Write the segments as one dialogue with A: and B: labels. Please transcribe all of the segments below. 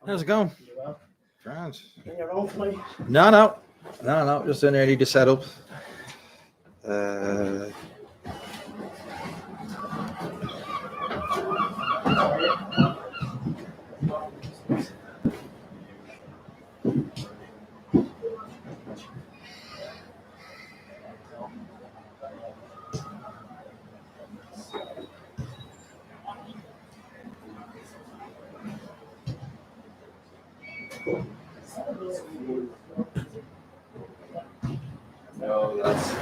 A: How's it going? France.
B: In your own place?
A: No. Just in there, need to set up. No, that's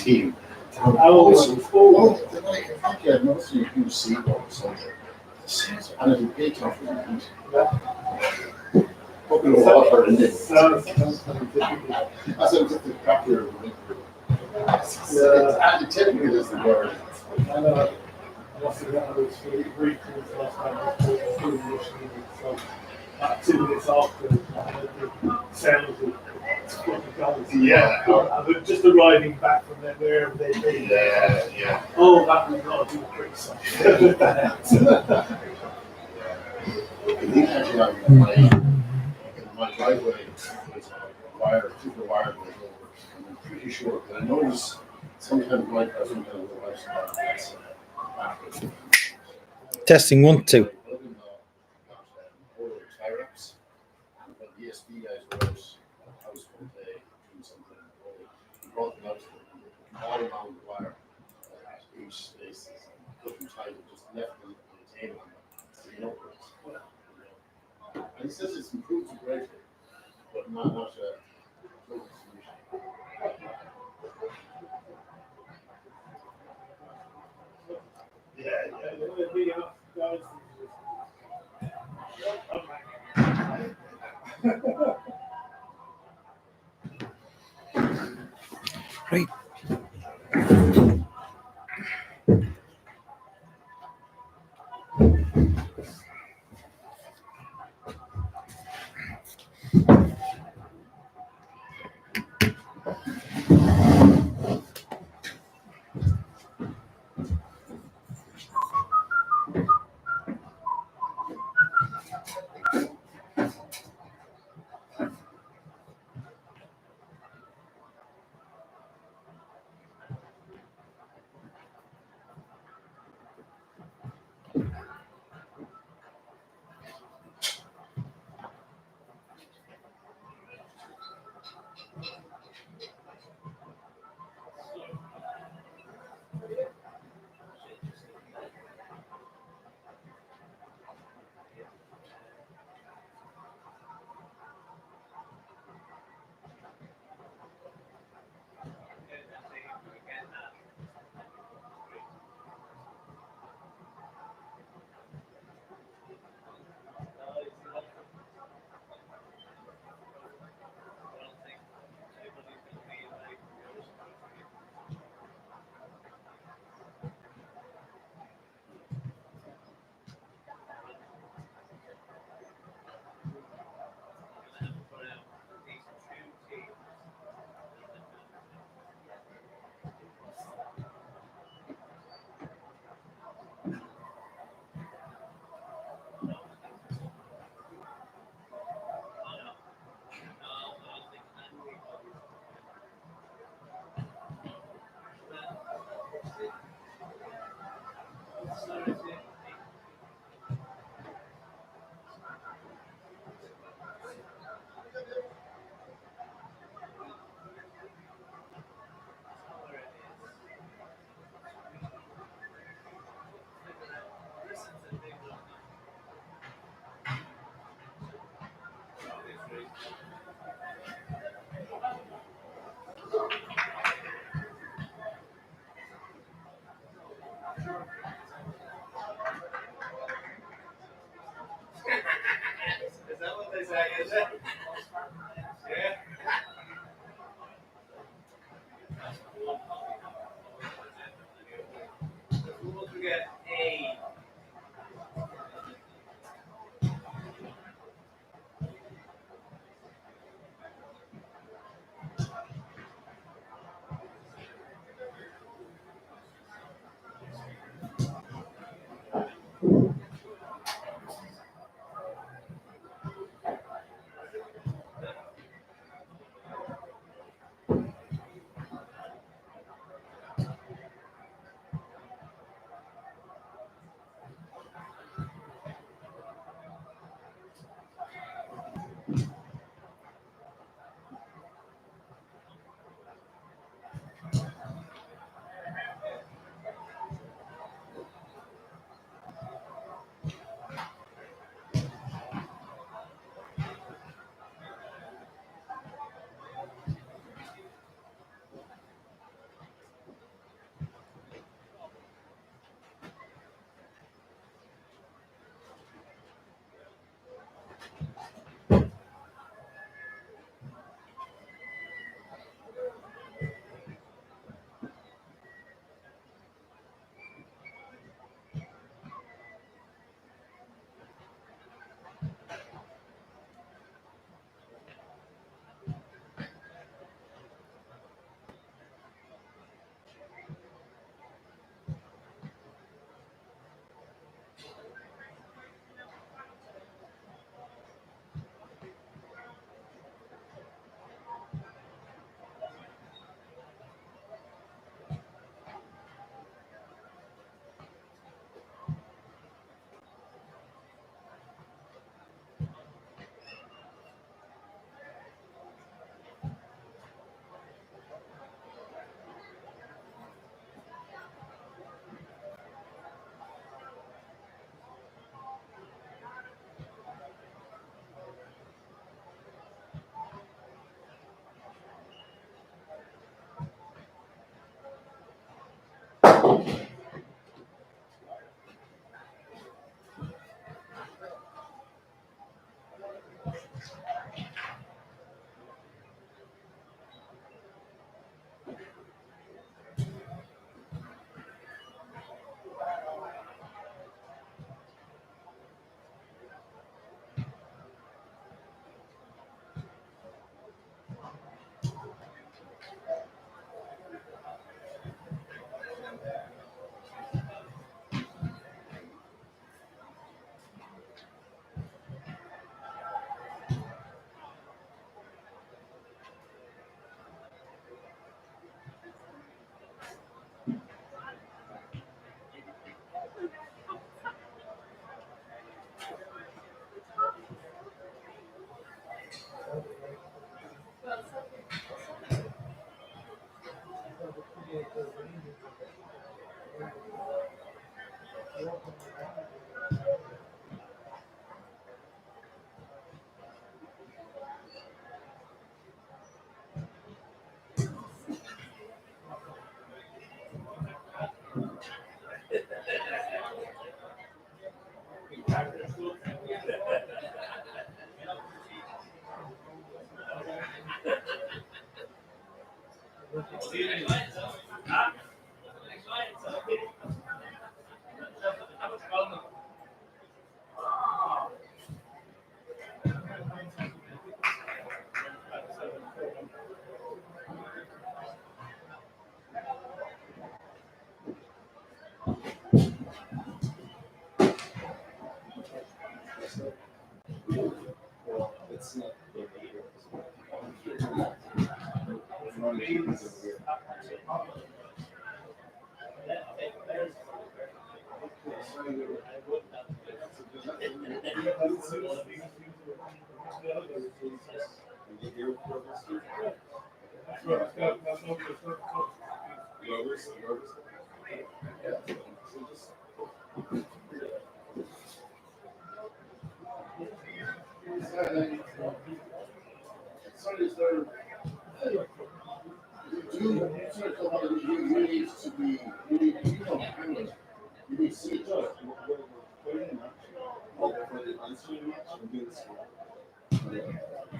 B: team.
C: Also,
B: Well, I think I've noticed you huge seagull or something. And it'll pay tough for you. Fucking water in it.
C: sounds kind of difficult.
B: That's just the crap here. It's anti-technical is the word.
C: I know. I must admit, I was very cool last time. I was really rushing in. So, 2 minutes after, the sound of the fucking guns.
B: Yeah.
C: And just arriving back from wherever they'd been.
B: Yeah.
C: Oh, that would not have been a quick song.
B: He actually had my driveway was wired, super wired was over. I'm pretty sure, but I noticed sometimes my cousin kind of realized that's
A: Testing 1, 2.
B: Tie-ups. But the ESP guys were out one day doing something. He brought them out all around the wire at each space and put them tight and just left them on the table so you know. And he says it's improved greatly, but not a total solution.
A: Right.
D: Is that what they say, is it? Yeah. We'll forget A.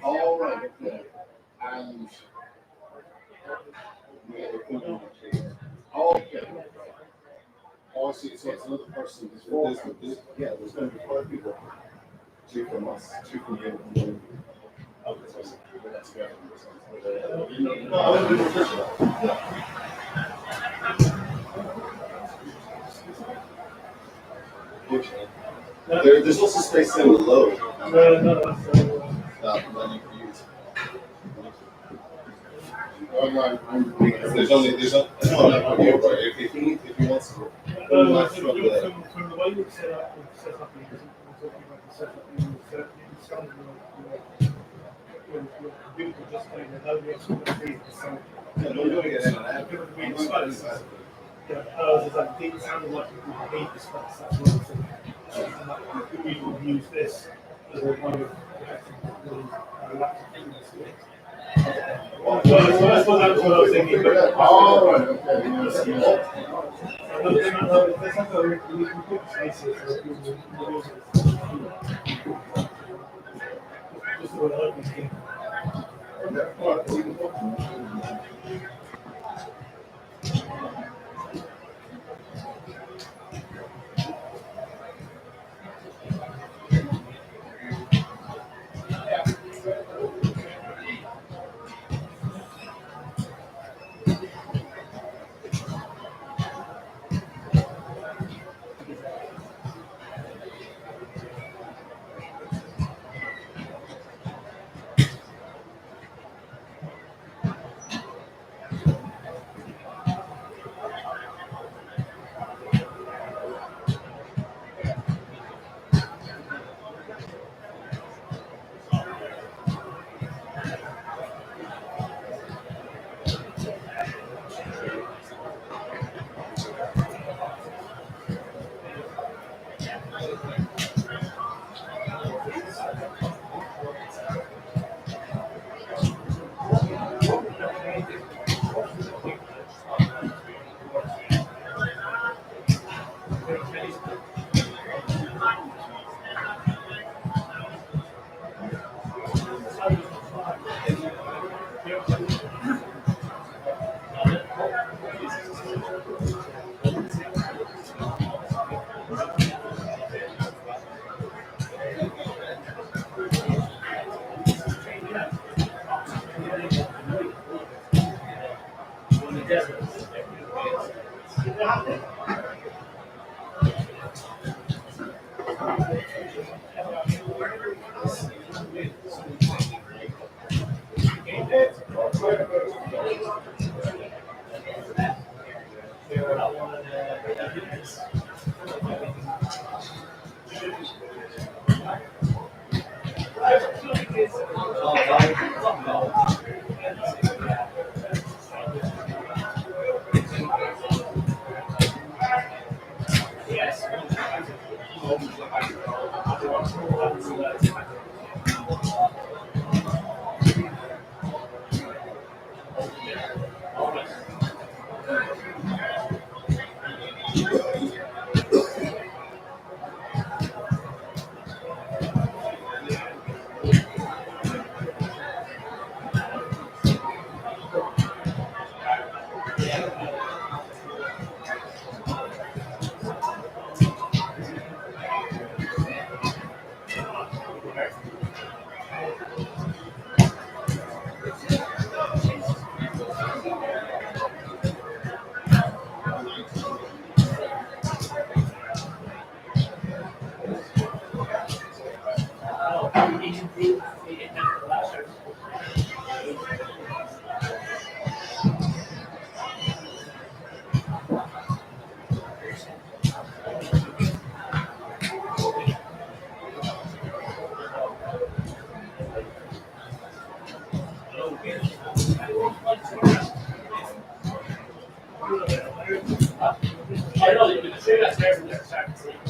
B: All right, okay. And okay. Oh, I see. So it's another person. There's
E: There's going to be 4 people. 2 from us, 2 from you, and 1
B: Okay, so that's good.
E: There's also space down below
C: No,
E: that you can use.
B: There's
E: There's no, not here, but if you want to.
C: from the way it's set up, we're talking about the setup, it's kind of people just doing the no risk of the so
E: Yeah, no, you're doing it in and out.
C: given the
E: I'm not
C: space,
E: inside.
C: it sounded like it would need the space, that's what I'm saying. And like, we would use this as a way of protecting the laptop in this way. So that's what I was thinking. But,
B: All right, okay. Yes, yes.
C: there's like a we can put spaces so we use it. Just what I was thinking.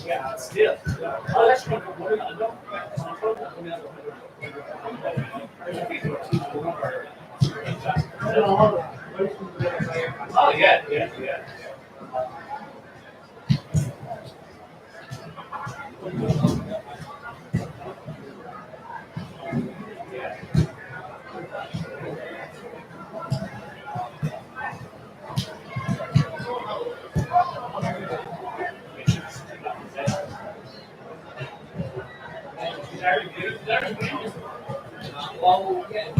C: Yeah, still. Oh, that's what Oh, yeah, yeah, yeah. Well, yeah.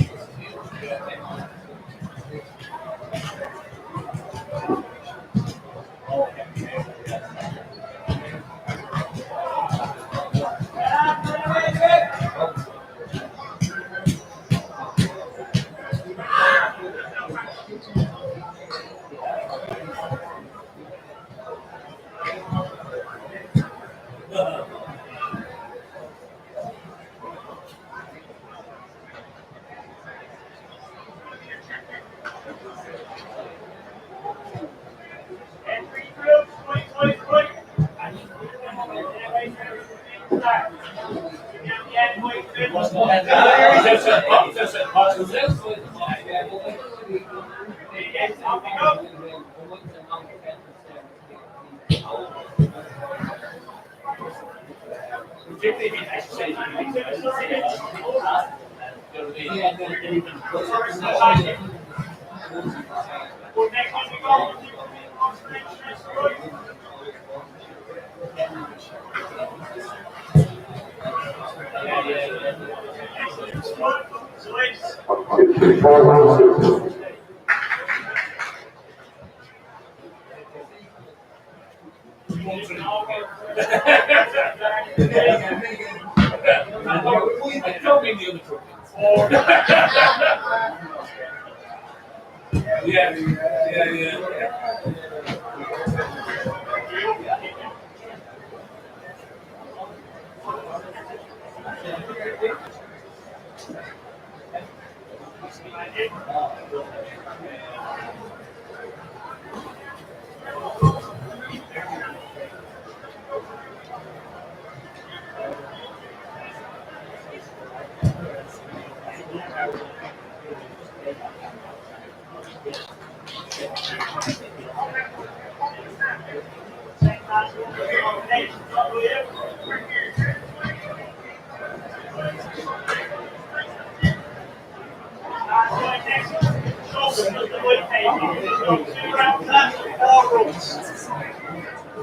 C: Yeah, yeah, yeah.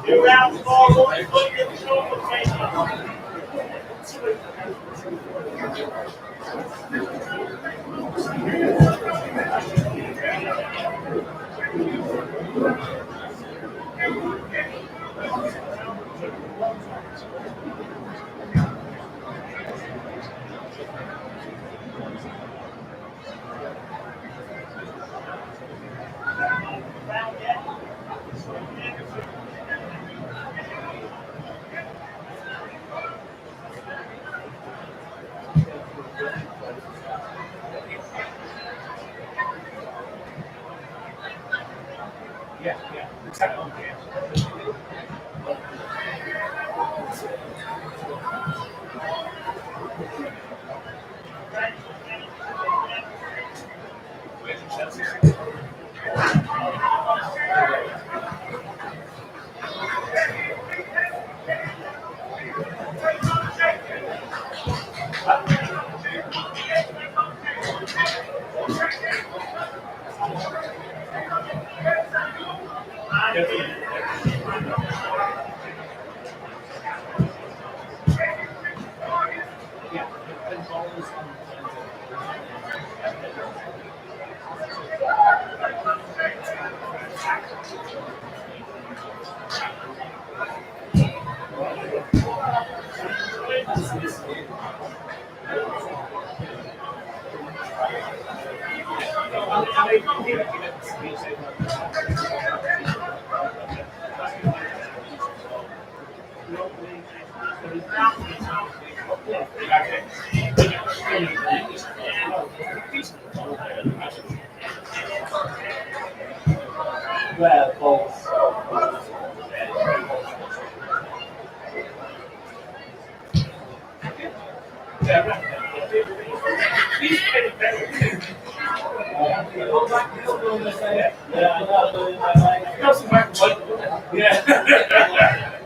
C: Two rounds, four runs, put your shoulder pain. Yeah, yeah, exactly.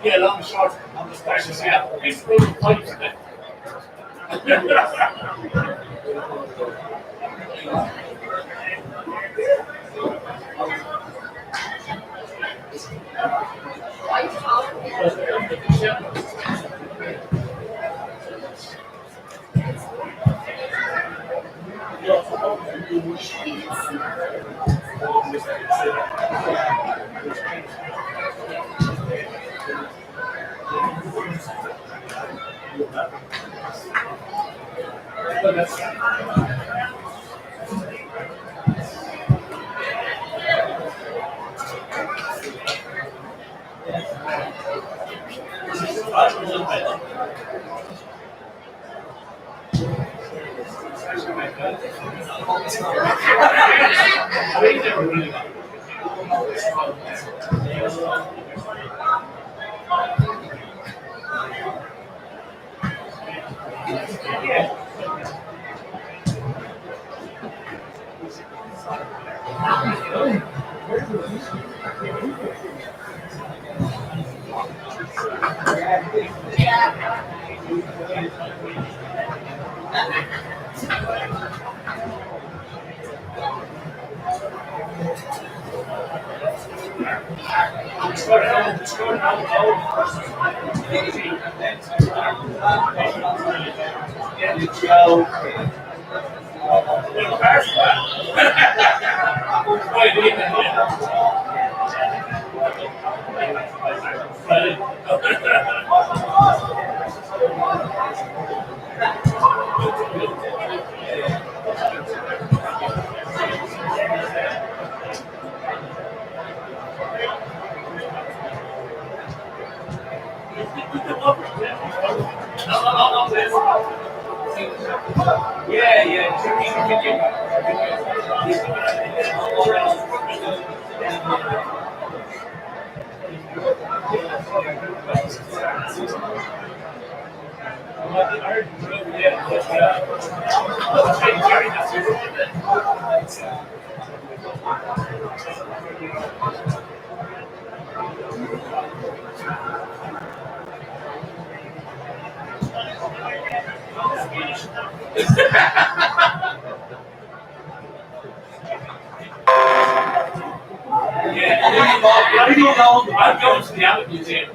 C: Yeah, long short. I'm just precious. Yeah, it's really pipes. I'm going to the Abbott Museum.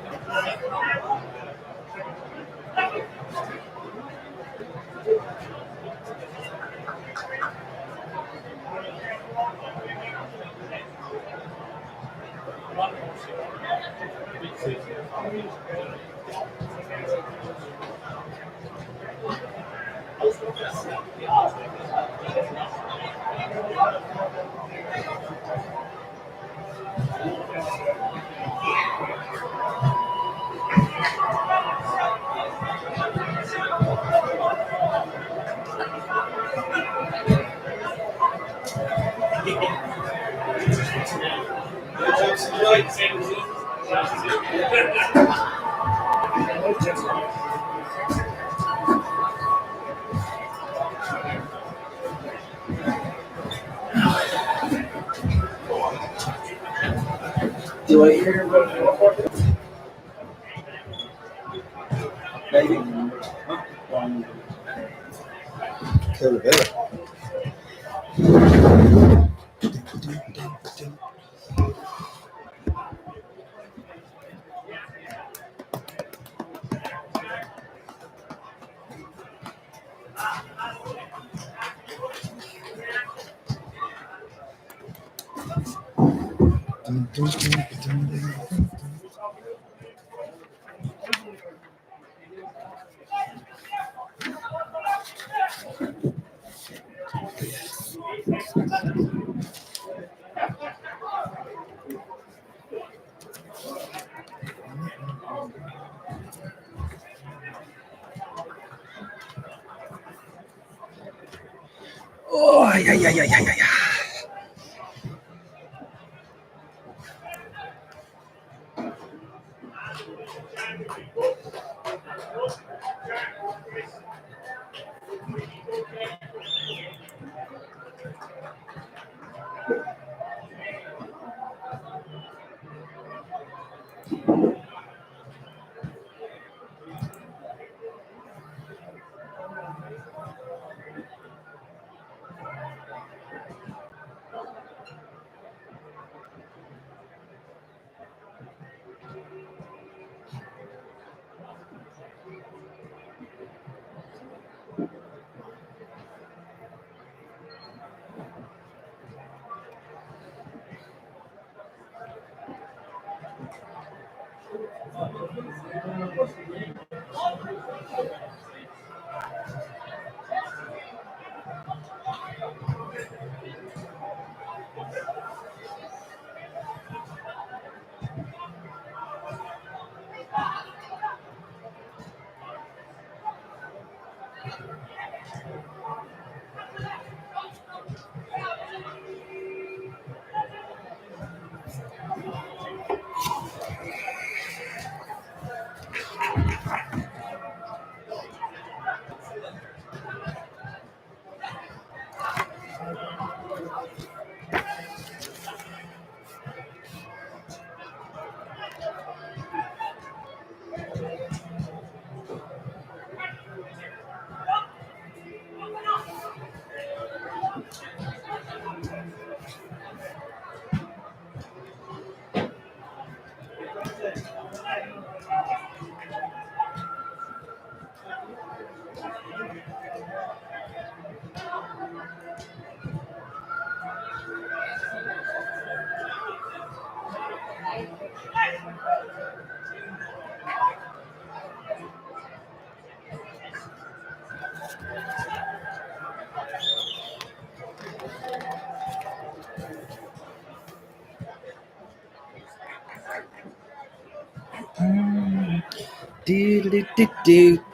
E: Do I hear what? Maybe. One.
A: Kill the better. Oh, yeah.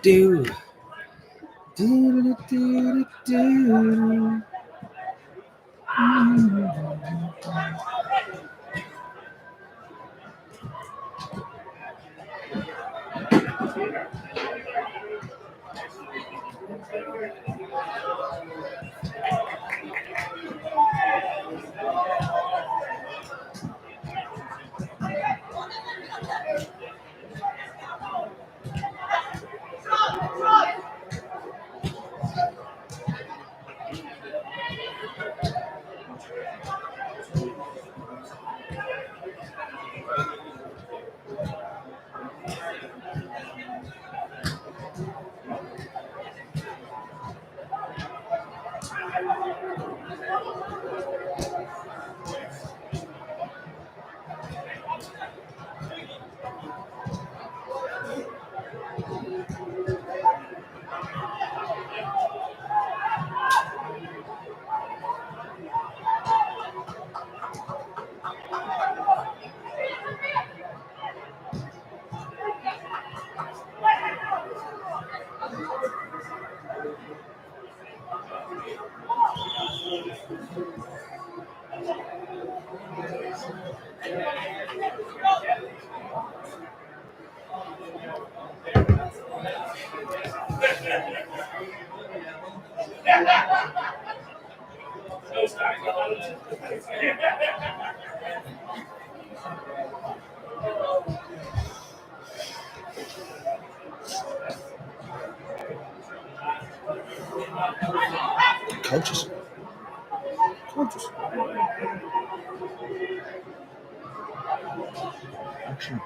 A: Do. Coaches. Action.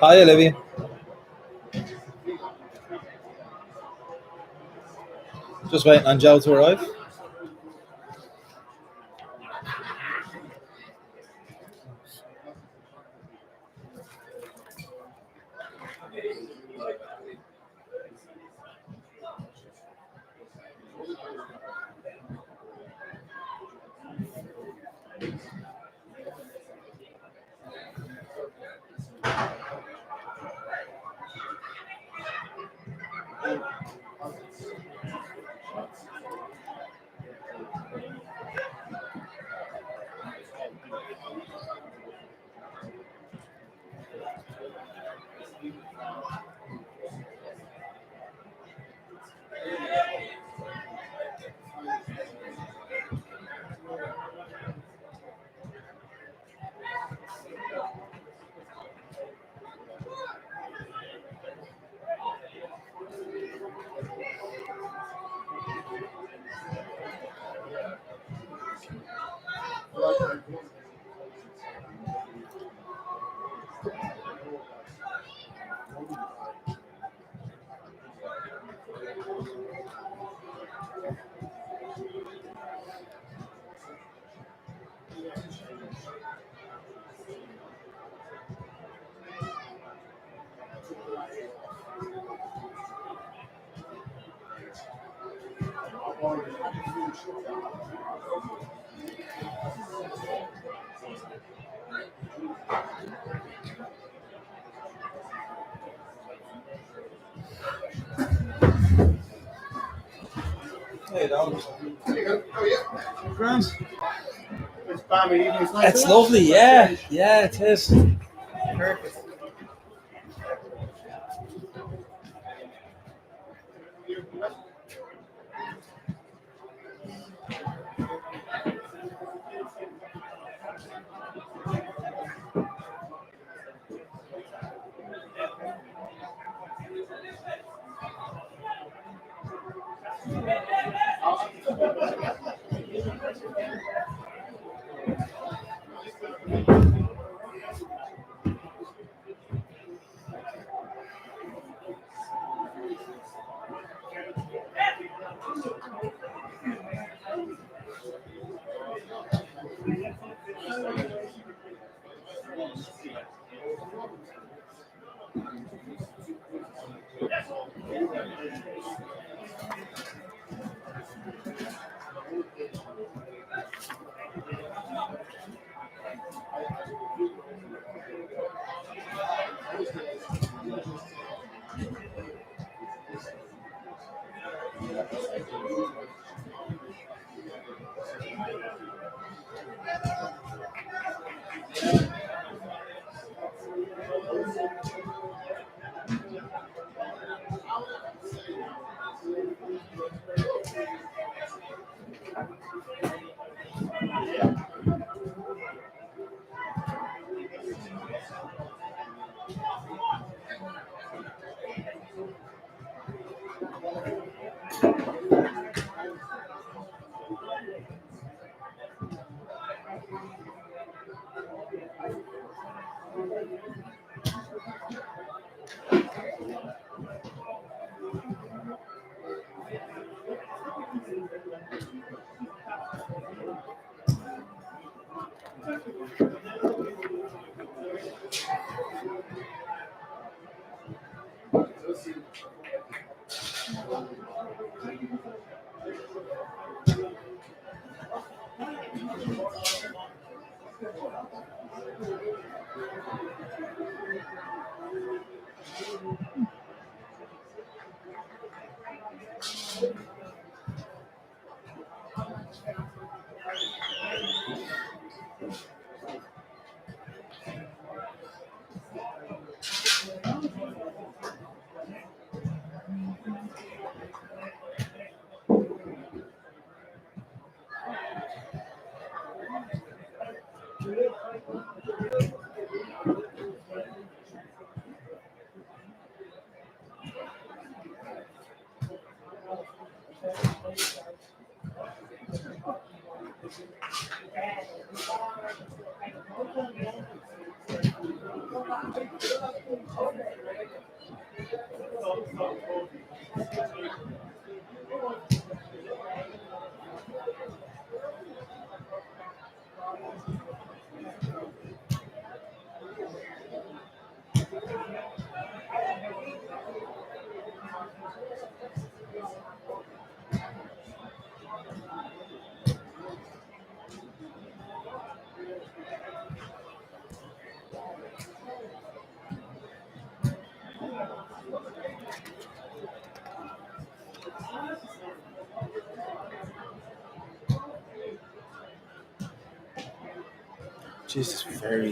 A: Hi, Olivia. Just waiting on Joe to arrive. Hey, dog. Grant.
C: It's balmy evening. It's nice.
A: It's
C: isn't it?
A: lovely, yeah. Yeah, it is.
C: Perfect.
A: Jesus, very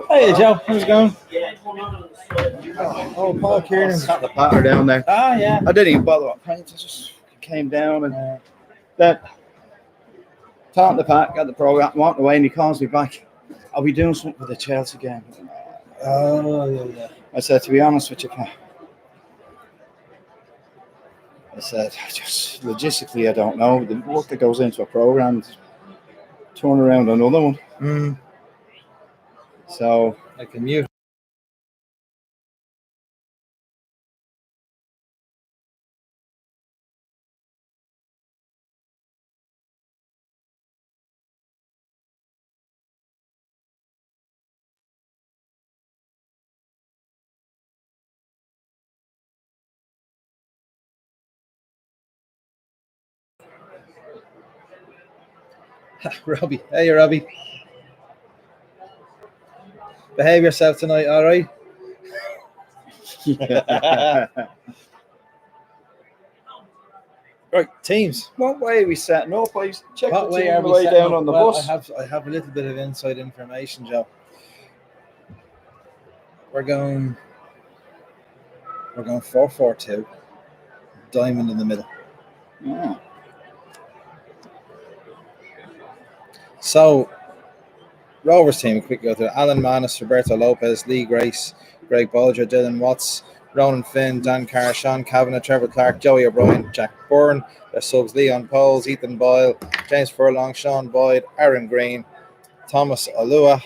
A: Hey Joe, how's it going? Oh, Paul Kieran.
E: Sat the patter down there.
A: Ah, yeah.
E: I didn't even bother what paint. I just came down and then taught the pack, got the program, walked away, and he calls me back. I'll be doing something for the Chelsea game.
A: Oh, yeah.
E: I said, to be honest with you, Pat, I said, just logistically, I don't know. The work that goes into a program, turn around another one. So
A: I can mute. Robbie. Hey, Robbie. Behave yourself tonight, all right? Right, teams.
E: what way are we setting up? I checked
A: What
E: the
A: way
E: team
A: are
E: on the
A: we
E: way
A: setting
E: down
A: up?
E: on the
A: Well,
E: bus.
A: I have a little bit of inside information, Joe. We're going 4-4-2. Diamond in the middle.
E: Yeah.
A: So, Rovers team, quick go through. Alan Manis, Roberto Lopez, Lee Grace, Greg Bolger, Dylan Watts, Ronan Finn, Dan Carr, Sean Kavanagh, Trevor Clark, Joey O'Brien, Jack Byrne. Their subs Leon Poles, Ethan Boyle, James Furlong, Sean Boyd, Aaron Green, Thomas Alua,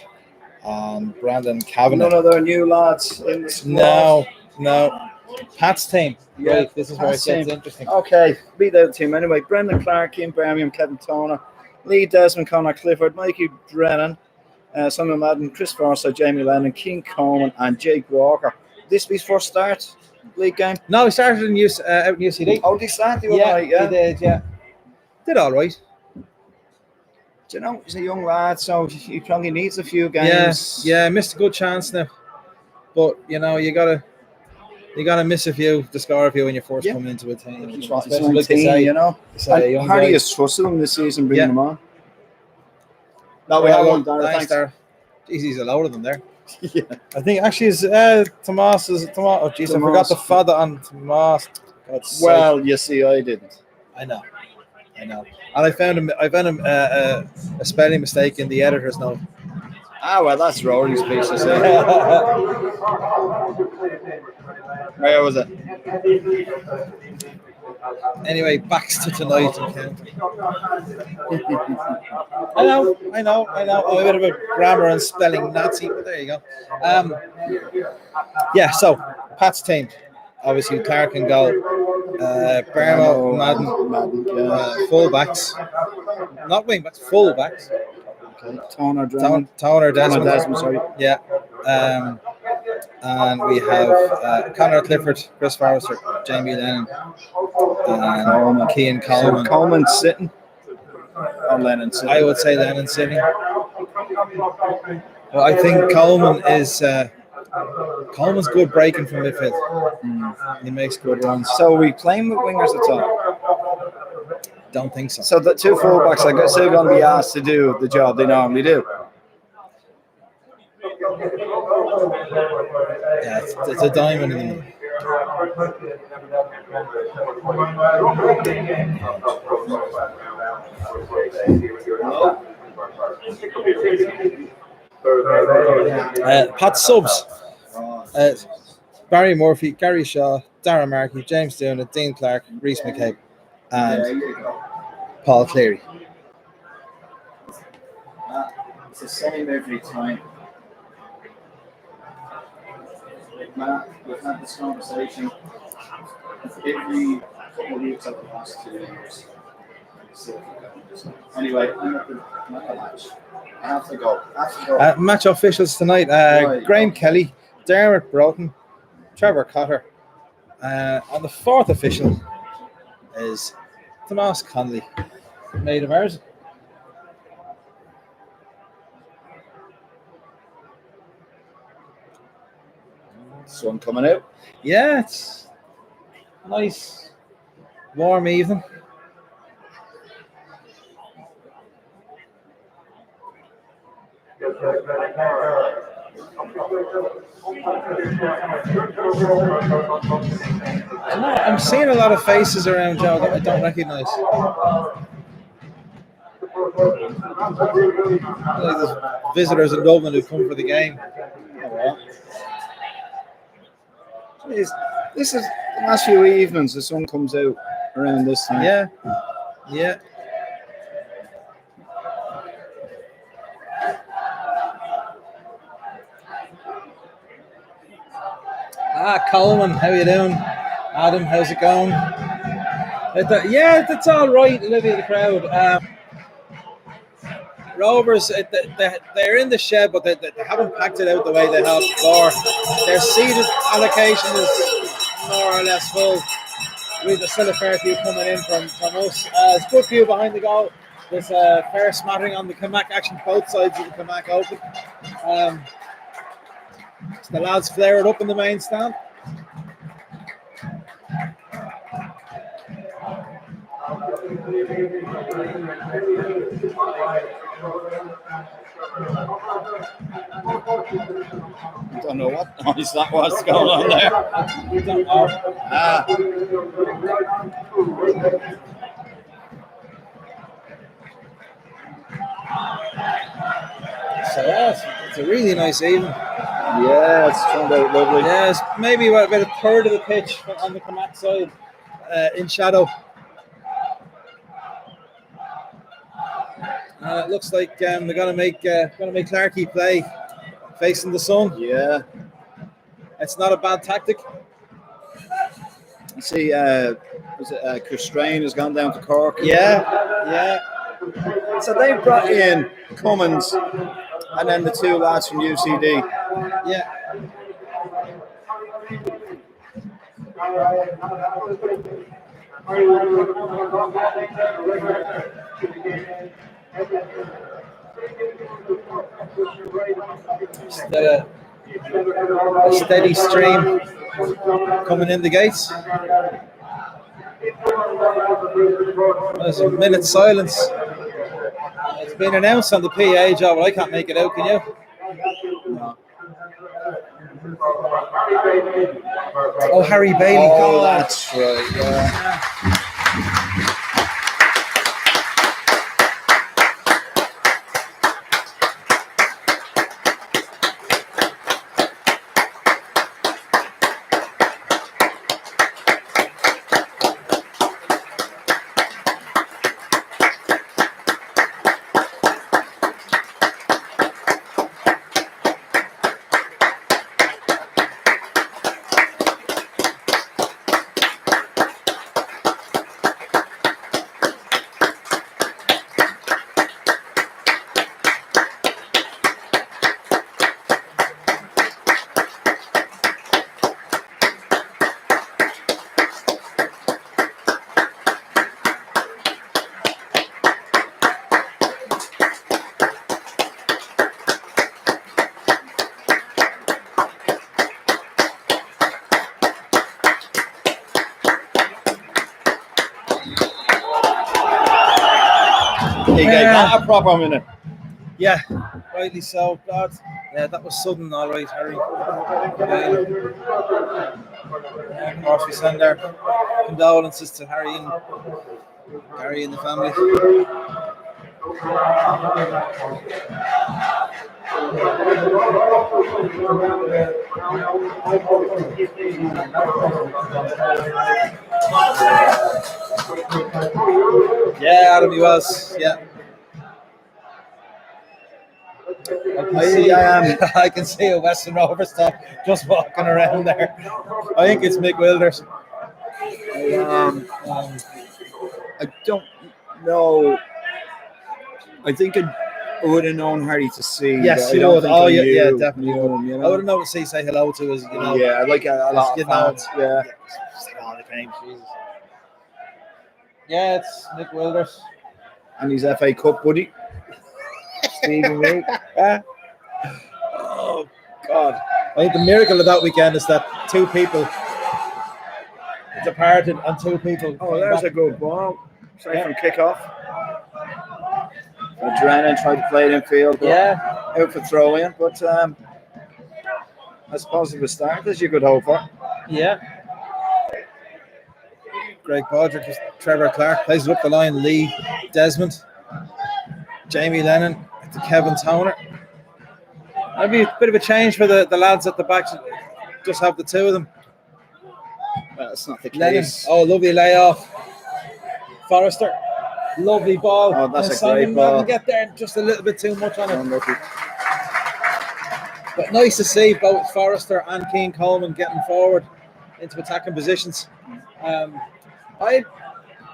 A: and Brandon Kavanagh.
E: None of their new lads in the squad.
A: No. Pat's team.
E: Yeah,
A: Right, this is where it
E: Pat's
A: gets
E: team.
A: interesting.
E: Okay, beat out the team anyway. Brendan Clark, Kim Birmingham, Kevin Toner, Lee Desmond, Connor Clifford, Mikey Drennan, Simon Madden, Chris Forsyth, Jamie Lennon, King Coleman, and Jake Walker. This be his first start league game.
A: No, he started out in UCD.
E: Oh, they started
A: Yeah,
E: right, yeah.
A: he did, yeah. Did all right.
E: Do you know, he's a young lad, so he probably needs a few games.
A: Yeah, missed a good chance now. But you know, you gotta miss a few to score a few when you're first coming into a team.
E: He's
A: Especially
E: 19,
A: like they say,
E: you know.
A: say, young
E: Hardy
A: guy.
E: has trusted him this season, bringing
A: Yeah.
E: him on. No, we have one, Darrell. Thanks.
A: Darrell. Jeez, he's a load of them there.
E: Yeah.
A: I think actually is Tomas is Tomas. Oh jeez, I forgot the father on Tomas.
E: Well, you see, I didn't.
A: I know. And I found him a spelling mistake in the editor's note.
E: Ah, well, that's Rory's piece, I say. Where was it?
A: Anyway, back to tonight in county. I know. I'm a bit of a grammar and spelling Nazi, but there you go. Yeah, so Pat's team. Obviously, Clark and goal. Bermo, Madden, fullbacks. Not wingbacks, fullbacks.
E: Okay. Toner Desmond.
A: Sorry. Yeah. And we have Connor Clifford, Chris Forrester, Jamie Lennon, and Cian Coleman.
E: So Coleman's sitting. Or Lennon sitting.
A: I would say Lennon sitting. Well, I think Coleman is Coleman's good breaking from midfield. He makes good runs.
E: So are we playing with wingers at all?
A: Don't think so.
E: So the two fullbacks are still going to be asked to do the job they normally do.
A: Yeah, it's a diamond in the middle. Pat subs. Barry Murphy, Gary Shaw, Darren Markey, James Doonan, Dean Clark, Rhys McCabe, and Paul Cleary.
E: It's the same every time. Matt, we've had this conversation every couple of weeks over the last 2 years. Anyway, I'm at the match. I have to go.
A: Match officials tonight: Graham Kelly, Dermot Broughton, Trevor Cotter. And the fourth official is Tomas Conley, mate of ours.
E: Sun coming out.
A: Yeah, it's a nice, warm evening. I'm seeing a lot of faces around, Joe, that I don't recognise. Like there's visitors in Dublin who come for the game.
E: Jeez, this is the last few evenings. The sun comes out around this time.
A: Yeah. Coleman, how you doing? Adam, how's it going? Yeah, that's all right, Olivia, the crowd. Rovers, they're in the shed, but they haven't packed it out the way they have before. Their seated allocation is more or less full. There's still a fair few coming in from us. It's a good view behind the goal. There's a fair smattering on the Camac, actually both sides of the Camac open. The lads flare it up in the main stand.
E: I don't know what noise that was going on there.
A: So it's a really nice evening.
E: Yeah, it's turned out lovely.
A: Yeah, it's maybe about a third of the pitch on the Camac side in shadow. It looks like they're gonna make Clarkey play facing the sun.
E: Yeah,
A: it's not a bad tactic.
E: You see, Chris Strain has gone down to Cork.
A: Yeah.
E: So they brought in Cummins and then the two lads from UCD.
A: Yeah. A steady stream coming in the gates. There's a minute's silence. It's been announced on the PA job, but I can't make it out, can you? No. Oh, Harry Bailey.
E: Oh, that's right, yeah. He gave that a proper minute.
A: Yeah, rightly so. God, yeah, that was sudden, all right, Harry. Yeah, of course, we send our condolences to Harry and the family. Yeah, Adam, he was. Yeah. I can see a Western Rovers top just walking around there. I think it's Mick Wilders.
E: I don't know. I think I would have known Harry to see.
A: Yes,
E: but
A: you
E: I don't
A: would.
E: think
A: Oh,
E: I
A: yeah,
E: knew,
A: yeah, definitely
E: knew
A: would.
E: him, you
A: I
E: know?
A: would have known to say hello to us, you know.
E: Yeah, like a lot
A: you
E: of
A: know,
E: fans. Yeah.
A: all the time, Jesus. Yeah, it's Mick Wilders.
E: And his FA Cup buddy, Stephen Lee.
A: Oh, God. I think the miracle of that weekend is that two people departed and two people.
E: Oh, there's a good ball. Straight from kick-off. Drennan tried to play it in field, but out for throw-in. But as positive a start as you could hope for.
A: Yeah. Greg Baldrick, Trevor Clark plays it up the line. Lee Desmond, Jamie Lennon to Kevin Toner. That'd be a bit of a change for the lads at the back. Just have the two of them.
E: Well, it's not the
A: Lennon.
E: case.
A: Oh, lovely layoff. Forrester. Lovely ball.
E: Oh, that's
A: and
E: a
A: Simon
E: great ball.
A: Madden get there just a little bit too much on it.
E: Unlucky.
A: But nice to see both Forrester and Keane Coleman getting forward into attacking positions.
E: I'm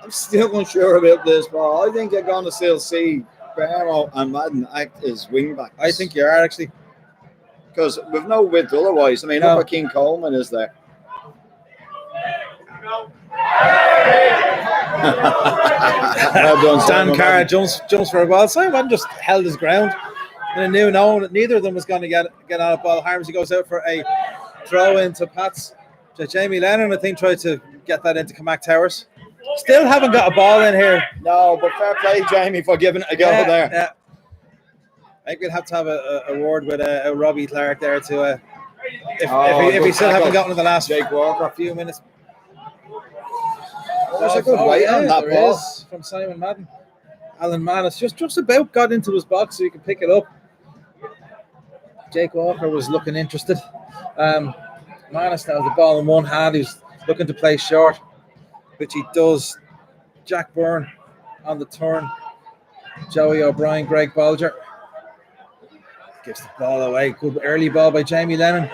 E: still unsure about this ball. I think you're going to still see Barrow and Madden act as wing backs.
A: I think you are actually.
E: Because we've no width otherwise. I mean,
A: No.
E: upper King Coleman is there. Well done,
A: Dan
E: Simon
A: Carr
E: Madden.
A: jumps for a ball. Simon just held his ground. And I knew neither of them was going to get on a ball. Harmsy goes out for a throw into Pats. Jamie Lennon, I think, tried to get that into Camac Towers. Still haven't got a ball in here.
E: No, but fair play, Jamie, for giving it a go there.
A: Yeah. I think we'd have to have a word with Robbie Clark there to if he still haven't gotten in the last
E: Jake Walker.
A: few minutes.
E: There's a good weight on that
A: there
E: ball.
A: is, from Simon Madden. Alan Manus just about got into his box so he could pick it up. Jake Walker was looking interested. Manus now has the ball in one hand. He's looking to play short, which he does. Jack Byrne on the turn. Joey O'Brien, Greg Bolger. Gives the ball away. Good early ball by Jamie Lennon.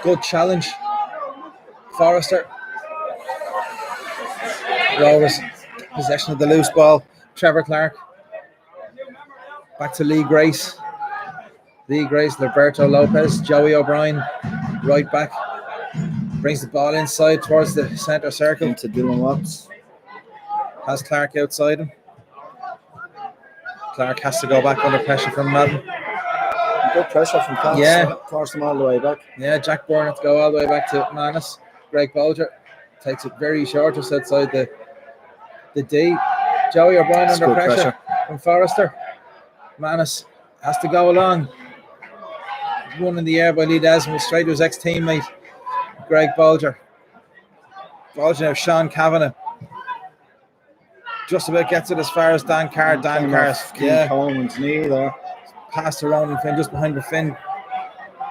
A: Good challenge. Forrester. Rovers. Possession of the loose ball. Trevor Clark. Back to Lee Grace. Roberto Lopez. Joey O'Brien. Right back. Brings the ball inside towards the centre circle.
E: Into Dylan Watts.
A: Has Clark outside him. Clark has to go back under pressure from Madden.
E: Good pressure from Clark.
A: Yeah.
E: Forced him all the way back.
A: Yeah, Jack Byrne had to go all the way back to Manus. Greg Bolger takes it very short just outside the D. Joey O'Brien
E: That's
A: under
E: good
A: pressure from Forrester. Manus has to go along. One in the air by Lee Desmond, straight to his ex-teammate, Greg Bolger. Bolger now, Sean Kavanagh. Just about gets it as far as Dan Carr. Dan Carr,
E: yeah. Coleman's knee there.
A: Pass to Ronan Finn, just behind the Finn.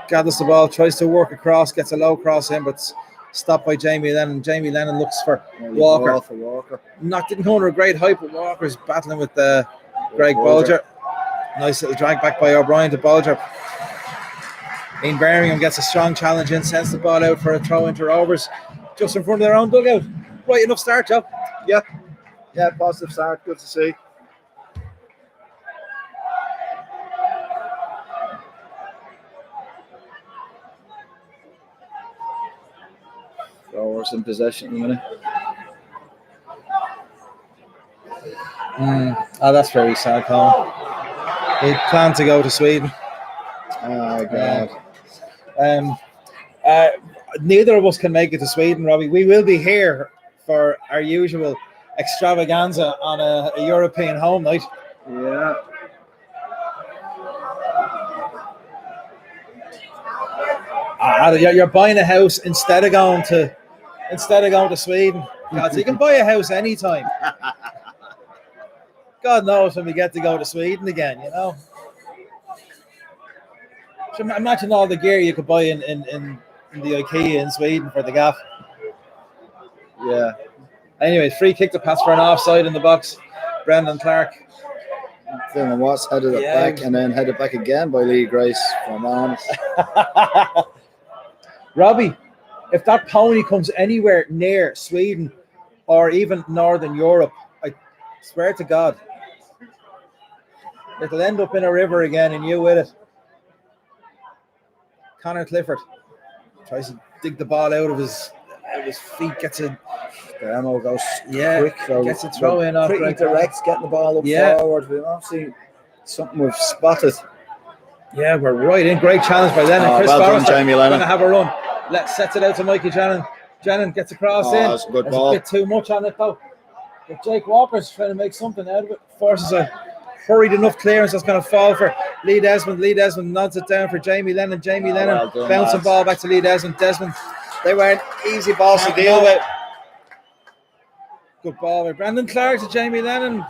A: Gathers the ball, tries to work across, gets a low cross in, but stopped by Jamie Lennon. Jamie Lennon looks for Walker. Didn't go under a great height, but Walker's battling with Greg Bolger. Nice little drag back by O'Brien to Bolger. Ian Birmingham gets a strong challenge in, sends the ball out for a throw into Rovers, just in front of their own dugout. Right enough start, Joe.
E: Yeah, positive start. Good to see. Rovers in possession in a minute.
A: Oh, that's very sad, Colin. He planned to go to Sweden.
E: Oh, God.
A: Neither of us can make it to Sweden, Robbie. We will be here for our usual extravaganza on a European home night.
E: Yeah.
A: You're buying a house instead of going to Sweden. God, so you can buy a house anytime. God knows when we get to go to Sweden again, you know. So imagine all the gear you could buy in the IKEA in Sweden for the gaff. Yeah. Anyway, free kick to pass for an offside in the box. Brendan Clark.
E: Dylan Watts headed it back and then headed back again by Lee Grace from arms.
A: Robbie, if that pony comes anywhere near Sweden or even Northern Europe, I swear to God, it'll end up in a river again and you with it. Connor Clifford tries to dig the ball out of his feet, gets a
E: Demo goes
A: quick,
E: so
A: gets a throw in off
E: pretty direct, getting the ball up forward. We obviously something we've spotted.
A: Yeah, we're right in. Great challenge by Lennon. Chris Forrester
E: Jamie Lennon.
A: going to have a run. Sets it out to Mikey Jannon. Jannon gets across in.
E: That's a good
A: There's
E: ball.
A: a bit too much on it though. But Jake Walker's trying to make something out of it. Forces a hurried enough clearance that's going to fall for Lee Desmond. Lee Desmond nods it down for Jamie Lennon. Jamie Lennon bouncing ball back to Lee Desmond. Desmond,
E: they weren't easy balls to deal with.
A: Good ball by Brendan Clark to Jamie Lennon.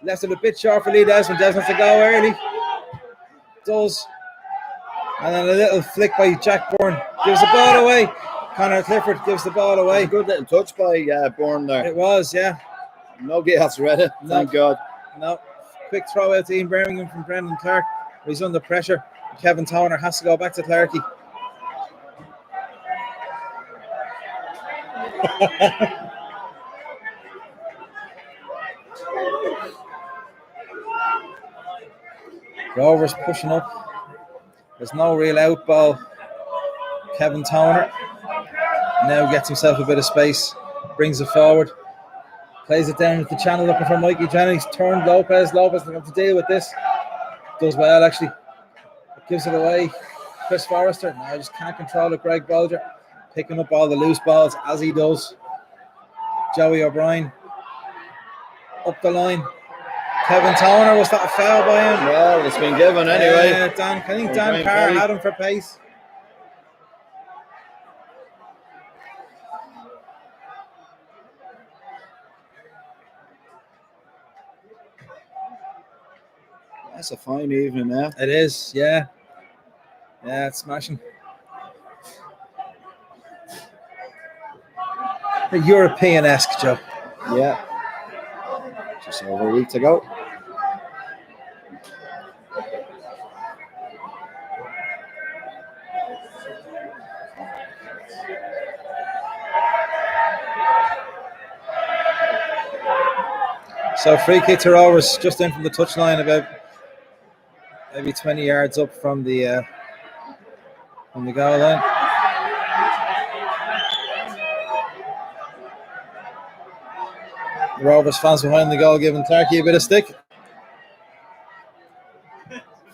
A: Left it a bit short for Lee Desmond. Desmond to go early. Does. And then a little flick by Jack Bourne. Gives the ball away. Connor Clifford gives the ball away.
E: Good little touch by Bourne there.
A: It was, yeah.
E: Nobody else read it. Thank God.
A: No. Quick throw out to Ian Birmingham from Brendan Clark. He's under pressure. Kevin Toner has to go back to Clarkey. Rovers pushing up. There's no real out ball. Kevin Toner now gets himself a bit of space, brings it forward, plays it down with the channel looking for Mikey Jennings. He's turned Lopez. Lopez doesn't have to deal with this. Does well actually. Gives it away. Chris Forrester. Now just can't control it. Greg Bolger picking up all the loose balls as he does. Joey O'Brien up the line. Kevin Toner, was that a foul by him?
E: Well, it's been given anyway.
A: I think Dan Carr had him for pace.
E: That's a fine evening now.
A: It is, yeah. Yeah, it's smashing. European-esque, Joe.
E: Yeah. Just over a week to go.
A: So free kick to Rovers, just in from the touchline, about maybe 20 yards up from the goal line. Rovers fans behind the goal giving Clarkey a bit of stick.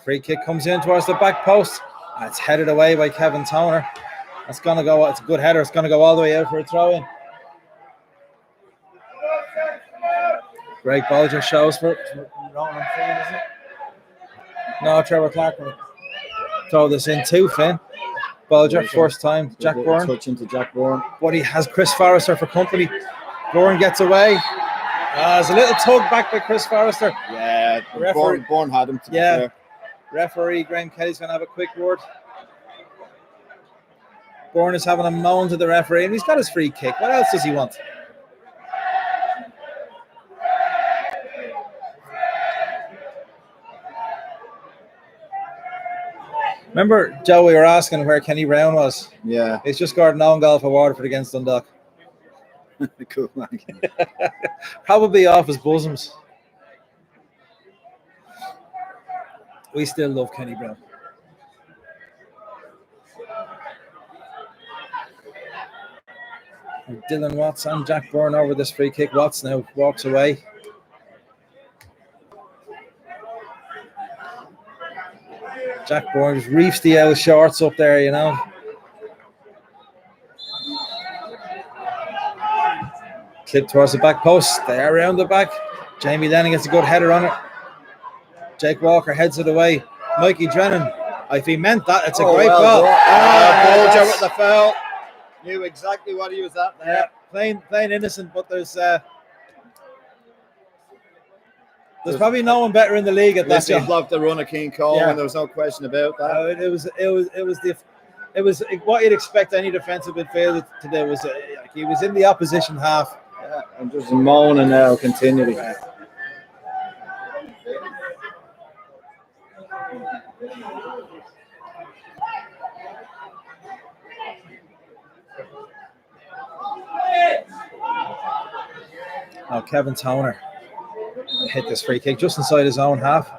A: Free kick comes in towards the back post. And it's headed away by Kevin Toner. That's going to go. It's a good header. It's going to go all the way out for a throw in. Greg Bolger shows for it. Ronan Finn, isn't it? No, Trevor Clark will throw this in too, Finn. Bolger, first time. Jack Bourne.
E: Touch into Jack Bourne.
A: But he has Chris Forrester for company. Bourne gets away. There's a little tug back by Chris Forrester.
E: Yeah, Bourne had him.
A: Yeah. Referee Graham Kelly's going to have a quick word. Bourne is having a moan to the referee, and he's got his free kick. What else does he want? Remember, Joe, we were asking where Kenny Brown was.
E: Yeah.
A: He's just scored an own goal for Waterford against Dundalk.
E: Cool, man.
A: Probably off his bosoms. We still love Kenny Brown. And Dylan Watts and Jack Bourne over this free kick. Watts now walks away. Jack Bourne just reefs the L shorts up there, you know. Clip towards the back post. They are around the back. Jamie Lennon gets a good header on it. Jake Walker heads it away. Mikey Drennan. If he meant that, it's a great ball.
E: Bolger with the foul. Knew exactly what he was at there.
A: Yeah, plain innocent, but there's probably no one better in the league at that.
E: He loved the run of King Coleman.
A: Yeah.
E: There was no question about that.
A: It was what you'd expect any defensive midfielder to do. Was he was in the opposition half.
E: Yeah, and just moaning now continually.
A: Now Kevin Toner hit this free kick just inside his own half.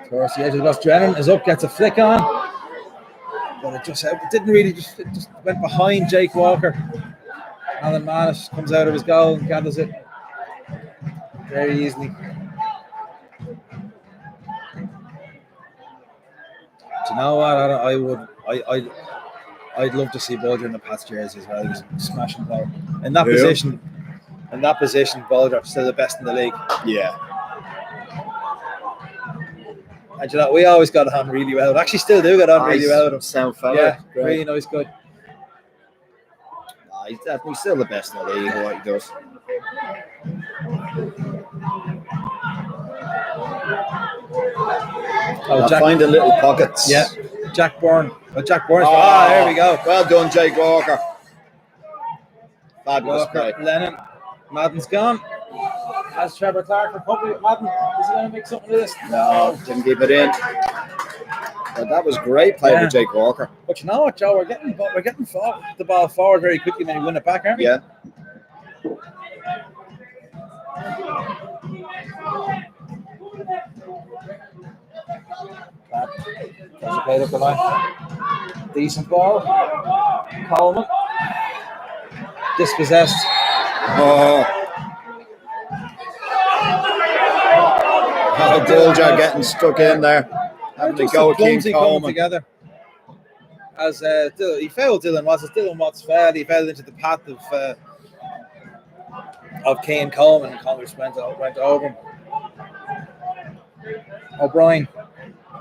A: Towards the edge of the box. Drennan is up, gets a flick on. But it didn't really, it just went behind Jake Walker. Alan Manis comes out of his goal and gathers it very easily. Do you know what? I'd love to see Bolger in the Pats jersey as well. He's a smashing player. In that position, Bolger still the best in the league.
E: Yeah.
A: And you know, we always got on really well. We actually still do get on really well with him.
E: Sound fella.
A: Yeah,
E: great.
A: really nice, good.
E: He's definitely still the best in the league, what he does. Finding little pockets.
A: Yeah, Jack Bourne. Jack Bourne. There we go.
E: Well done, Jake Walker. Fabulous play.
A: Lennon. Madden's gone. Has Trevor Clark for company with Madden? Is he going to make something of this?
E: No, didn't keep it in. But that was great play with Jake Walker.
A: But you know what, Joe? We're getting the ball forward very quickly, and then we win it back, aren't we?
E: Yeah.
A: Played up the line. Decent ball. Coleman. Dispossessed.
E: Bolger getting stuck in there. Having to go with King Coleman.
A: Together. As he failed Dylan Watts. As Dylan Watts fell, he fell into the path of Kane Coleman, and Coleman just went over him. O'Brien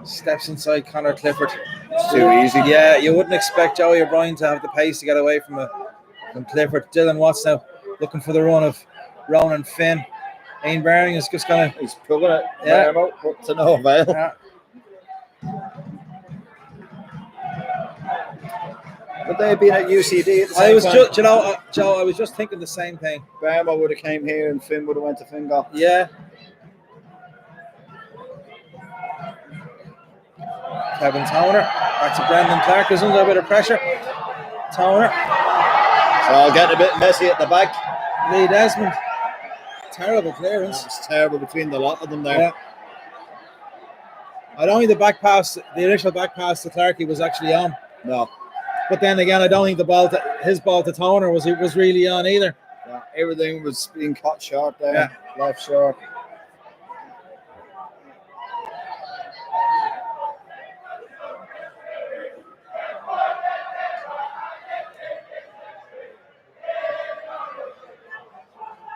A: steps inside Connor Clifford.
E: It's too easy.
A: Yeah, you wouldn't expect Joey O'Brien to have the pace to get away from Clifford. Dylan Watts now looking for the run of Ronan Finn. Ian Baring is just going to...
E: He's pulling it.
A: Yeah.
E: But to no avail.
A: Yeah.
E: Would they have been at UCD at the same
A: I was
E: time?
A: just, Joe, I was just thinking the same thing.
E: Barma would have came here and Finn would have went to Fingal.
A: Yeah. Kevin Toner. Back to Brendan Clark. There's under a bit of pressure. Toner.
E: So getting a bit messy at the back.
A: Lee Desmond. Terrible clearance.
E: It's terrible between the lot of them there.
A: Yeah. I don't think the initial back pass to Clarkey was actually on.
E: No.
A: But then again, I don't think his ball to Toner was really on either.
E: Yeah. Everything was being cut short there.
A: Yeah.
E: Left short.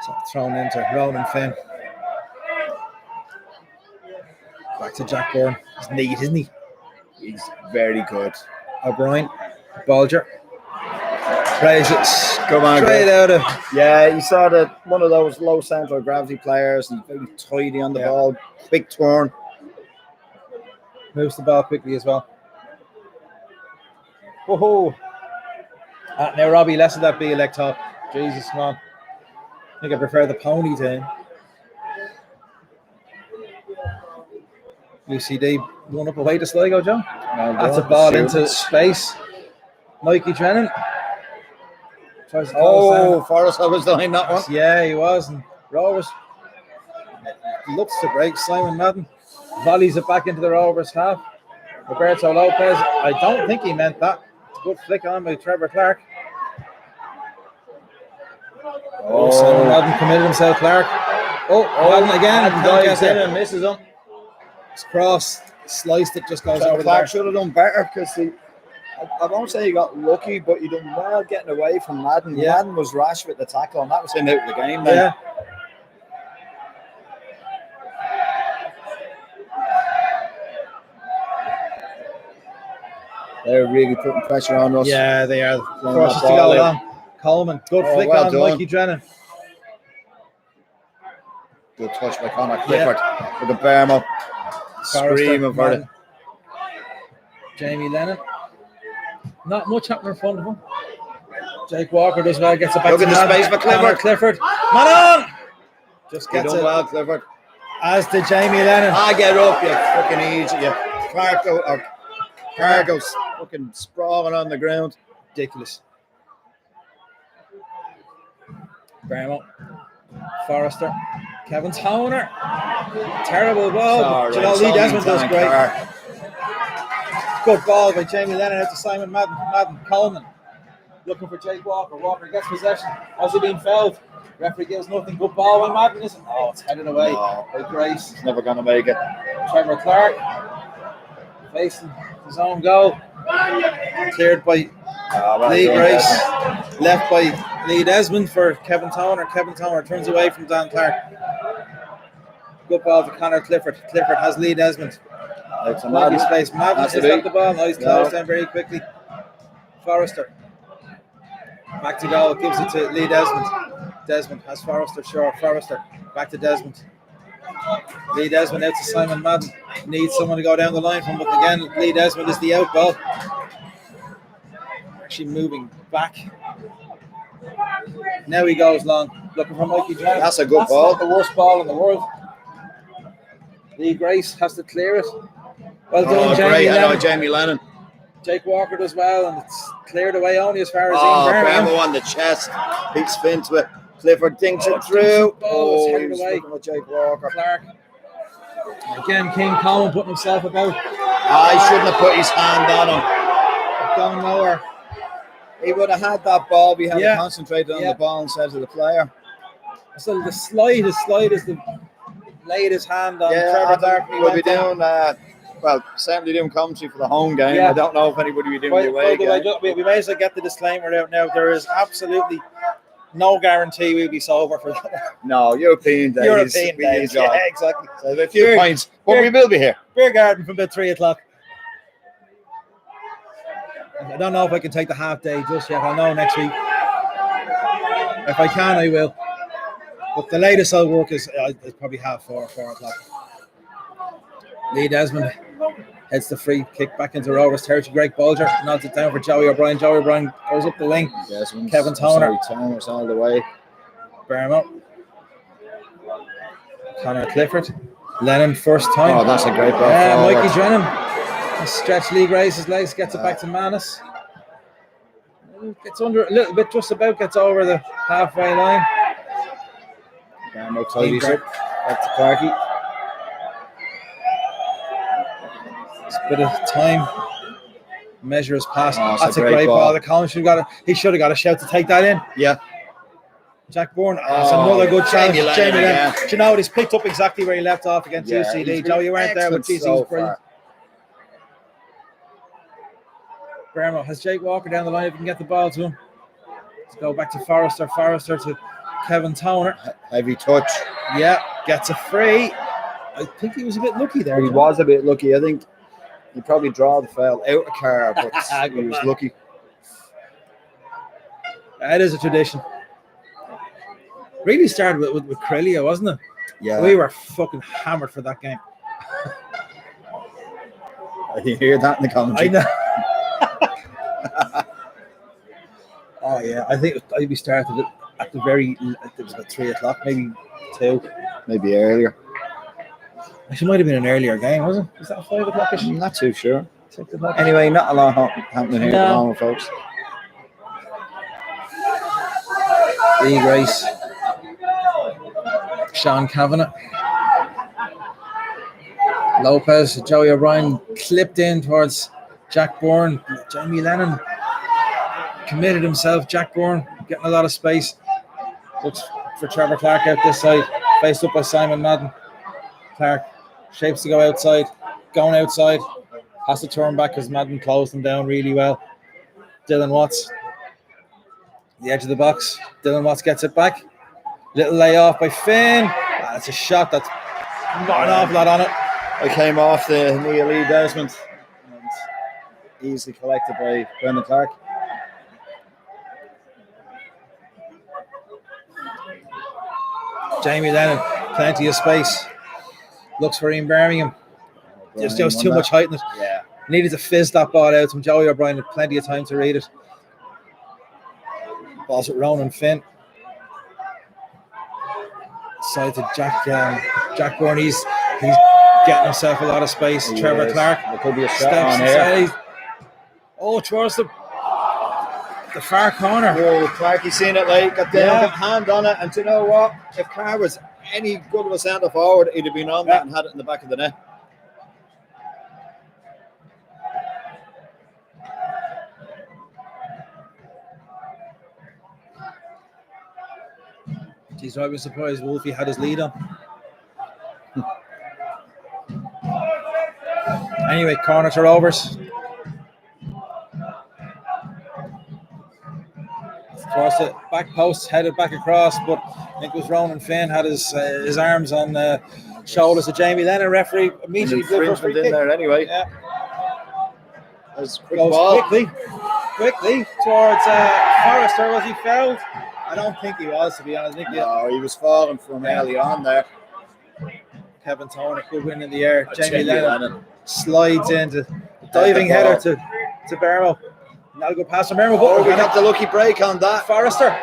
A: So thrown into Ronan Finn. Back to Jack Bourne. He's neat, isn't he?
E: He's very good.
A: O'Brien. Bolger. Plays it straight out of...
E: Yeah, you saw that one of those low central gravity players and very tidy on the ball. Quick turn.
A: Moves the ball quickly as well. Whoa. Now, Robbie, less of that B-leg talk. Jesus, come on. I think I prefer the pony to him. UCD one up away to Sligo, Joe. That's a ball into space. Mikey Drennan.
E: Forrest was behind that one.
A: Yeah, he was. And Rovers looks to break. Simon Madden volleys it back into the Rovers half. Roberto Lopez. I don't think he meant that. It's a good flick on by Trevor Clark. Simon Madden committed himself, Clark. Madden again.
E: Dives in and misses him.
A: It's cross, sliced it, just goes over the
E: Clark
A: bar.
E: should have done better because I won't say he got lucky, but he done well getting away from Madden.
A: Yeah.
E: Madden was rash with the tackle, and that was him out of the game then. They're really putting pressure on us.
A: Yeah, they are.
E: Throwing
A: Forces
E: that
A: to
E: ball
A: go
E: out.
A: along. Coleman, good
E: Oh,
A: flick
E: well
A: on
E: done.
A: Mikey Drennan.
E: Good touch by Conor Clifford. With the Bermo. Screaming for it.
A: Jamie Lennon. Not much happening in front of him. Jake Walker does well, gets it back
E: Look
A: to
E: at the
A: Madden.
E: space for Clifford.
A: Conor Clifford. Man on! Just
E: You
A: gets
E: done
A: it.
E: well, Clifford.
A: As did Jamie Lennon.
E: Get up, you fucking idiot. You Cargo's fucking sprawling on the ground.
A: Ridiculous. Bermo. Forrester. Kevin Toner. Terrible ball.
E: Sorry,
A: Lee Desmond does
E: Tony
A: great.
E: Carr.
A: Good ball by Jamie Lennon out to Simon Madden. Madden Coleman. Looking for Jake Walker. Walker gets possession. Has he been fouled? Referee gives nothing. Good ball by Madden, isn't it? Oh, it's headed away by Grace.
E: He's never going to make it.
A: Trevor Clark facing his own goal. Cleared by Lee Grace. Left by Lee Desmond for Kevin Toner. Kevin Toner turns away from Dan Clark. Good ball to Conor Clifford. Clifford has Lee Desmond.
E: It's a
A: Mikey's
E: Madden.
A: face. Madden is at the ball. Now he's closed down very quickly. Forrester. Back to goal. Gives it to Lee Desmond. Desmond has Forrester short. Forrester back to Desmond. Lee Desmond out to Simon Madden. Needs someone to go down the line from, but again, Lee Desmond is the out ball. Actually moving back. Now he goes long. Looking for Mikey Drennan.
E: That's a good ball.
A: Not the worst ball in the world. Lee Grace has to clear it. Well done, Jamie Lennon.
E: Jamie Lennon.
A: Jake Walker does well, and it's cleared away only as far as
E: Bermo on the chest. Big spin to it. Clifford dinks it through.
A: It's
E: He
A: headed
E: was
A: away.
E: looking at Jake Walker.
A: Clark. Again, King Coleman putting himself about.
E: He shouldn't have put his hand on him.
A: Going nowhere.
E: He would have had that ball. We had
A: Yeah.
E: concentrated on the ball instead of the player.
A: So the slightest laid his hand on Trevor Clark.
E: We'll be doing certainly doing commentary for the home game.
A: Yeah.
E: I don't know if anybody will be doing the away game.
A: We may as well get the disclaimer out now. There is absolutely no guarantee we'll be sober for that.
E: No, European days.
A: European
E: we
A: days.
E: enjoy.
A: Yeah, exactly.
E: So a few points, but we will be here.
A: Beer garden from about 3 o'clock. I don't know if I can take the half day just yet. I'll know next week. If I can, I will. But the latest I'll work is probably 4 o'clock. Lee Desmond heads the free kick back into Rovers territory. Greg Bulger nods it down for Joey O'Brien. Joey O'Brien goes up the wing.
E: Desmond,
A: Kevin Toner.
E: Toner's all the way.
A: Bermo. Conor Clifford. Lennon first time.
E: Oh, that's a great ball.
A: Mikey Drennan. Stretch Lee Grace's legs, gets it back to Manus. Gets under a little bit, just about gets over the halfway line.
E: Bermo tidies up. Back to Clarkie.
A: It's a bit of time. Measure his pass. That's a great
E: ball.
A: The Collins he should have got a shout to take that in.
E: Yeah.
A: Jack Bourne. That's another good challenge.
E: Jamie
A: Jamie
E: Lennon,
A: Lennon. Do you know what? He's picked up exactly where he left off against UCD. Joe, you weren't there, but geez, he was brilliant. Bermo has Jake Walker down the line if he can get the ball to him. Let's go back to Forrester. Forrester to Kevin Toner.
E: Heavy touch.
A: Yeah, gets a free. I think he was a bit lucky there.
E: He was a bit lucky. I think he probably draw the foul out of car, but he was lucky.
A: That is a tradition. Really started with Crillia, wasn't it?
E: Yeah.
A: We were fucking hammered for that game.
E: You hear that in the commentary?
A: I know. Oh yeah, I think we started at the it was about 3 o'clock, maybe 2.
E: Maybe earlier.
A: Actually, might have been an earlier game, wasn't it? Was that 5 o'clock?
E: I'm not too sure.
A: 6 o'clock.
E: Anyway, not a lot happening here at the moment, folks.
A: Lee Grace. Sean Kavanagh. Lopez, Joey O'Brien clipped in towards Jack Bourne. Jamie Lennon committed himself. Jack Bourne getting a lot of space. Looks for Trevor Clark out this side. Faced up by Simon Madden. Clark shapes to go outside. Going outside. Has to turn back because Madden closed him down really well. Dylan Watts. The edge of the box. Dylan Watts gets it back. Little layoff by Finn. That's a shot that's not an awful lot on it.
E: I came off the knee of Lee Desmond. easily collected by Brendan Clark.
A: Jamie Lennon, plenty of space. Looks for Ian Birmingham. There was too much height in it.
E: Yeah.
A: Needed to fizz that ball out from Joey O'Brien. Had plenty of time to read it. Ball's at Ronan Finn. Side to Jack Bourne. He's getting himself a lot of space. Trevor Clark.
E: There could be a shot on here.
A: Towards the far corner.
E: Whoa, Clark, he's seen it late, got down, got hand on it, and do you know what? If Clark was any good of a centre forward, he'd have been on that and had it in the back of the net.
A: Geez, I was surprised Wolfie had his lead on. Anyway, corner to Rovers. Across it, back post, headed back across, but I think it was Ronan Finn had his arms on the shoulders of Jamie Lennon. Referee immediately blew for a free
E: in
A: kick.
E: there anyway.
A: Yeah.
E: Goes quick
A: Goes
E: ball.
A: quickly towards Forrester. Was he fouled? I don't think he was, to be honest. I think
E: No, he was falling from early on there.
A: Kevin Toner, good win in the air. Jamie Lennon slides into diving
E: ball.
A: header to Bermo. Not a good pass from Bermo.
E: Oh, we got the lucky break on that.
A: Forrester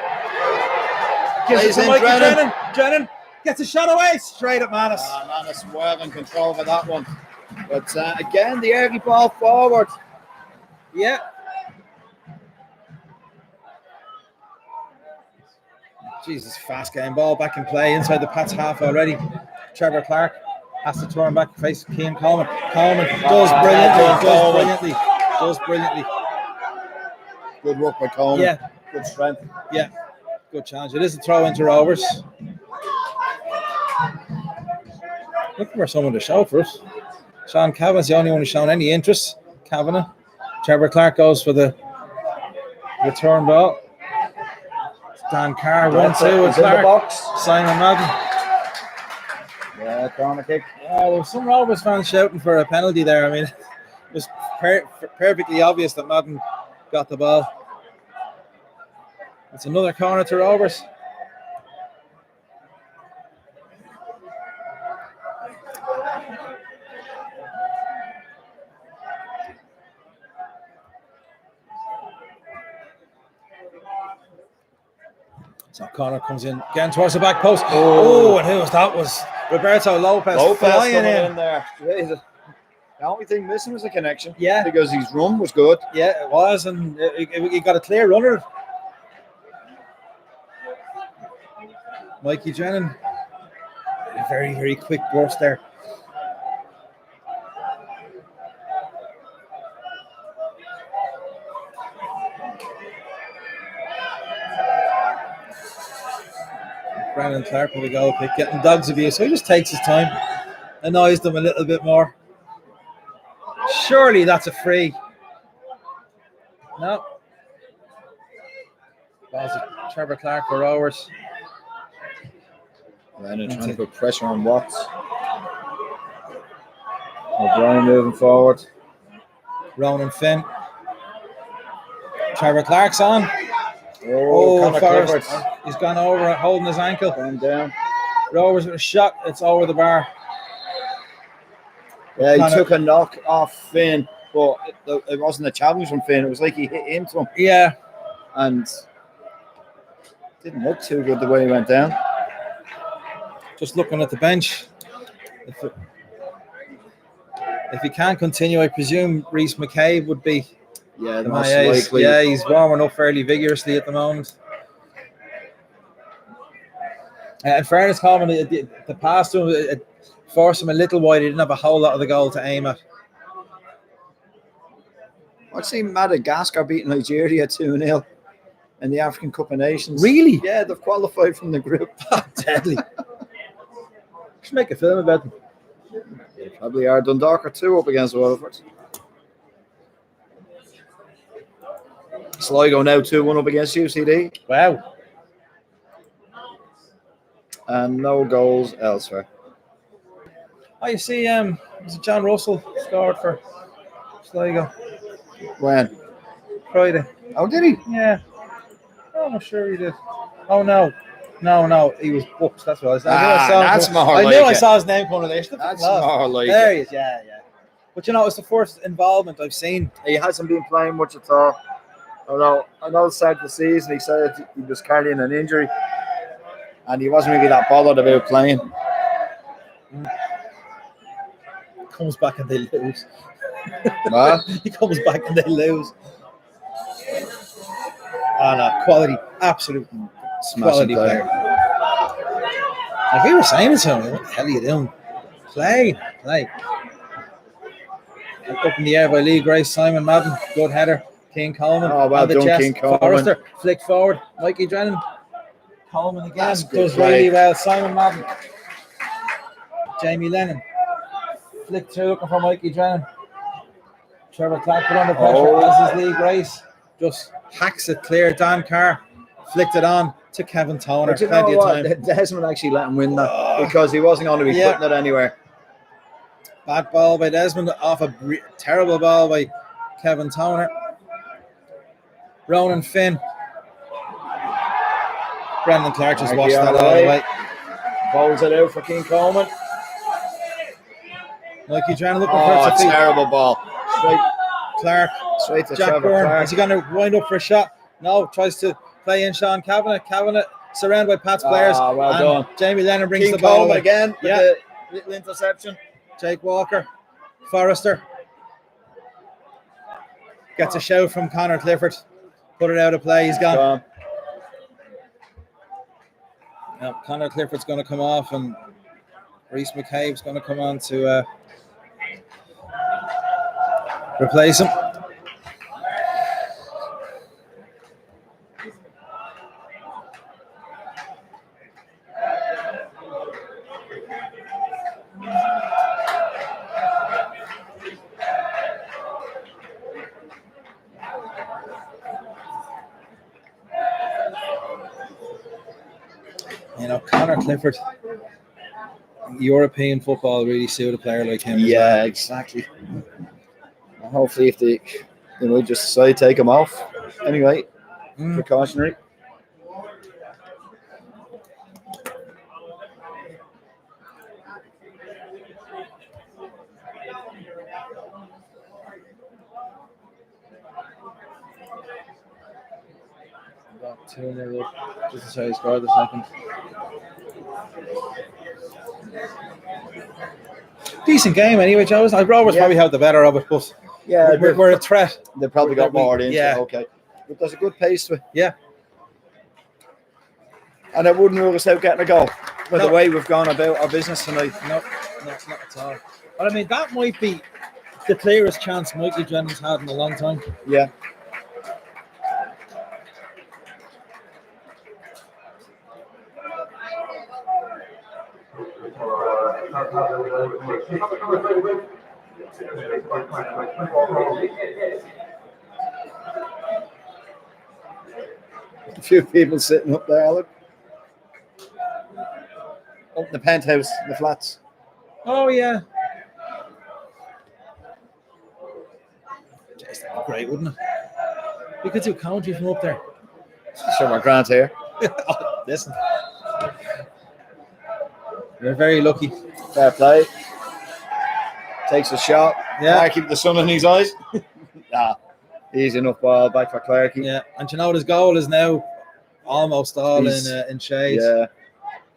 A: gives it
E: Plays
A: to
E: in
A: Mikey
E: Drennan.
A: Drennan gets a shot away straight at Manus.
E: Manus well in control of that one. But again, the early ball forward.
A: Yeah. Jesus, fast game. Ball back in play inside the Pats half already. Trevor Clark has to turn back, face Keane Coleman. Coleman does brilliantly.
E: Good work by Coleman.
A: Yeah.
E: Good strength.
A: Yeah. Good challenge. It is a throw into Rovers. Looking for someone to show for us. Sean Kavanagh's the only one who's shown any interest. Kavanagh. Trevor Clark goes for the return ball. Dan Carr, 1-2 with Clark.
E: Box.
A: Simon Madden.
E: Yeah, corner kick.
A: Yeah, there was some Rovers fans shouting for a penalty there. I mean, it was perfectly obvious that Madden got the ball. It's another corner to Rovers. So Connor comes in again towards the back post. Oh, and who was that? Was Roberto Lopez flying in
E: there. Jesus. The only thing missing was the connection.
A: Yeah.
E: Because his run was good.
A: Yeah, it was, and he got a clear runner. Mikey Drennan, a very, very quick burst there. Brandon Clark with a goal kick, getting dogs abuse, so he just takes his time, annoys them a little bit more. Surely that's a free. No. Balls of Trevor Clark for Rovers.
E: Lennon trying to put pressure on Watts. O'Brien moving forward.
A: Ronan Finn. Trevor Clark's on.
E: Connor
A: Forrest.
E: Clifford.
A: He's gone over it, holding his ankle.
E: Going down.
A: Rovers with a shot. It's over the bar.
E: Yeah,
A: Connor.
E: he took a knock off Finn, but it wasn't a challenge from Finn. It was like he hit into him.
A: Yeah.
E: And didn't look too good the way he went down.
A: Just looking at the bench. If he can't continue, I presume Reece McCabe would be.
E: Yeah, the
A: My
E: most
A: age.
E: likely.
A: Yeah, he's warming up fairly vigorously at the moment. In fairness, Coleman, the pass to him, it forced him a little wide. He didn't have a whole lot of the goal to aim at.
E: I've seen Madagascar beating Nigeria 2-0 in the African Cup of Nations.
A: Really?
E: Yeah, they've qualified from the group.
A: Deadly. Should make a film about them.
E: They probably are. Dundalk are 2 up against Waterford. Sligo now 2-1 up against UCD.
A: Wow.
E: And no goals elsewhere.
A: Oh, you see, was it John Russell scored for Sligo?
E: When?
A: Friday.
E: Oh, did he?
A: Yeah. Oh, I'm sure he did. Oh no. No, he was booked. That's what I was. I knew I saw him
E: That's
A: come-
E: more
A: I
E: like
A: knew I
E: it.
A: saw his name coming there.
E: That's more like
A: There
E: it.
A: he is. Yeah. But you know, it's the first involvement I've seen.
E: He hasn't been playing much at all. Although I know the start of the season he said he was carrying an injury and he wasn't really that bothered about playing.
A: Comes back and they lose.
E: What?
A: He comes back and they lose. Oh no, quality, absolute
E: Smashing
A: quality
E: player.
A: player. Like we were saying to him, what the hell are you doing? Play. Up in the air by Lee Grace, Simon Madden, good header. King Coleman
E: Oh, well
A: on the
E: done,
A: chest.
E: King Coleman.
A: Forrester flicked forward. Mikey Drennan. Coleman again
E: That's good
A: does
E: play.
A: really well. Simon Madden. Jamie Lennon flicked through looking for Mikey Drennan. Trevor Clark put under pressure as is Lee Grace. Just hacks it clear. Dan Carr flicked it on to Kevin Toner.
E: But you know
A: Plenty of
E: what?
A: time.
E: Desmond actually let him win that because he wasn't going to be
A: Yeah.
E: putting it anywhere.
A: Bad ball by Desmond off a terrible ball by Kevin Toner. Ronan Finn. Brendan Clark just watched that all the way.
E: Bowls it out for King Coleman.
A: Mikey Drennan looking
E: Oh,
A: for it.
E: terrible ball.
A: Straight Clark.
E: Straight to
A: Jack
E: Trevor
A: Byrne.
E: Clark.
A: Is he going to wind up for a shot? No. Tries to play in Sean Kavanagh. Kavanagh surrounded by Pat's players.
E: Well
A: and
E: done.
A: Jamie Lennon brings
E: King
A: the ball
E: Coleman
A: away.
E: again with
A: Yeah.
E: the little interception.
A: Jake Walker. Forrester. Gets a shout from Connor Clifford. Put it out of play. He's gone. Now, Connor Clifford's going to come off and Reece McCabe's going to come on to replace him. You know, Connor Clifford, European football really suit a player like him.
E: Yeah, exactly. Hopefully, if they, just decide to take him off. Anyway, precautionary.
A: About 2-0 up, just as how he scored the second. Decent game anyway, Joe. Rovers probably have the better of it, but
E: Yeah,
A: we're a threat.
E: They probably got more in.
A: Yeah.
E: Okay. But there's a good pace to it.
A: Yeah.
E: And it wouldn't rule us out getting a goal with
A: No.
E: the way we've gone about our business tonight.
A: No, it's not at all. But I mean, that might be the clearest chance Mikey Jennings had in a long time.
E: Yeah. A few people sitting up there, look. Up in the penthouse, in the flats.
A: Oh, yeah. Jeez, that'd be great, wouldn't it? We could do commentary from up there.
E: Sure, my grant here.
A: Oh, listen. We're very lucky.
E: Fair play. Takes a shot.
A: Yeah.
E: Clarkey with the sun in his eyes. Easy enough ball back for Clarkey.
A: Yeah, and you know his goal is now almost all in shade.
E: Yeah.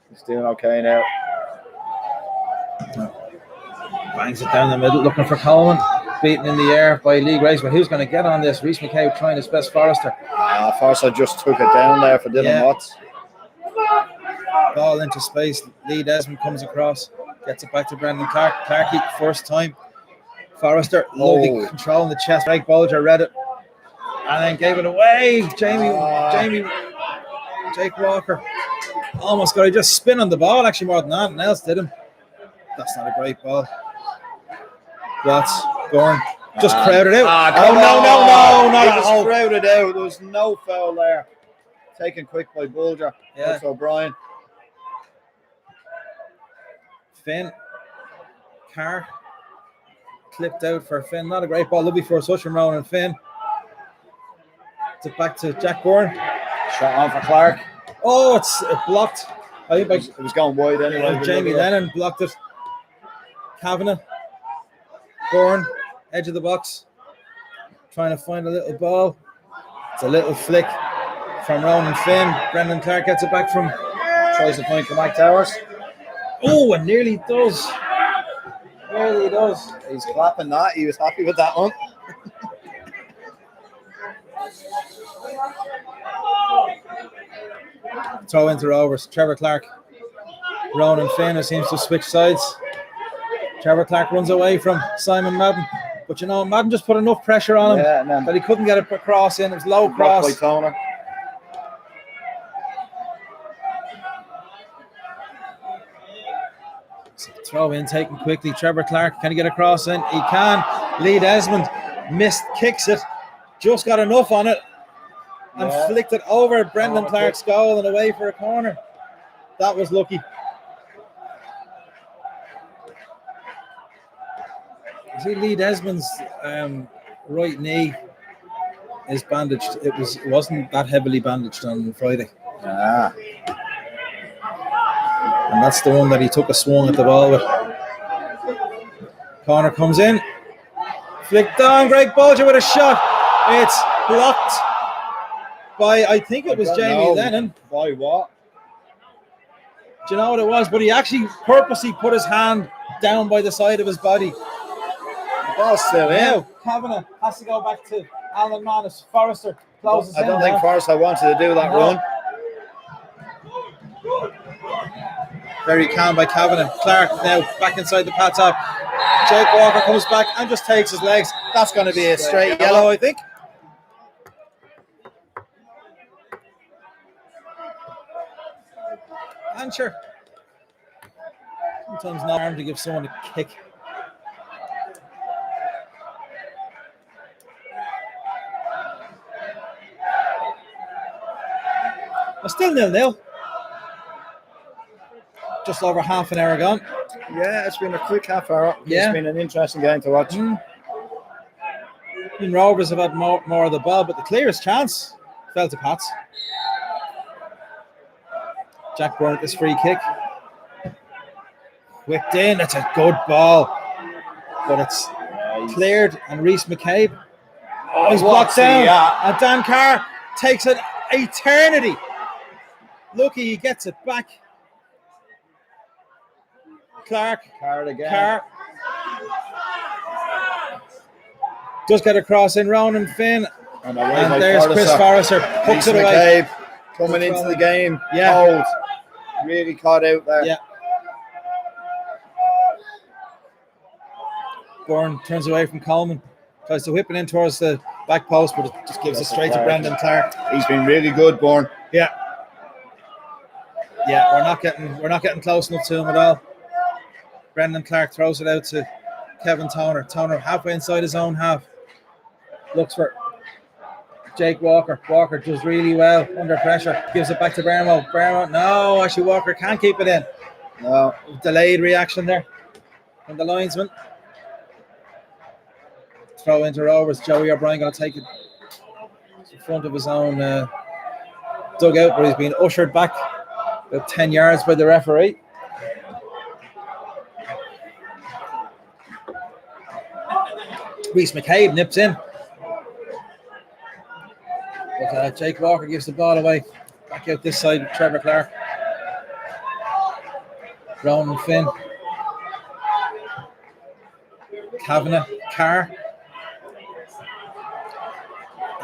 E: He's doing okay now.
A: Bangs it down the middle, looking for Coleman. Beaten in the air by Lee Grace, but who's going to get on this? Reece McCabe trying his best. Forrester.
E: Forrester just took it down there for Dylan Watts.
A: Ball into space. Lee Desmond comes across, gets it back to Brendan Clark. Clarkey, first time. Forrester, lovely control in the chest. Greg Bolger read it and then gave it away. Jake Walker almost got it. Just spin on the ball, actually, more than anything else did him. That's not a great ball. Watts, Bourne, just crowded out. No, not at all.
E: Crowded out. There was no foul there. Taken quick by Bolger.
A: Yeah.
E: That's O'Brien.
A: Finn, Carr, Clipped out for Finn. Not a great ball. Lovely for a touch from Ronan Finn. It's back to Jack Bourne.
E: Shot on for Clark.
A: Oh, it's blocked. I think
E: It was going wide anyway.
A: Jamie Lennon blocked it. Kavanagh. Bourne. Edge of the box. Trying to find a little ball. It's a little flick from Ronan Finn. Brendan Clark gets it back from.
E: Tries to point for Mike Towers.
A: Oh, and nearly does. Nearly does.
E: He's clapping that. He was happy with that one.
A: Throw into Rovers. Trevor Clark. Ronan Finn, who seems to switch sides. Trevor Clark runs away from Simon Madden. But you know, Madden just put enough pressure on him that he couldn't get a cross in. It was low cross.
E: By Toner.
A: Throw in taken quickly. Trevor Clark, can he get a cross in? He can. Lee Desmond missed, kicks it. Just got enough on it and flicked it over Brendan Clark's goal and away for a corner. That was lucky. You see, Lee Desmond's right knee is bandaged. It wasn't that heavily bandaged on Friday.
E: Ah.
A: And that's the one that he took a swung at the ball with. Corner comes in. Flicked on. Greg Bolger with a shot. It's blocked by, I think it was Jamie Lennon.
E: By what?
A: Do you know what it was? But he actually purposely put his hand down by the side of his body.
E: The ball's still in.
A: Now, Kavanagh has to go back to Alan Manus. Forrester closes in.
E: I don't think Forrester wanted to do that run.
A: Very calm by Kavanagh. Clark now back inside the pad top. Jake Walker comes back and just takes his legs. That's going to be a straight yellow, I think. And sure. Sometimes not arm to give someone a kick. Still 0-0. Just over half an hour gone.
E: Yeah, it's been a quick half hour.
A: Yeah.
E: It's been an interesting game to watch.
A: Rovers have had more of the ball, but the clearest chance fell to Pats. Jack Bourne this free kick. Whipped in. That's a good ball. But it's cleared, and Reece McCabe is blocked down. And Dan Carr takes an eternity. Lucky he gets it back. Clark.
E: Carr again.
A: Carr. Does get a cross in. Ronan Finn. And there's Chris Forrester. Hooks it away.
E: Coming into the game.
A: Yeah.
E: Cold. Really caught out there.
A: Yeah. Bourne turns away from Coleman. Tries to whip it in towards the back post, but it just gives it straight to Brendan Clark.
E: He's been really good, Bourne.
A: Yeah. Yeah, we're not getting close enough to him at all. Brendan Clark throws it out to Kevin Toner. Toner halfway inside his own half. Looks for Jake Walker. Walker does really well under pressure. Gives it back to Bermo. Bermo, no, actually Walker can't keep it in. No, delayed reaction there from the linesman. Throw into Rovers. Joey O'Brien going to take it in front of his own dugout, but he's been ushered back about 10 yards by the referee. Reece McCabe nips in. But Jake Walker gives the ball away. Back out this side, Trevor Clark. Ronan Finn. Kavanagh. Carr.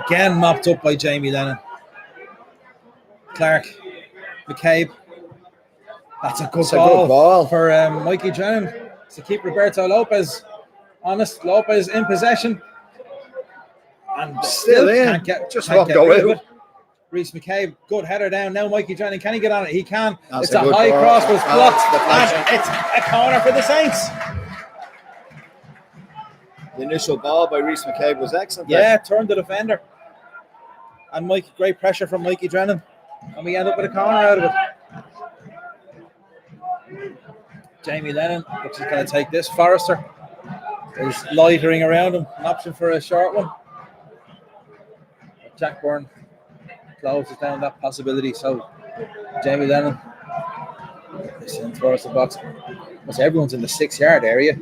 A: Again mopped up by Jamie Lennon. Clark. McCabe. That's a good ball for Mikey Drennan to keep Roberto Lopez honest. Lopez in possession. And still in. Can't go out. Reece McCabe, good header down. Now Mikey Drennan, can he get on it? He can. It's a high cross, but it's blocked. And it's a corner for the Saints.
E: The initial ball by Reece McCabe was excellent.
A: Yeah, turned the defender. And great pressure from Mikey Drennan. And we end up with a corner out of it. Jamie Lennon looks like he's going to take this. Forrester. is loitering around him. An option for a short one. Jack Byrne closes down that possibility. So Jamie Lennon is in towards the box. Almost everyone's in the 6-yard area.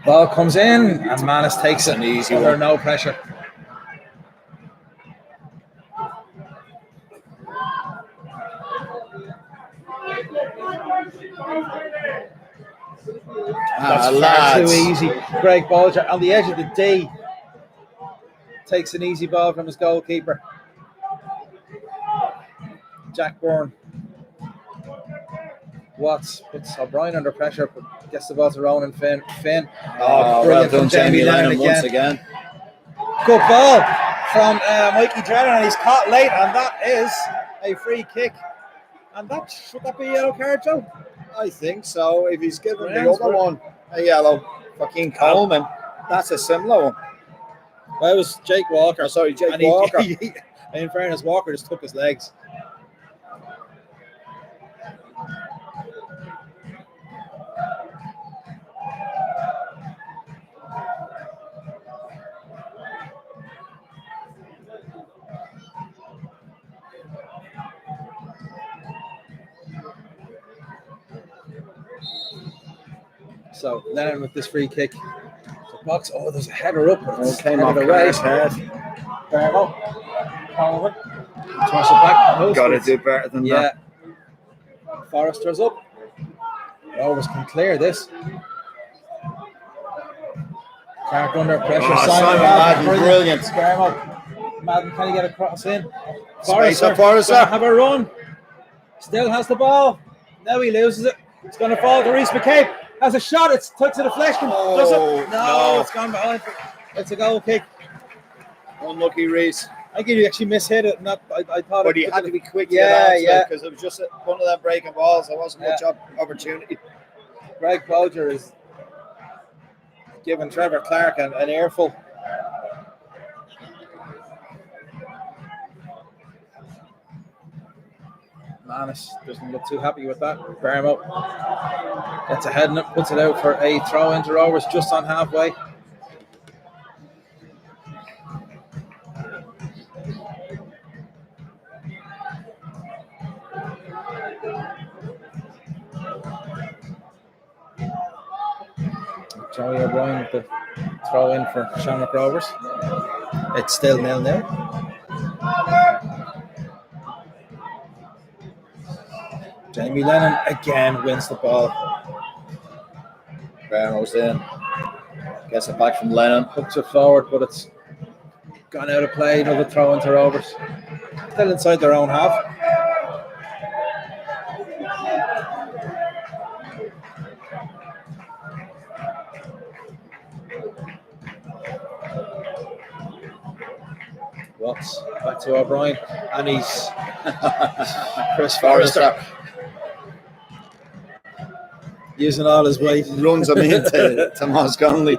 A: Ball comes in and Manis takes it.
E: An easy
A: under
E: one.
A: no pressure. That's far too easy. Greg Bolger on the edge of the D takes an easy ball from his goalkeeper. Jack Byrne. Watts puts O'Brien under pressure, but gets the ball to Ronan Finn.
E: Well
A: brilliant
E: done,
A: from
E: Jamie
A: Lennon
E: Lennon once again.
A: Good ball from Mikey Drennan, and he's caught late, and that is a free kick. And that should that be a yellow card, Joe?
E: I think so. If he's given the
A: Rounds
E: other one a yellow, fucking Coleman, that's a similar one.
A: Well, it was Jake Walker.
E: Oh, sorry, Jake
A: And
E: Walker.
A: In fairness, Walker just took his legs. So Lennon with this free kick. The box. Oh, there's a header up. It's
E: Came off
A: headed away.
E: Carr's head.
A: Barlow. Coleman. Toss it back. No
E: Got to
A: squeeze.
E: do better than
A: Yeah.
E: that.
A: Forrester's up. Rovers can clear this. Clark under pressure.
E: Oh, Simon Madden, brilliant.
A: Madden, can he get a cross in?
E: Space up,
A: Forrester
E: Forrester.
A: have a run. Still has the ball. Now he loses it. It's going to fall to Reece McCabe. Has a shot. It's touched the deflection. Does it? No, it's gone behind. It's a goal kick.
E: Unlucky Reese.
A: I think he actually mishit it. I thought.
E: But he had to be quick to
A: Yeah,
E: get
A: yeah.
E: because it was just one of them breaking balls. There wasn't much opportunity.
A: Greg Bolger is giving Trevor Clark an earful. Manis doesn't look too happy with that. Barmo gets ahead and puts it out for a throw into Rovers just on halfway. Joey O'Brien with the throw in for Shamrock Rovers. It's still 0-0. Jamie Lennon again wins the ball.
E: Barrow's in. Gets it back from Lennon.
A: Hooks it forward, but it's gone out of play. Another throw into Rovers. Still inside their own half. Watts back to O'Brien, and he's Chris Forrester using all his weight.
E: Runs him into Tomas Connolly.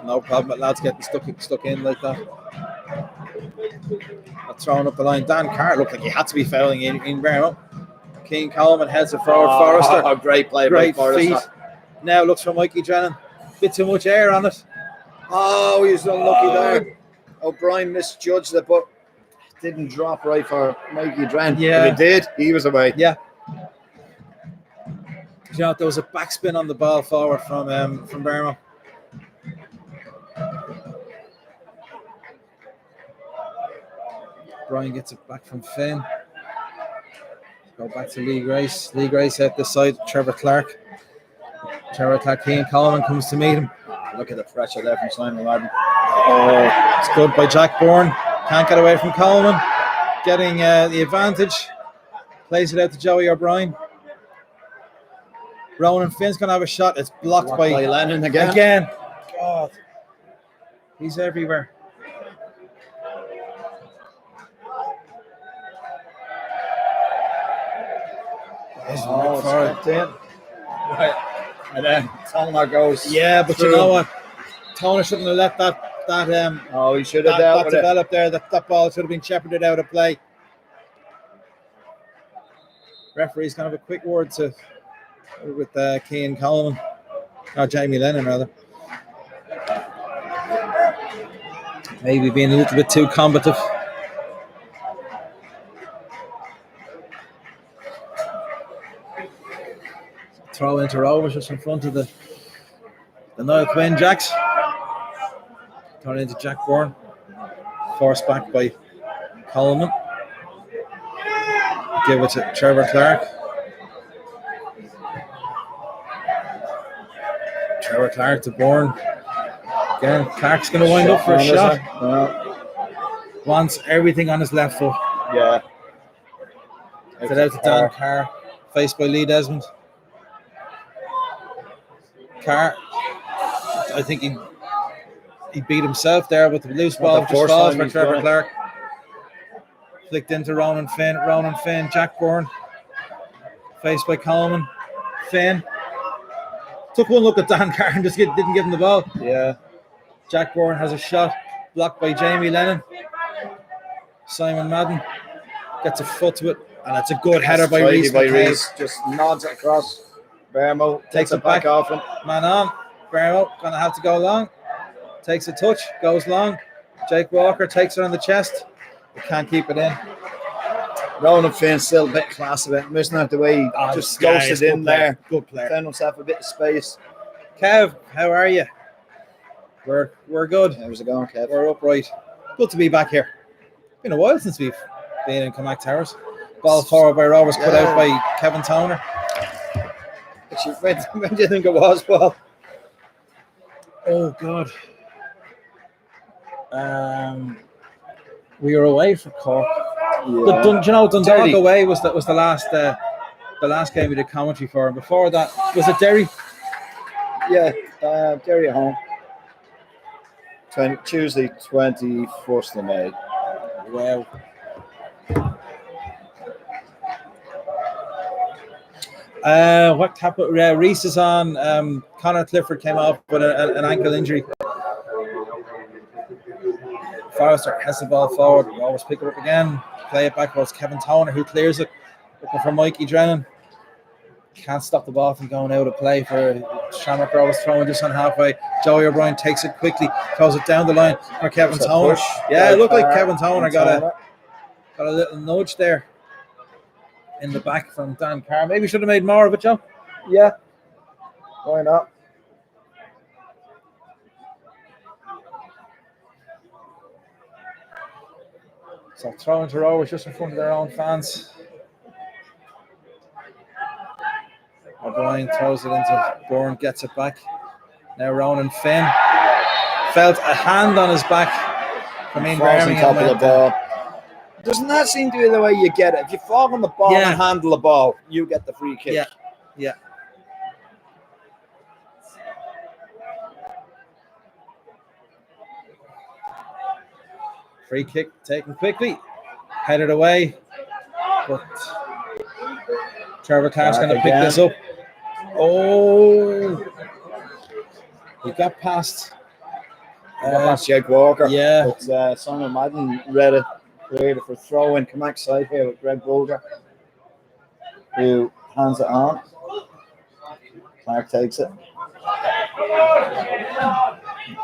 A: No problem with lads getting stuck in like that. Not throwing up the line. Dan Carr looked like he had to be fouling in Barrow. Keane Coleman heads it forward. Forrester.
E: Oh, great play
A: Great
E: by
A: feet.
E: Forrester.
A: Now looks for Mikey Drennan. Bit too much air on it.
E: Oh, he's unlucky there. O'Brien misjudged it, but didn't drop right for Mikey Drennan.
A: Yeah.
E: If it did, he was away.
A: Yeah. You know, there was a backspin on the ball forward from Barrow. Brian gets it back from Finn. Go back to Lee Grace. Lee Grace at the side. Trevor Clark. Keane Coleman comes to meet him.
E: Look at the pressure there from Simon Madden.
A: Oh, it's good by Jack Byrne. Can't get away from Coleman. Getting the advantage. Plays it out to Joey O'Brien. Ronan Finn's going to have a shot. It's blocked by
E: Lennon again.
A: Again. God. He's everywhere.
E: Oh, it's in. Right. And then Tona goes.
A: Yeah, but
E: through.
A: you know what? Tona shouldn't have let that
E: Oh, he should have dealt
A: that
E: with it.
A: develop there. That ball should have been shepherded out of play. Referee's going to have a quick word with Cian Coleman, or Jamie Lennon rather. Maybe being a little bit too combative. Throw into Rovers just in front of the Niall Quinn Jacks. Thrown into Jack Byrne. Forced back by Coleman. Give it to Trevor Clark. Trevor Clark to Byrne. Again, Clark's going to wind up for a shot. Wants everything on his left foot.
E: Yeah.
A: It's out to Dan Carr. Faced by Lee Desmond. Carr, I think he beat himself there with the loose ball. Just falls for Trevor Clark. Flicked into Ronan Finn. Ronan Finn, Jack Byrne. Faced by Coleman. Finn. Took one look at Dan Carr and just didn't give him the ball.
E: Yeah.
A: Jack Byrne has a shot. Blocked by Jamie Lennon. Simon Madden gets a foot to it. And it's a good header by Reese.
E: Just nods it across. Bermo takes it back off him.
A: Man on. Bermo going to have to go long. Takes a touch. Goes long. Jake Walker takes it on the chest. But can't keep it in.
E: Ronan Finn still a bit class of it. Missing out the way he just ghosted in there.
A: Good player.
E: Found himself a bit of space.
A: Kev, how are you? We're good.
E: How's it going, Kev?
A: We're upright. Good to be back here. Been a while since we've been in Comac Towers. Ball forward by Rovers, put out by Kevin Toner.
E: Actually, when do you think it was, Paul?
A: Oh God. We were away for Cork.
E: Yeah.
A: Dundalk away was the last game we did commentary for, and before that was it Derry?
E: Yeah, Derry at home. Tuesday, 21st of May.
A: Wow. What happened? Reese is on. Connor Clifford came off with an ankle injury. Forrester has the ball forward. We always pick it up again. Play it back towards Kevin Toner, who clears it. Looking for Mikey Drennan. Can't stop the ball from going out of play for Shamrock Rovers, throwing just on halfway. Joey O'Brien takes it quickly, throws it down the line for Kevin Toner. Yeah, it looked like Kevin Toner got a little nudge there in the back from Dan Carr. Maybe should have made more of it, Joe.
E: Yeah. Why not?
A: So throwing to Rovers just in front of their own fans. O'Brien throws it into Byrne, gets it back. Now Ronan Finn felt a hand on his back from Ian Birmingham.
E: Top of the ball. Doesn't that seem to be the way you get it? If you fall on the ball and handle the ball, you get the free kick.
A: Yeah. Free kick taken quickly, headed away, but Trevor Clark's going to pick this up. Oh, he got past.
E: Past Jake Walker.
A: Yeah.
E: But Simon Madden read it, cleared it for throw in. Comac side here with Greg Bulger, who hands it on. Clark takes it.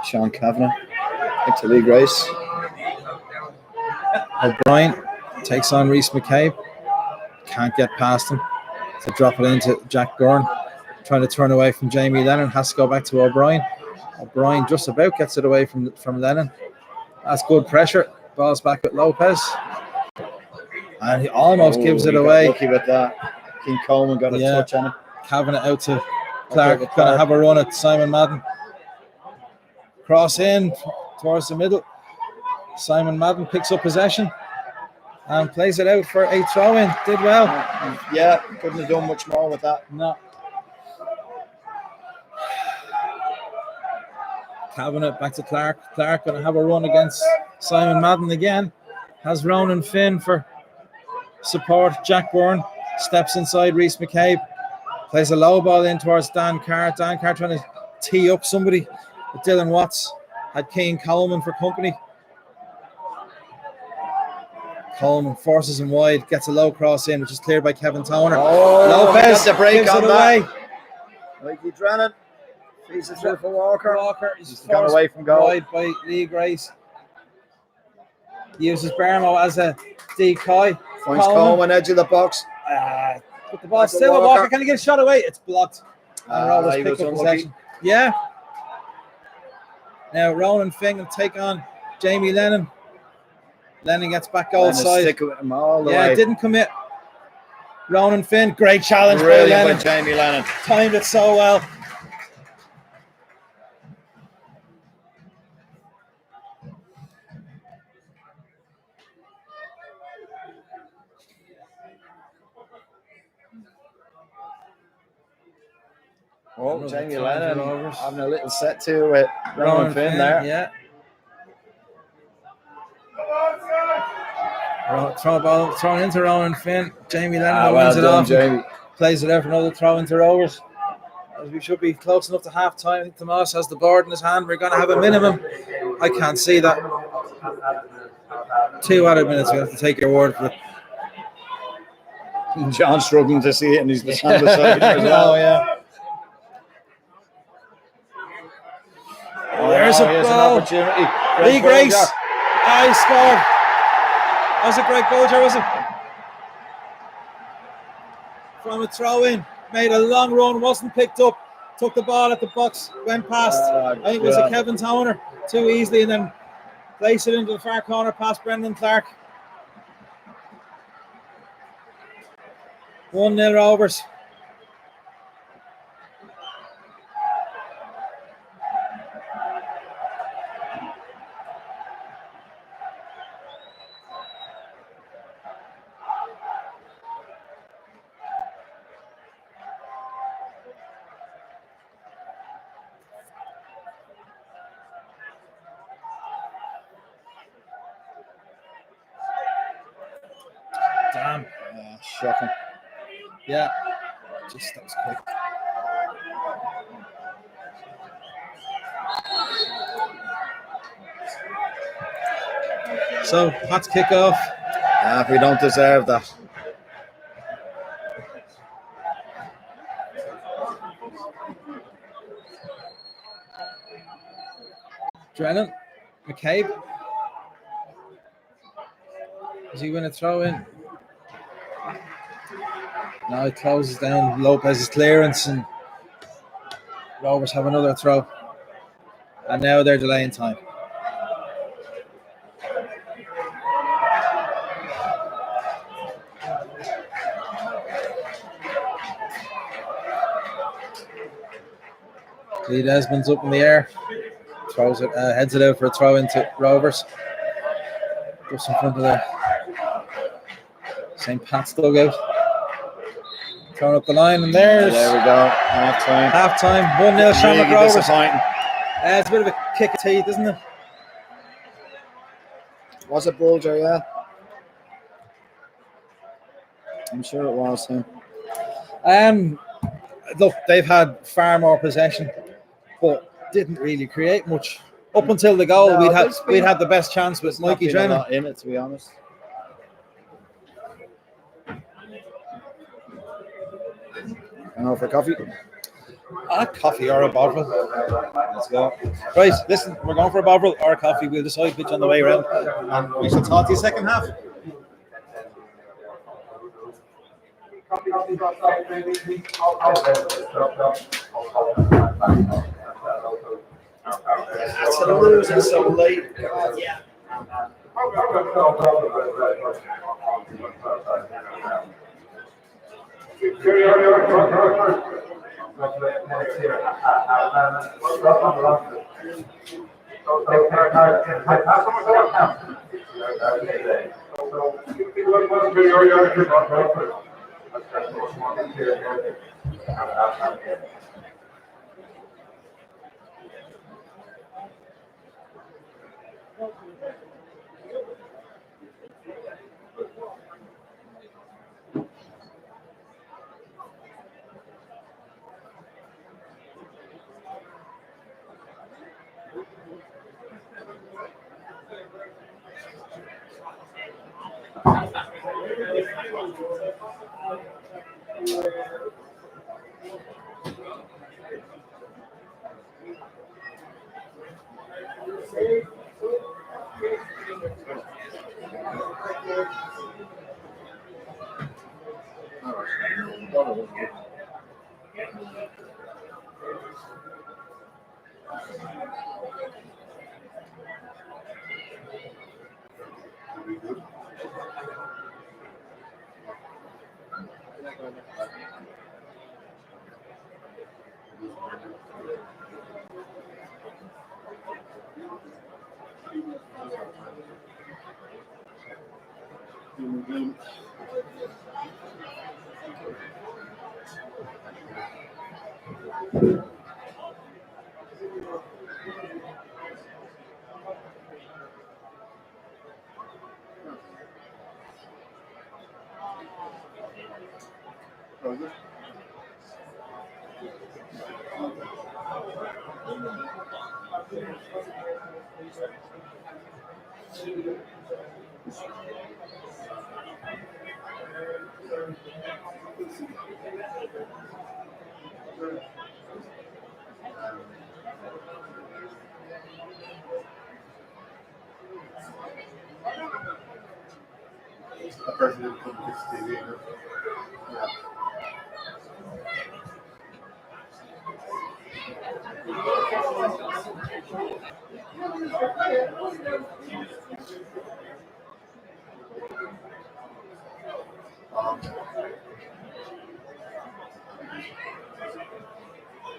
E: Sean Kavanagh. Into Lee Grace.
A: O'Brien takes on Reese McCabe. Can't get past him. To drop it into Jack Byrne. Trying to turn away from Jamie Lennon. Has to go back to O'Brien. O'Brien just about gets it away from Lennon. That's good pressure. Ball's back with Lopez. And he almost gives it away.
E: Lucky with that. King Coleman got a touch on him.
A: Kavanagh out to Clark. Going to have a run at Simon Madden. Cross in towards the middle. Simon Madden picks up possession and plays it out for a throw-in. Did well.
E: Yeah, couldn't have done much more with that.
A: No. Kavanagh back to Clark. Clark going to have a run against Simon Madden again. Has Ronan Finn for support. Jack Byrne steps inside Reese McCabe. Plays a low ball in towards Dan Carr. Dan Carr trying to tee up somebody. But Dylan Watts had Cian Coleman for company. Coleman forces him wide, gets a low cross in, which is cleared by Kevin Toner.
E: Oh, he
A: Lopez
E: got the break
A: gives
E: on
A: it
E: that.
A: away.
E: Mikey Drennan. Feeds it through for Walker.
A: Walker is
E: He's gone
A: forced
E: away from goal.
A: wide by Lee Grace. Uses Bermo as a decoy.
E: Finds Coleman, edge of the box.
A: But the ball
E: Back to
A: still with
E: Walker.
A: Walker. Can he get a shot away? It's blocked. And Rovers
E: he
A: pick
E: was
A: up
E: unlucky.
A: possession. Yeah. Now Ronan Finn will take on Jamie Lennon. Lennon gets back goal
E: Lennon
A: side.
E: stick with him all the
A: Yeah,
E: way.
A: didn't commit. Ronan Finn, great challenge by
E: Brilliant
A: Lennon.
E: by Jamie Lennon.
A: Timed it so well.
E: Oh,
A: Another
E: Jamie
A: try
E: Lennon
A: for Rovers.
E: having a little set to with Ronan Finn there.
A: Yeah. Thrown into Ronan Finn. Jamie Lennon
E: Well
A: wins it
E: done,
A: off.
E: Jamie.
A: Plays it out for another throw into Rovers. As we should be close enough to half time. I think Tomas has the board in his hand. We're going to have a minimum. I can't see that. 2 added minutes. We have to take your word for it.
E: John's struggling to see it, and he's on the side as well.
A: Yeah.
E: Oh,
A: There's a
E: here's an
A: ball.
E: opportunity.
A: Lee Grace. He scored. That was a great goal, was it? From a throw in. Made a long run, wasn't picked up. Took the ball at the box, went past. I think it was a Kevin Toner too easily, and then placed it into the far corner past Brendan Clark. 1-0 Rovers. Damn.
E: Shocking.
A: Yeah. Just that was quick. So, Pat's kick-off.
E: We don't deserve that.
A: Drennan. McCabe. Does he win a throw in? Now he closes down Lopez's clearance, and Rovers have another throw. And now they're delaying time. Lee Desmond's up in the air. Throws it, heads it out for a throw into Rovers. Just in front of the St. Pat's dugout. Throwing up the line, and there we
E: go. Half time.
A: Half time. 1-0 Shamrock
E: Really
A: Rovers.
E: disappointing.
A: It's a bit of a kick of teeth, isn't it?
E: Was it Bulger? Yeah. I'm sure it was him.
A: Look, they've had far more possession, but didn't really create much. Up until the goal,
E: No,
A: we'd had the best chance with Mikey Drennan.
E: Not in it, to be honest. Going for coffee.
A: A coffee or a bottle. Let's go. Right, listen, we're going for a bottle or a coffee. We'll decide which on the way around, and we shall talk to you second half.
E: That's the losing so late.
D: Yeah.
B: A person didn't put this TV in. Yeah.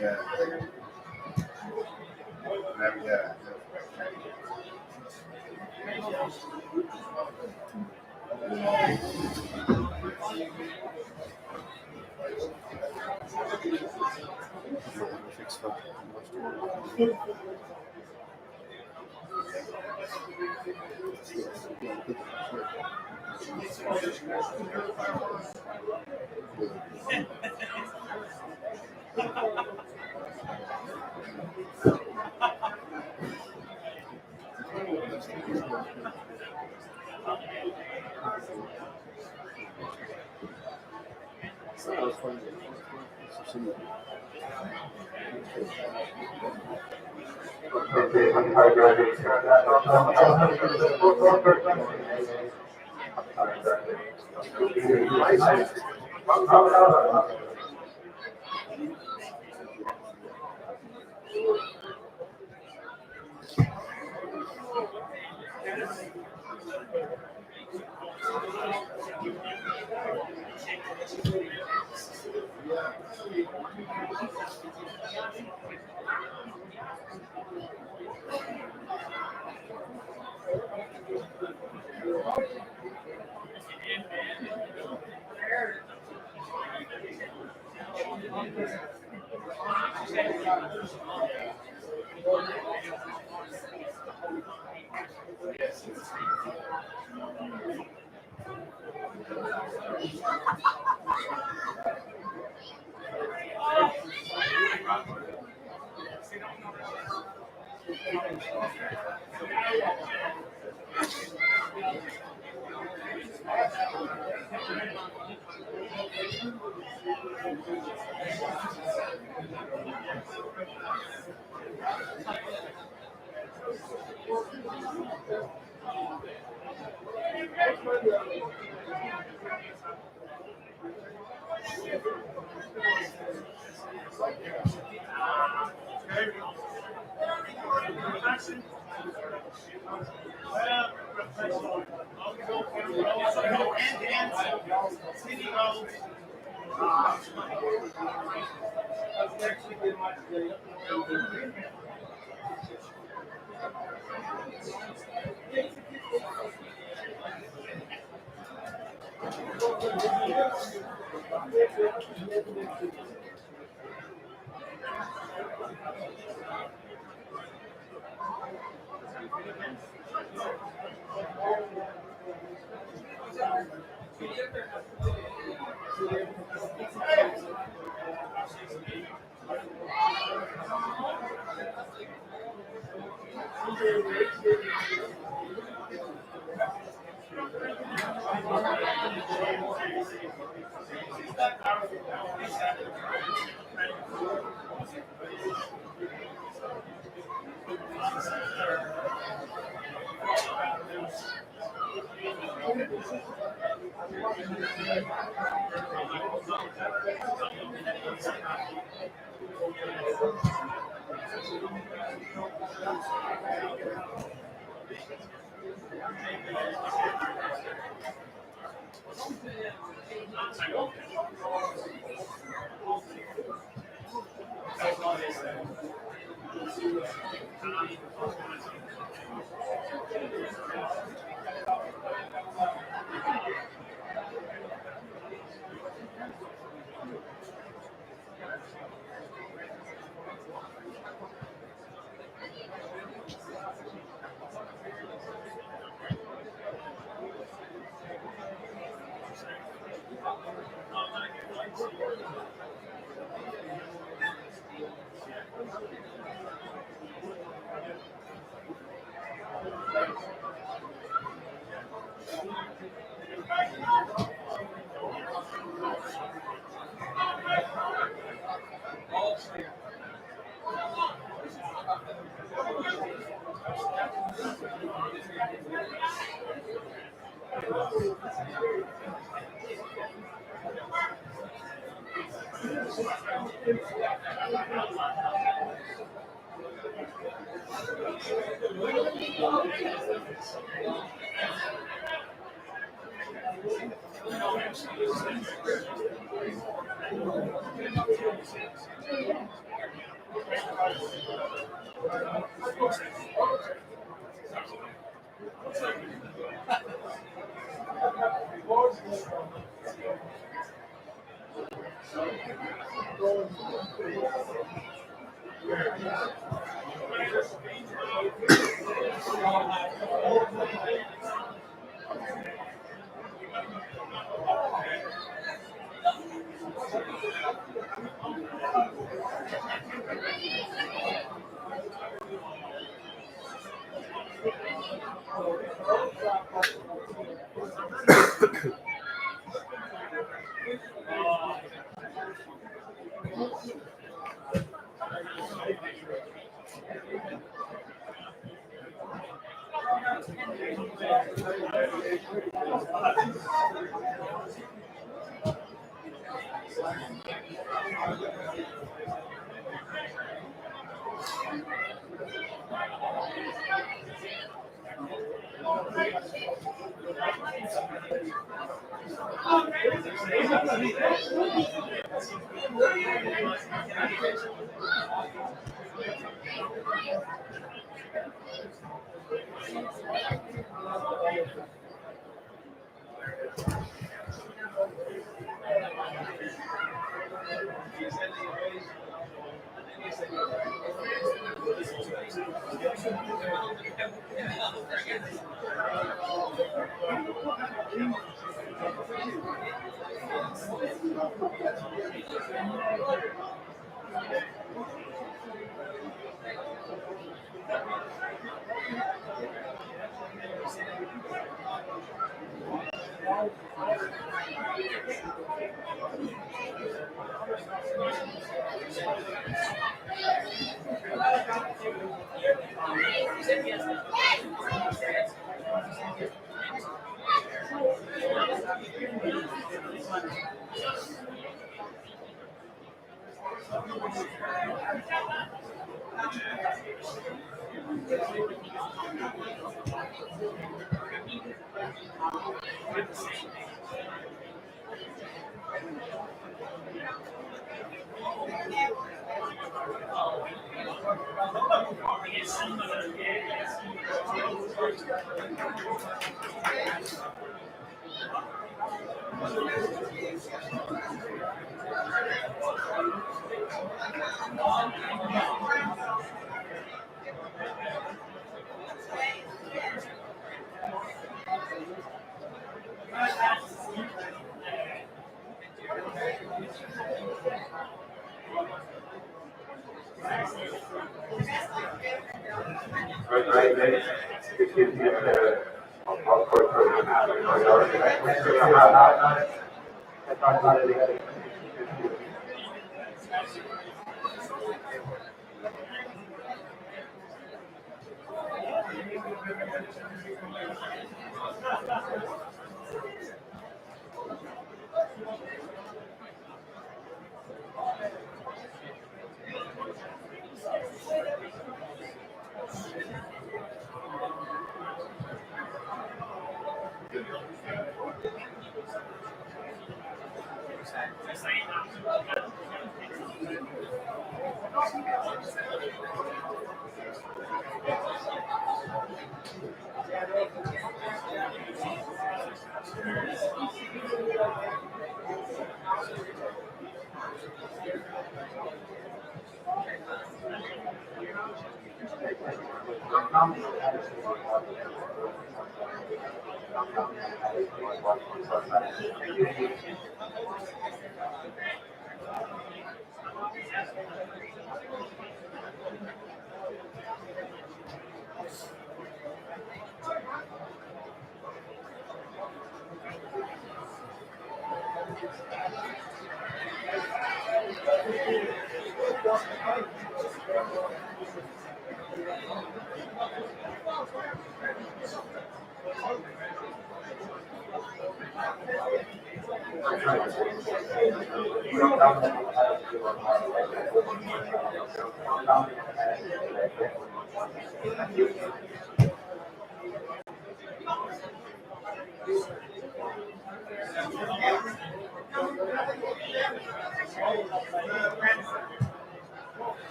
B: Yeah. Yeah.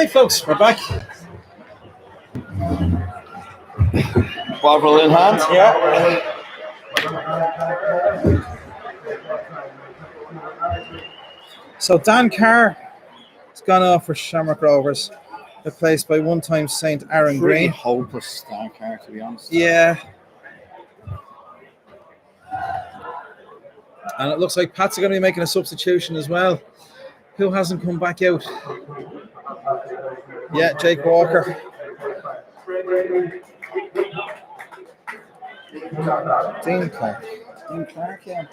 A: Right, folks, we're back.
E: Bottle in hand.
A: Yeah. So Dan Carr has gone off for Shamrock Rovers, replaced by one-time Saint Aaron
E: Pretty
A: Green.
E: hopeless Dan Carr, to be honest.
A: Yeah. And it looks like Pats are going to be making a substitution as well. Who hasn't come back out? Yeah, Jake Walker. Dean Clark.
E: Dean Clark, yeah.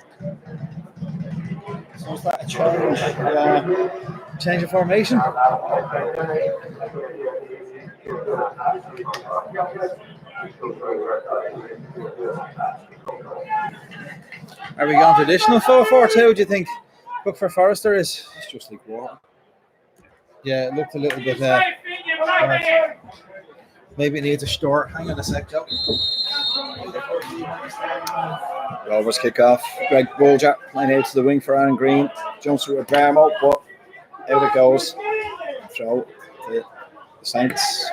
E: So is that a change? Yeah.
A: Change of formation. Are we going traditional 4-4-2? Do you think? Look for Forrester is.
E: It's just like water.
A: Yeah, it looked a little bit. Maybe it needs a store. Hang on a sec, Joe.
E: Rovers kick off. Greg Bolger line out to the wing for Aaron Green. Jumps through a Barmo, but out it goes. Throw to the Saints.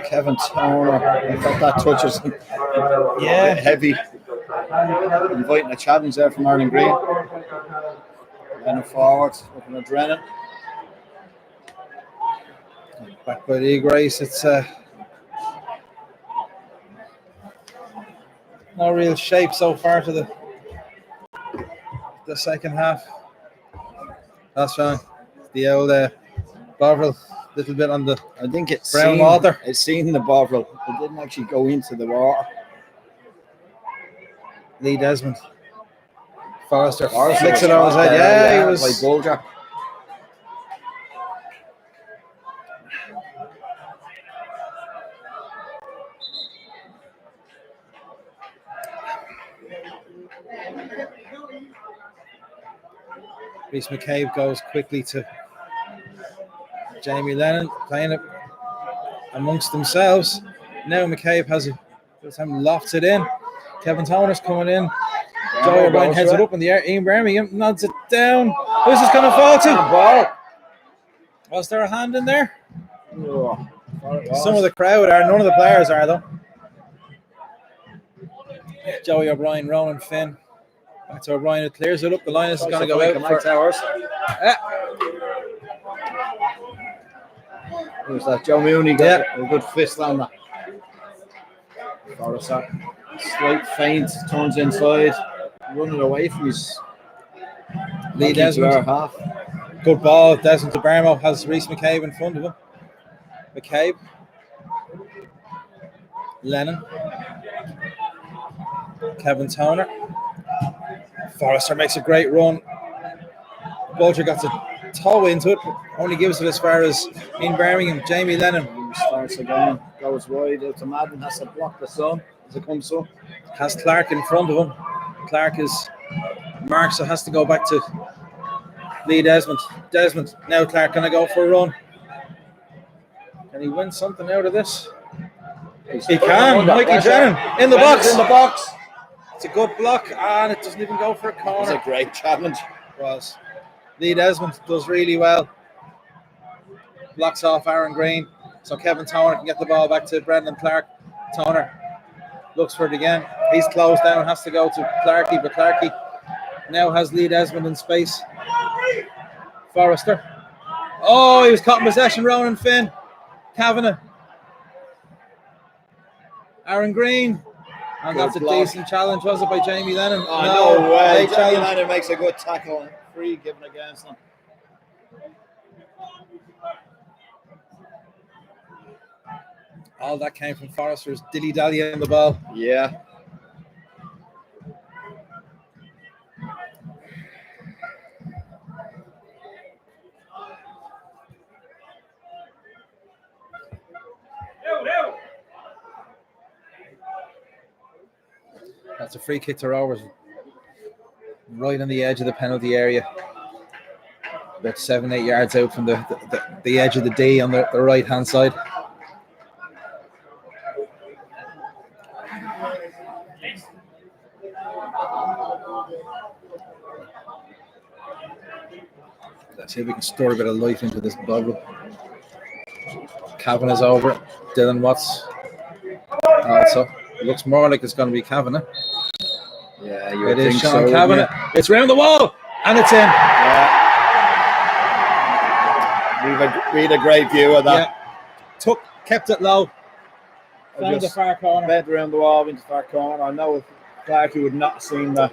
E: Kevin Toner, I thought that touches him. Yeah, heavy. Inviting a challenge there from Aaron Green. And forward, looking at Drennan.
A: Back by Lee Grace. It's no real shape so far to the second half. That's fine. The old Bovril, little bit on the
E: I think it's
A: brown water.
E: It's seen the Bovril. It didn't actually go into the water.
A: Lee Desmond. Forrester flicks it on his head. Yeah, he was.
E: Like Bulger.
A: Reece McCabe goes quickly to Jamie Lennon, playing it amongst themselves. Now McCabe has time lofts it in. Kevin Toner's coming in. Joey O'Brien heads it up in the air. Ian Birmingham nods it down. Who's this going to fall to?
E: Ball.
A: Was there a hand in there?
E: Oh,
A: Some of the crowd are. None of the players are, though. Joey O'Brien, Ronan Finn. Back to O'Brien. It clears it up. The line is going to go out.
E: Mike Towers. Who's that? Joe Mooney got a good fist on that. Forrester. Slight feint, turns inside, running away from his
A: Lee Desmond.
E: Half.
A: Good ball. Desmond to Barmo has Reece McCabe in front of him. McCabe. Lennon. Kevin Toner. Forrester makes a great run. Bulger got to toe into it, only gives it as far as in Birmingham. Jamie Lennon
E: starts again, goes wide out to Madden, has to block the sun as it comes up.
A: Has Clark in front of him. Clark is marked, so has to go back to Lee Desmond. Desmond, now Clark going to go for a run. Can he win something out of this? He can. Mikey Drennan in the box.
E: In the box.
A: It's a good block, and it doesn't even go for a corner.
E: It's a great challenge.
A: It was. Lee Desmond does really well. Blocks off Aaron Green. So Kevin Toner can get the ball back to Brendan Clark. Toner looks for it again. He's closed down, has to go to Clarkey, but Clarkey now has Lee Desmond in space. Forrester. Oh, he was caught in possession. Ronan Finn. Kavanagh. Aaron Green. And that's a decent challenge, was it, by Jamie Lennon?
E: Oh, no way. Jamie
A: Lennon
E: Lennon makes a good tackle and free given against him.
A: All that came from Forrester's dilly-dally on the ball.
E: Yeah.
A: That's a free kick to Rovers. Right on the edge of the penalty area. About 7-8 yards out from the edge of the D on the right-hand side. Let's see if we can store a bit of life into this bubble. Kavanagh's over it. Dylan Watts also. It looks more like it's going to be Kavanagh.
E: Yeah, you
A: it
E: think
A: is Sean
E: so,
A: Kavanagh. It's round the wall and it's in.
E: Yeah. We had a great view of that.
A: Yeah. Kept it low. Found the far corner.
E: Bed around the wall into the far corner. I know if Clark would not have seen that.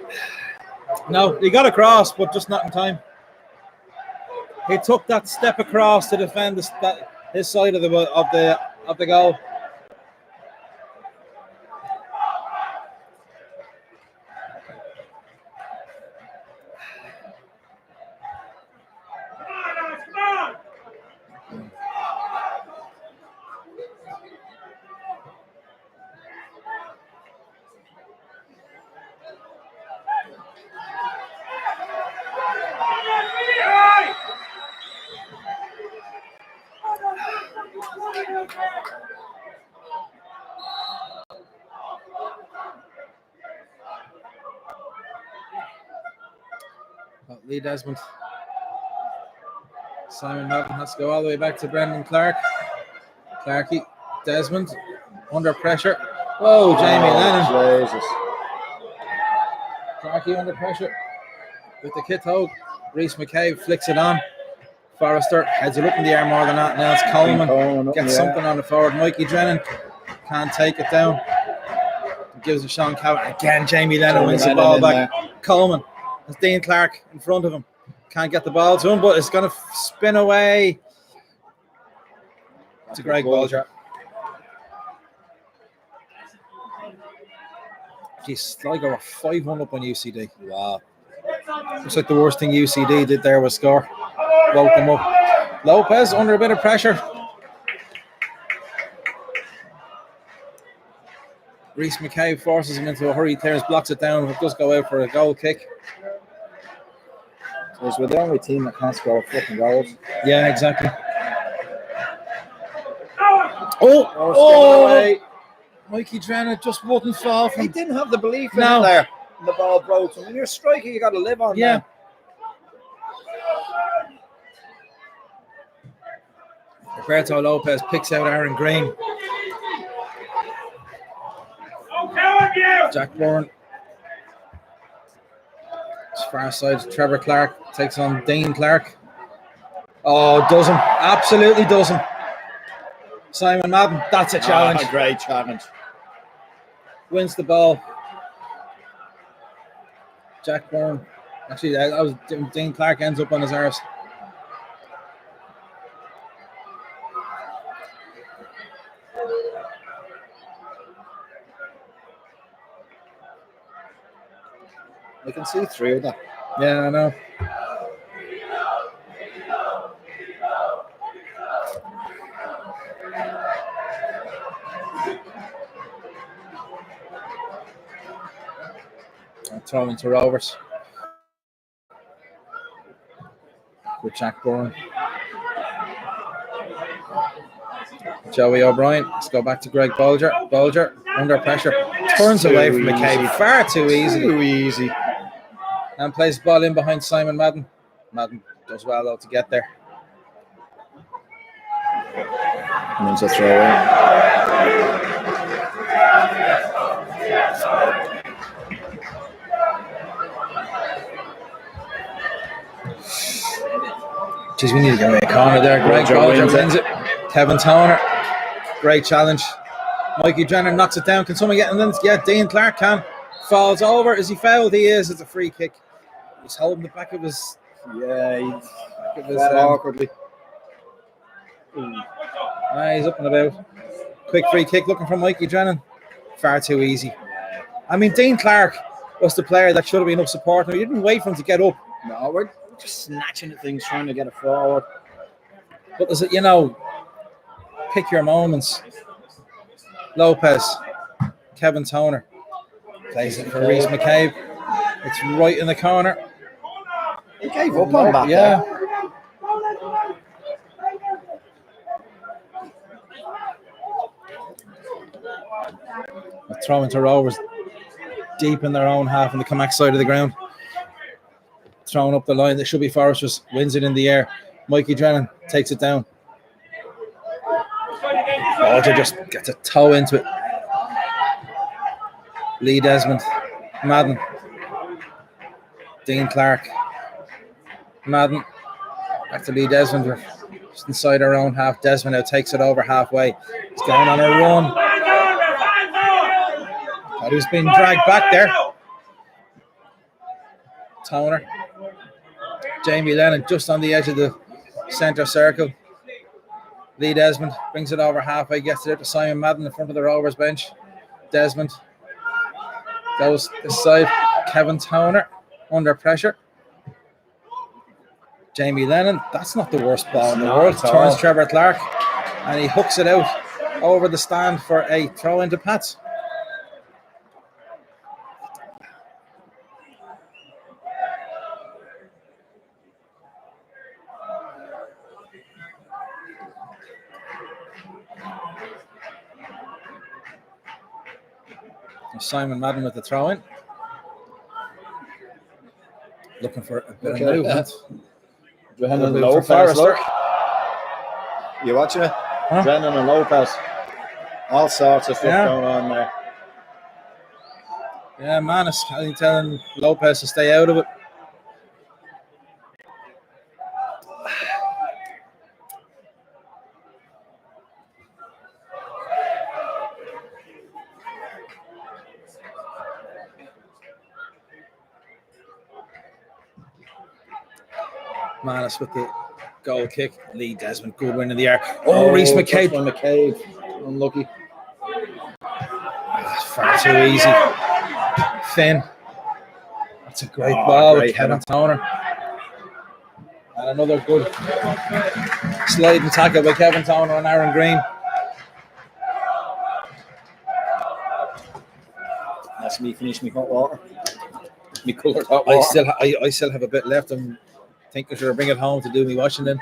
A: No, he got across, but just not in time. He took that step across to defend his side of the goal. Lee Desmond. Simon Melton has to go all the way back to Brendan Clark. Clarkey, Desmond, under pressure. Whoa, Jamie Lennon.
E: Jesus.
A: Clarkey under pressure with the kit hole. Reece McCabe flicks it on. Forrester heads it up in the air more than that. Now it's
E: Coleman
A: Coleman.
E: up in
A: Gets
E: the air.
A: something on the forward. Mikey Drennan can't take it down. Gives it Sean Cavan. Again, Jamie Lennon wins the
E: Lennon
A: ball
E: in
A: back. Coleman has Dean Clark in front of him. Can't get the ball to him, but it's going to spin away. It's a great Bolger. Geez, Sligo were 5-1 up on UCD.
E: Wow.
A: Looks like the worst thing UCD did there was score. Woke them up. Lopez under a bit of pressure. Reece McCabe forces him into a hurry. Tears blocks it down. It does go out for a goal kick.
E: So we're the only team that can't score fucking goals.
A: Yeah, exactly.
E: Oh!
A: Mikey Drennan just wouldn't fall
E: He
A: from.
E: didn't have the belief in it there. The ball broke. When you're striking, you got to live on that.
A: Roberto Lopez picks out Aaron Green. Jack Bourne. It's far side. Trevor Clark takes on Dean Clark. Oh, doesn't. Absolutely doesn't. Simon Madden. That's a challenge.
E: A great challenge.
A: Wins the ball. Jack Bourne. Actually, that was Dean Clark ends up on his arse.
E: I can see through that.
A: Yeah, I know. Throw into Rovers. With Jack Bourne. Joey O'Brien. Let's go back to Greg Bolger. Bolger under pressure. Turns away from McCabe. Far too easily.
E: Too easy.
A: And plays the ball in behind Simon Madden. Madden does well though to get there.
E: And then it's a throw in.
A: Jeez, we need to get away a corner there. Greg Bolger wins it. Kevin Toner. Great challenge. Mikey Drennan knocks it down. Can someone get in? Yeah, Dean Clark can. Falls over. Is he fouled? He is. It's a free kick. He's holding the back of his.
E: Yeah,
A: He's
E: awkwardly.
A: He's up and about. Quick free kick looking for Mikey Drennan. Far too easy. I mean, Dean Clark was the player that should have been up supporting him. You didn't wait for him to get up.
E: No, we're just snatching at things, trying to get it forward.
A: But there's pick your moments. Lopez, Kevin Toner plays it for Reece McCabe. It's right in the corner.
E: He gave up on that.
A: Yeah. A throw into Rovers deep in their own half on the Comac side of the ground. Thrown up the line. That should be Forresters. Wins it in the air. Mikey Drennan takes it down. Bolger just gets a toe into it. Lee Desmond. Madden. Dean Clark. Madden. Back to Lee Desmond. We're just inside our own half. Desmond now takes it over halfway. He's going on a run. Thought he was being dragged back there. Toner. Jamie Lennon just on the edge of the centre circle. Lee Desmond brings it over halfway, gets it out to Simon Madden in front of the Rovers bench. Desmond goes this side. Kevin Toner under pressure. Jamie Lennon, that's not the worst ball in the world. Turns Trevor Clark and he hooks it out over the stand for a throw into Pats. Simon Madden with the throw in. Looking for a bit of movement.
E: Drennan and Lopez. Look. You watching it?
A: Huh?
E: Drennan and Lopez. All sorts of stuff going on there.
A: Yeah, Manus, I think telling Lopez to stay out of it. Manus with the goal kick. Lee Desmond, good win in the air. Oh, Reece McCabe.
E: McCabe. Unlucky.
A: Far too easy. Finn. That's a great ball with Kevin Toner. And another good sliding tackle by Kevin Toner on Aaron Green.
E: That's me finishing my hot water. Me coloured hot water.
A: I still have a bit left. I'm thinking sure bring it home to do me washing in.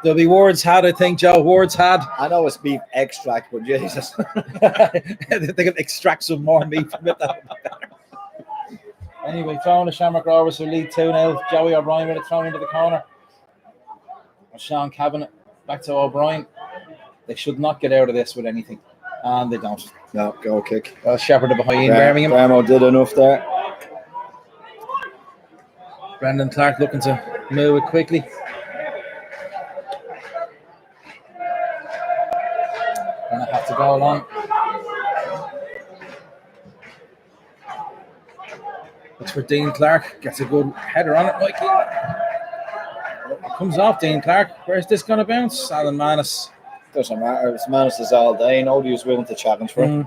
A: There'll be Ward's had, I think, Joe. Ward's had.
E: I know it's beef extract, but Jesus.
A: They can extract some more meat from it. Anyway, throwing the Shamrock Rovers who lead 2-0. Joey O'Brien with a throw into the corner. Sean Cabinet back to O'Brien. They should not get out of this with anything. And they don't.
E: No, goal kick.
A: Shepherd behind Birmingham.
E: Bramo did enough there.
A: Brendan Clark looking to move it quickly. Gonna have to go along. Looks for Dean Clark. Gets a good header on it, Mikey. Comes off Dean Clark. Where's this going to bounce? Alan Manus.
E: Doesn't matter. It's Manus all day. Nobody was willing to challenge for it.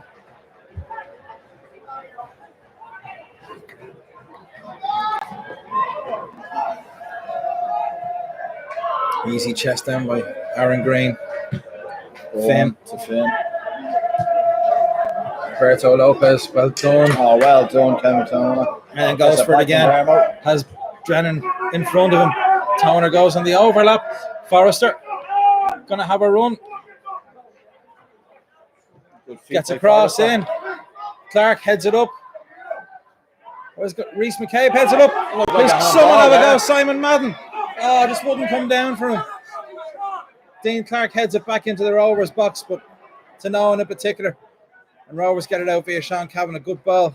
A: Easy chest down by Aaron Green. Finn.
E: To Finn.
A: Roberto Lopez, well done.
E: Oh, well done, Kevin Toner.
A: And then goes for it again. Has Drennan in front of him. Toner goes on the overlap. Forrester gonna have a run. Gets across in. Clark heads it up. Where's Reece McCabe heads it up. Someone have a go. Simon Madden. Oh, just wouldn't come down for him. Dean Clark heads it back into the Rovers box, but to no one in particular. And Rovers get it out via Sean Cavan. A good ball.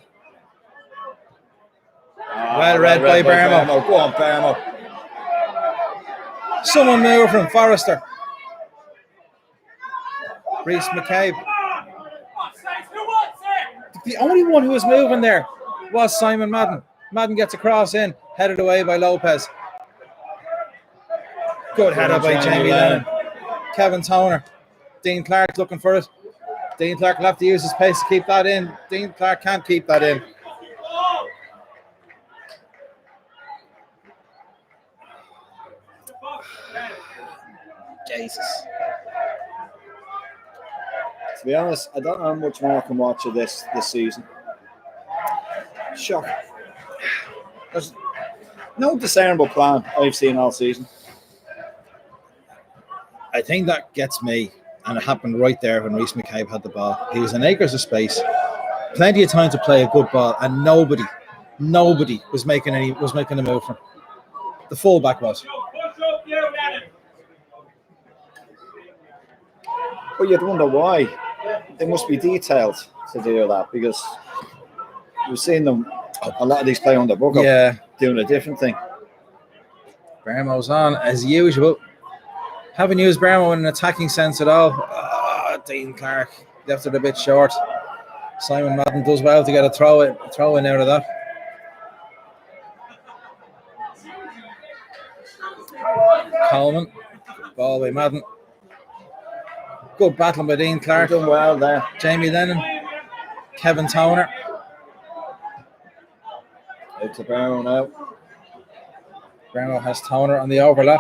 A: Well read by Bermo.
E: Go on, Bermo.
A: Someone move from Forrester. Reece McCabe. The only one who was moving there was Simon Madden. Madden gets a cross in, headed away by Lopez. Good header by Jamie Lennon. Kevin Toner. Dean Clark looking for it. Dean Clark will have to use his pace to keep that in. Dean Clark can't keep that in. Jesus.
E: To be honest, I don't know how much more I can watch of this season. Shock. There's no discernible plan I've seen all season.
A: I think that gets me, and it happened right there when Reece McCabe had the ball. He was in acres of space, plenty of time to play a good ball, and nobody was making a move from him. The fullback was.
E: But you'd wonder why. They must be detailed to do that, because we've seen them, a lot of these play on the book, doing a different thing.
A: Bermo's on as usual. Haven't used Bermo in an attacking sense at all. Dean Clark left it a bit short. Simon Madden does well to get a throw in out of that. Coleman, ball by Madden. Good battling by Dean Clark.
E: Done well there.
A: Jamie Lennon, Kevin Toner.
E: It's a Bermo now.
A: Bermo has Toner on the overlap.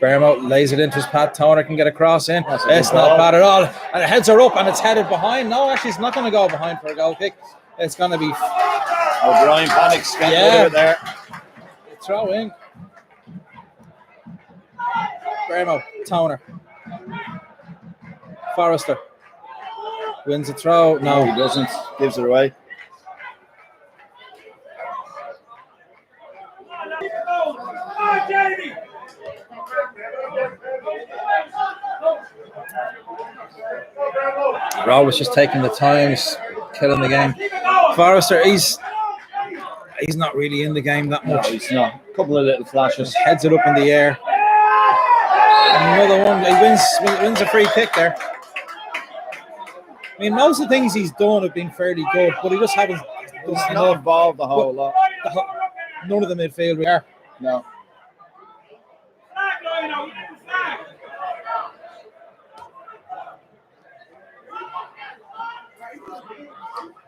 A: Bermo lays it into his path. Toner can get a cross in. It's not bad at all. And it heads her up and it's headed behind. No, actually, it's not going to go behind for a goal kick. It's going to be...
E: O'Brien panics. There.
A: Throw in. Bermo, Toner. Forrester. Wins a throw. No,
E: he doesn't. Gives it away.
A: Raw was just taking the time, he's killing the game. Forrester, he's not really in the game that much.
E: No, he's not. A couple of little flashes.
A: Heads it up in the air. Another one. He wins a free kick there. I mean, most of the things he's done have been fairly good, but he just hasn't
E: It's not involved a whole lot.
A: None of the midfield we are.
E: No.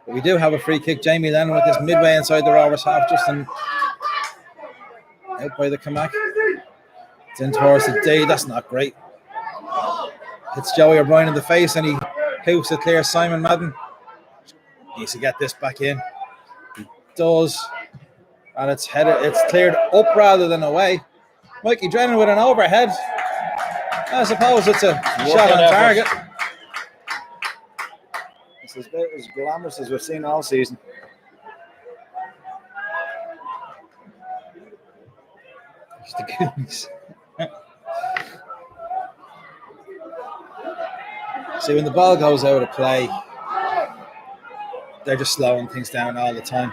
A: But we do have a free kick. Jamie Lennon with this midway inside the Rovers half, just out by the Canuck. It's in towards the D. That's not great. Hits Joey O'Brien in the face and he hoops it clear. Simon Madden needs to get this back in. He does. And it's cleared up rather than away. Mikey Drennan with an overhead. I suppose it's a shot on target.
E: It's as bit as glamorous as we've seen all season.
A: Just the goons. See, when the ball goes out of play, they're just slowing things down all the time.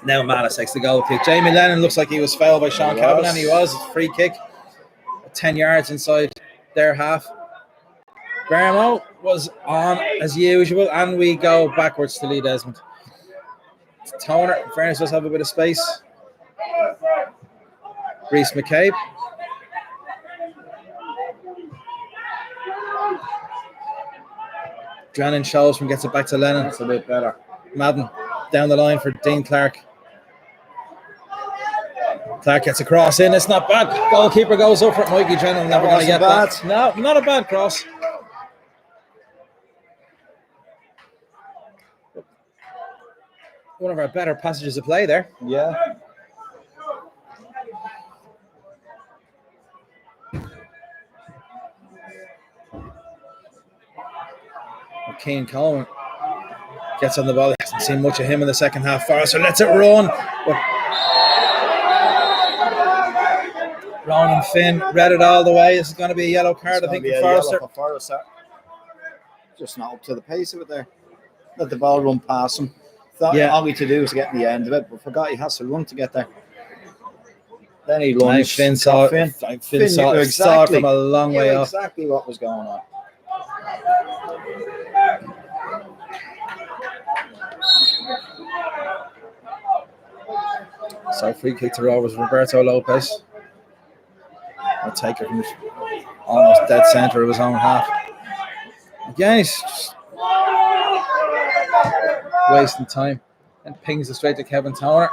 A: Now Manis takes the goal kick. Jamie Lennon looks like he was fouled by Sean Cavan, and he was. Free kick. 10 yards inside their half. Bermo was on as usual, and we go backwards to Lee Desmond. Toner, in fairness, does have a bit of space. Reece McCabe. Drennan shows from gets it back to Lennon.
E: That's a bit better.
A: Madden down the line for Dean Clark. Clark gets a cross in. It's not bad. Goalkeeper goes up for it. Mikey Drennan never going to get that. No, not a bad cross. One of our better passages of play there.
E: Yeah.
A: Keane Coleman gets on the ball. Hasn't seen much of him in the second half. Forrester lets it run. But Ronan Finn read it all the way. This is going to be a yellow card, I think, for Forrester.
E: Just not up to the pace of it there. Let the ball run past him. Thought all he had to do was get in the end of it, but forgot he has to run to get there. Then he lunged.
A: Finn saw it from a long way off.
E: Exactly what was going on.
A: So free kick to Rovers, Roberto Lopez. I'll take it from almost dead centre of his own half. Again, he's just wasting time and pings it straight to Kevin Toner.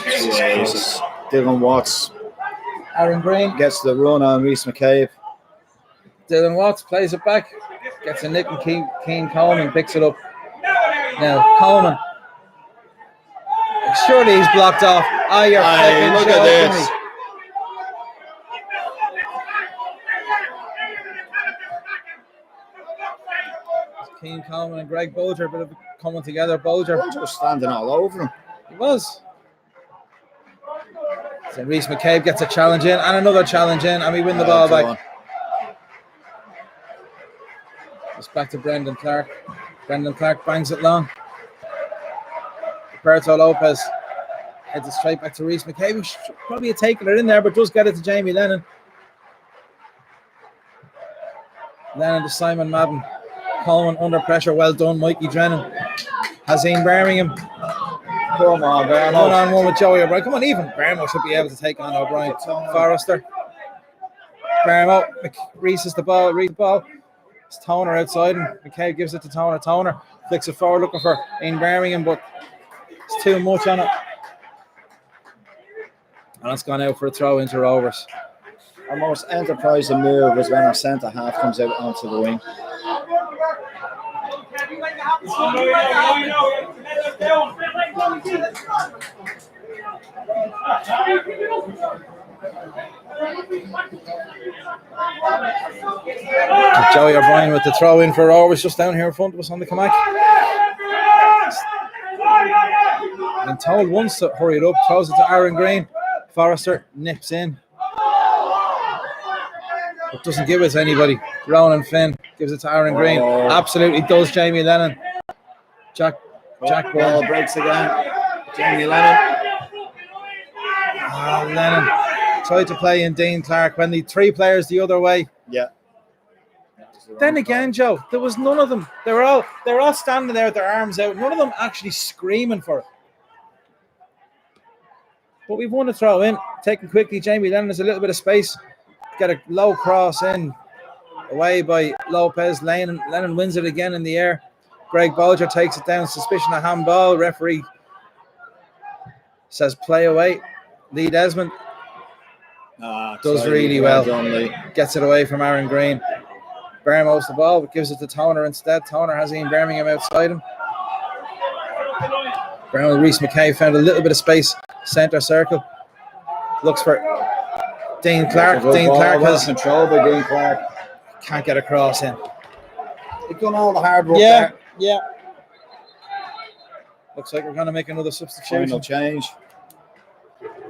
E: Jesus. Dylan Watts.
A: Aaron Green
E: gets the run on Reece McCabe.
A: Dylan Watts plays it back. Gets a nick and Keane Coleman picks it up. Now, Coleman. Surely he's blocked off. Oh, you're fucking
E: look at this.
A: Keane Coleman and Greg Bolger, a bit of coming together. Bolger
E: was standing all over him.
A: He was. So Reece McCabe gets a challenge in and another challenge in, and we win the ball back. It's back to Brendan Clark. Brendan Clark bangs it long. Roberto Lopez heads it straight back to Reece McCabe, who should probably have taken it in there, but does get it to Jamie Lennon. Lennon to Simon Madden. Coleman under pressure. Well done, Mikey Drennan. Hazine Birmingham.
E: Come on, Bermo.
A: 1-on-1 with Joey O'Brien. Come on, even Bermo should be able to take on O'Brien. Forrester. Bermo. Reese is the ball. Reese the ball. It's Toner outside, and McCabe gives it to Toner. Toner flicks it forward, looking for Ian Birmingham, but it's too much on it. And it's gone out for a throw into Rovers.
E: Our most enterprising move is when our centre half comes out onto the wing.
A: Joey O'Brien with the throw in for Rovers, just down here in front of us on the Canuck. And told once to hurry it up, throws it to Aaron Green. Forrester nips in, but doesn't give it to anybody. Ronan Finn gives it to Aaron Green. Absolutely does Jamie Lennon. Jack
E: Ball breaks again. Jamie Lennon.
A: Lennon tried to play in Dean Clark when the three players the other way.
E: Yeah.
A: Then again, Joe, there was none of them. They were all standing there with their arms out. None of them actually screaming for it. But we've won a throw in. Taken quickly, Jamie Lennon has a little bit of space. Get a low cross in. Away by Lopez. Lennon wins it again in the air. Greg Bolger takes it down. Suspicion of handball. Referee says play away. Lee Desmond does really well. Gets it away from Aaron Green. Birmingham holds the ball, but gives it to Toner instead. Toner has Ian Birmingham outside him. Birmingham, Reece McKay found a little bit of space. Centre circle. Looks for Dean Clark. Dean Clark has
E: control by Dean Clark.
A: Can't get a cross in.
E: He's done all the hard work there.
A: Yeah. Looks like we're going to make another substitution.
E: Final change.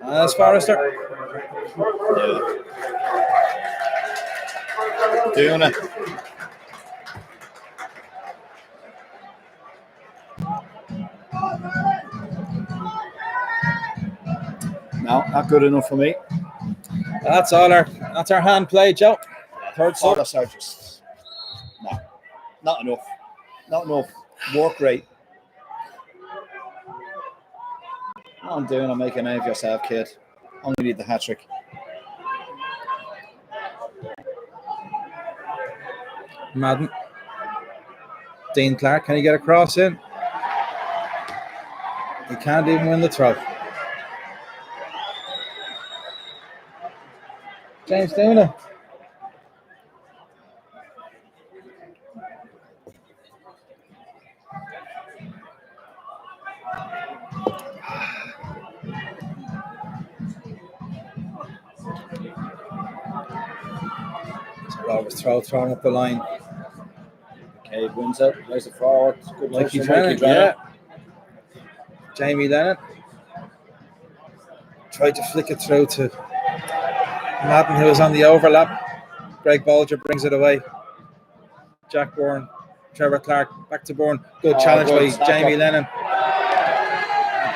A: That's Forrester.
E: Doing it. No, not good enough for me.
A: That's our hand play, Joe. Third sub.
E: Are just not enough. Not enough work rate. What I'm doing, I'm making a name of yourself, kid. Only need the hat trick.
A: Madden. Dean Clark, can he get a cross in? He can't even win the throw. James Duna. Rovers thrown up the line.
E: Okay, wins it. There's the forward. Good
A: Mikey
E: touch
A: Drennan,
E: from Mikey Drennan.
A: Jamie Lennon tried to flick it through to Madden, who was on the overlap. Greg Bolger brings it away. Jack Bourne, Trevor Clark, back to Bourne. Good challenge by Jamie Lennon.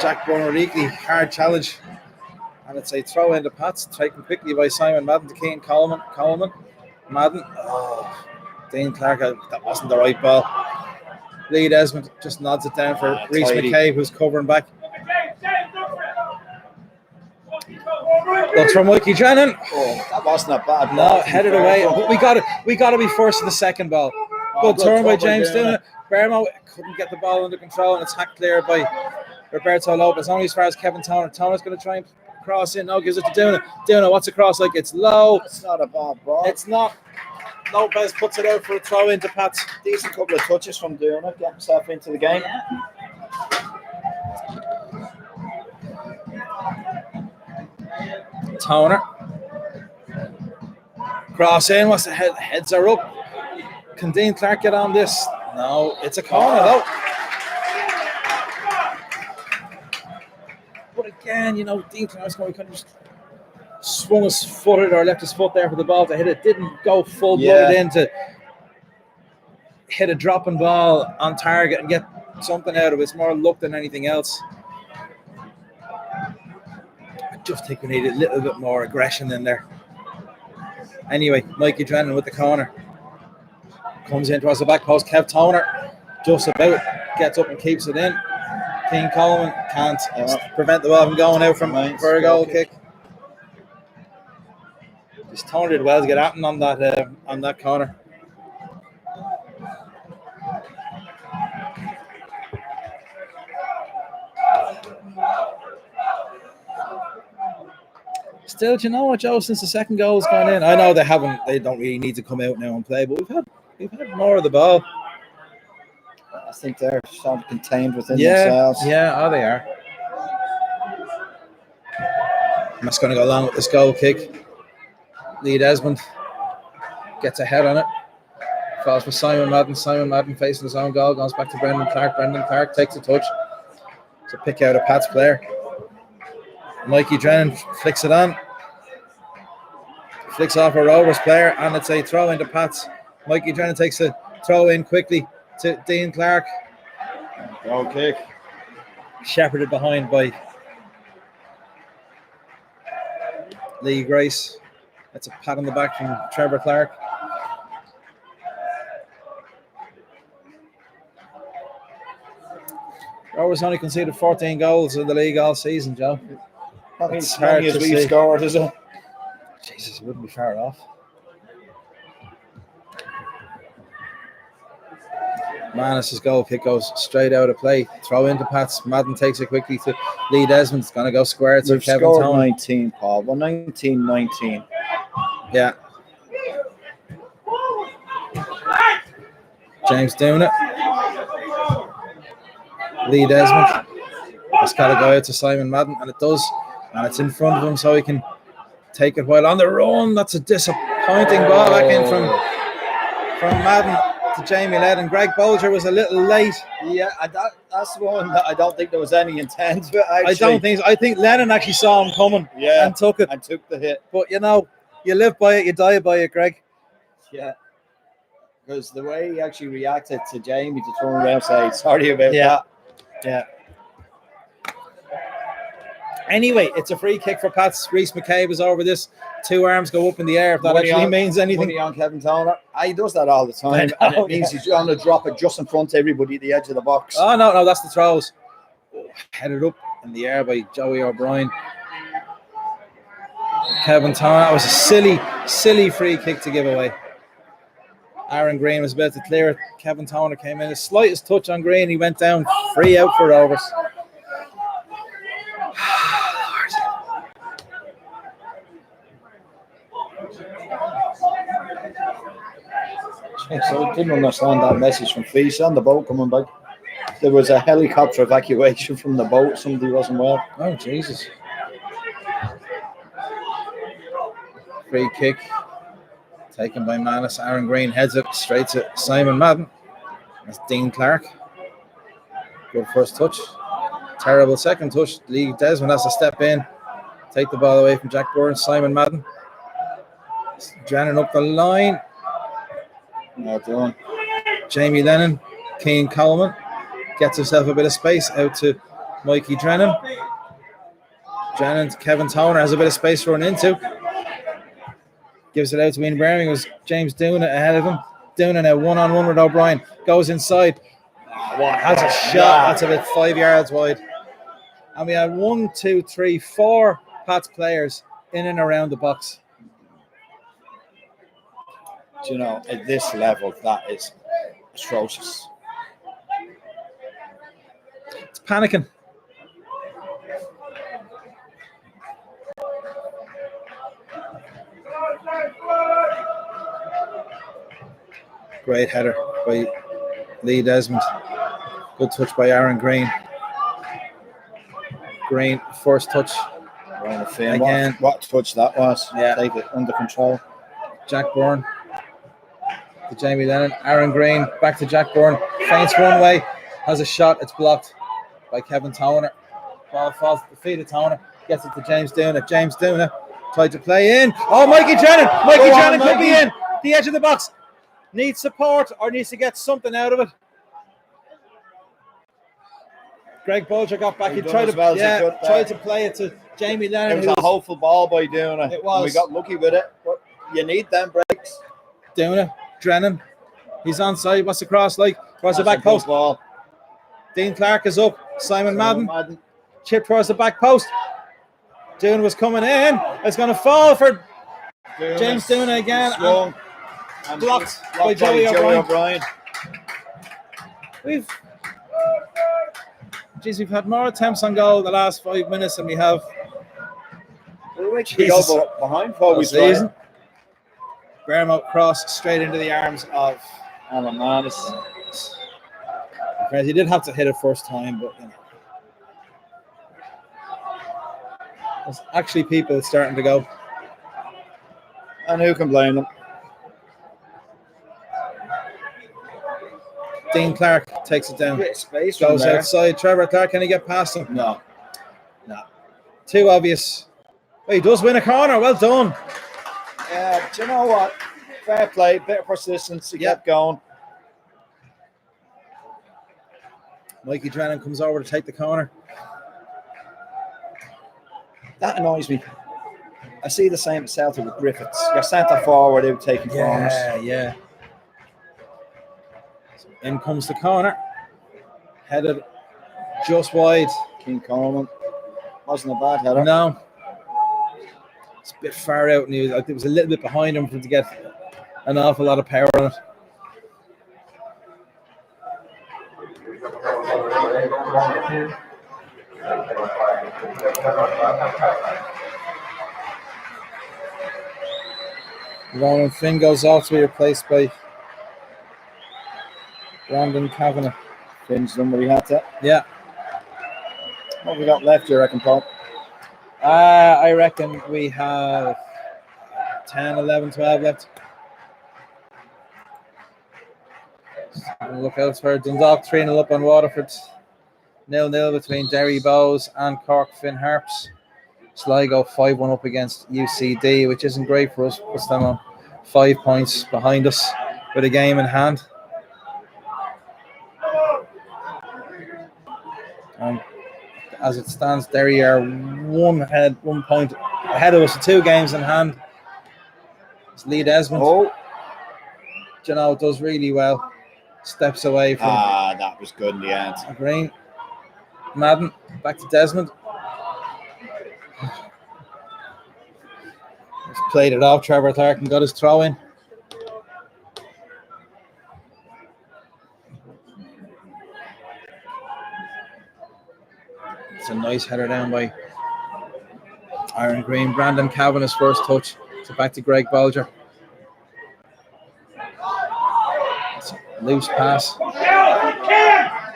A: Jack Bourne Origi, hard challenge. And it's a throw into Pats, taken quickly by Simon Madden to Keane Coleman. Madden. Oh, Dean Clark, that wasn't the right ball. Lee Desmond just nods it down for Reece McKay, who's covering back. Looks for Mikey Drennan.
E: Oh, that wasn't a bad
A: No,
E: ball.
A: headed away. But we got to be first to the second ball. Good turn by James Duna. Bermo couldn't get the ball under control, and it's hacked clear by Roberto Lopez. Only as far as Kevin Toner. Toner's going to try and cross in. No, gives it to Duna. Duna, what's the cross like? It's low.
E: It's not a bad ball.
A: It's not. Lopez puts it out for a throw into Pats.
E: Decent couple of touches from Duna. Get himself into the game.
A: Toner. Cross in. What's the head? Heads are up. Can Dean Clark get on this? No, it's a corner though. But again, Dean Clark's going to kind of just swung his foot or left his foot there for the ball to hit it. Didn't go full-blooded in to hit a dropping ball on target and get something out of it. It's more luck than anything else. I just think we need a little bit more aggression in there. Anyway, Mikey Drennan with the corner. Comes in towards the back post. Kev Toner just about gets up and keeps it in. Keane Coleman can't prevent the ball from going out for a goal kick. Just Toner did well to get at him on that corner. Still, do you know what, Joe? Since the second goal has gone in, I know they don't really need to come out now and play, but we've had more of the ball.
E: I think they're sort of contained within themselves.
A: Yeah, they are. I'm just going to go along with this goal kick. Lee Desmond gets a head on it. Falls for Simon Madden. Simon Madden facing his own goal. Goes back to Brendan Clark. Brendan Clark takes a touch to pick out a Pats player. Mikey Drennan flicks it on. Flicks off a Rovers player, and it's a throw into Pats. Mikey Drennan takes a throw in quickly to Dean Clark.
E: Goal kick.
A: Shepherded behind by Lee Grace. That's a pat on the back from Trevor Clark. Rovers only conceded 14 goals in the league all season, Joe.
E: That means
A: It's
E: as many
A: hard
E: as
A: to
E: we've
A: see.
E: scored, is it?
A: Jesus, it wouldn't be far off. Manus' goal kick goes straight out of play. Throw into Pats. Madden takes it quickly to Lee Desmond. It's going to go square to
E: We've
A: Kevin
E: scored
A: Tone.
E: 19, Paul. Well, 19.
A: Yeah. James doing it. Lee Desmond. It's got to go out to Simon Madden, and it does. And it's in front of him so he can take it while on the run. That's a disappointing ball back in from Madden to Jamie Lennon. Greg Bolger was a little late.
E: Yeah, that's one that I don't think there was any intent. But
A: I think Lennon actually saw him coming and took it.
E: And took the hit.
A: But you know, you live by it, you die by it, Greg.
E: Yeah. Because the way he actually reacted to Jamie to turn around and say, sorry about that.
A: Yeah. Anyway, it's a free kick for Pats. Reece McCabe is over this. 2 arms go up in the air, if that
E: Money
A: actually
E: on-
A: means anything.
E: Money on Kevin Toner. He does that all the time.
A: I know,
E: And it means he's going to drop it just in front of everybody at the edge of the box.
A: Oh, no, that's the throws. Headed up in the air by Joey O'Brien. Kevin Toner. That was a silly free kick to give away. Aaron Green was about to clear it. Kevin Toner came in. The slightest touch on Green. He went down free out for Rovers.
E: So I didn't understand that message from Fisa on the boat coming back. There was a helicopter evacuation from the boat. Somebody wasn't well.
A: Oh, Jesus. Free kick taken by Manus. Aaron Green heads it straight to Simon Madden. That's Dean Clark. Good first touch. Terrible second touch. Lee Desmond has to step in. Take the ball away from Jack Burns. Simon Madden. Drennan up the line.
E: Well done.
A: Jamie Lennon. Keane Coleman. Gets himself a bit of space out to Mikey Drennan. Drennan to Kevin Toner. Has a bit of space to run into. Gives it out to Ian Birmingham. It was James Doonan ahead of him. Doonan now one-on-one with O'Brien. Goes inside. Has a shot. That's about 5 yards wide. And we had 1, 2, 3, 4 Pats players in and around the box.
E: Do you know, at this level, that is atrocious.
A: It's panicking. Great header by Lee Desmond. Good touch by Aaron Green. Green, first touch. Again.
E: What touch that was.
A: Yeah.
E: Take it under control.
A: Jack Byrne to Jamie Lennon. Aaron Green back to Jack Byrne. Feints one way. Has a shot. It's blocked by Kevin Toner. Ball falls at the feet of Toner. Gets it to James Dooner. James Dooner tried to play in. Oh, Mikey Drennan. Mikey Drennan could be in. The edge of the box. Needs support or needs to get something out of it. Greg Bolger got back. He tried to play it to Jamie Lennon.
E: It was a hopeful ball by Dooner.
A: It was.
E: And we got lucky with it. But you need them breaks.
A: Dooner, Drennan. He's onside. What's the cross like? Where's the back post?
E: Ball.
A: Dean Clark is up. Simon Madden. Chip towards the back post. Dooner was coming in. It's going to fall for James Dooner again. And blocked by Joey O'Brien. We've had more attempts on goal the last 5 minutes than we have.
E: We go behind before we season.
A: Bermo cross straight into the arms of
E: Alan Manus.
A: He did have to hit it first time, but you know. There's actually people starting to go.
E: And who can blame them?
A: Dean Clark takes it down.
E: Space
A: goes outside. Trevor Clark, can he get past him?
E: No.
A: Too obvious. He does win a corner. Well done.
E: Yeah, do you know what? Fair play, bit of persistence. He kept going.
A: Mikey Drennan comes over to take the corner.
E: That annoys me. I see the same at Celtic with Griffiths. Your centre forward out taking corners.
A: Yeah. In comes the corner. Headed Just wide.
E: King Coleman. Wasn't a bad header.
A: No. It's a bit far out, and it was a little bit behind him for him to get an awful lot of power on it. Ronan Finn goes off to be replaced by Brandon Kavanagh.
E: Finn's done what he had to.
A: Yeah.
E: What have we got left, you reckon, Paul?
A: I reckon we have 10, 11, 12 left. Look elsewhere. Dundalk 3-0 up on Waterford. 0-0 between Derry Bows and Cork Finn Harps. Sligo 5-1 up against UCD, which isn't great for us. Puts them on 5 points behind us with a game in hand. As it stands, Derry are 1 point ahead of us with 2 games in hand. It's Lee Desmond.
E: Oh,
A: Does really well. Steps away from
E: that was good in the end.
A: Green. Madden back to Desmond. He's played it off. Trevor Clark and got his throw in. It's a nice header down by Aaron Green. Brandon Kavanagh's first touch. So back to Greg Bolger. It's a loose pass.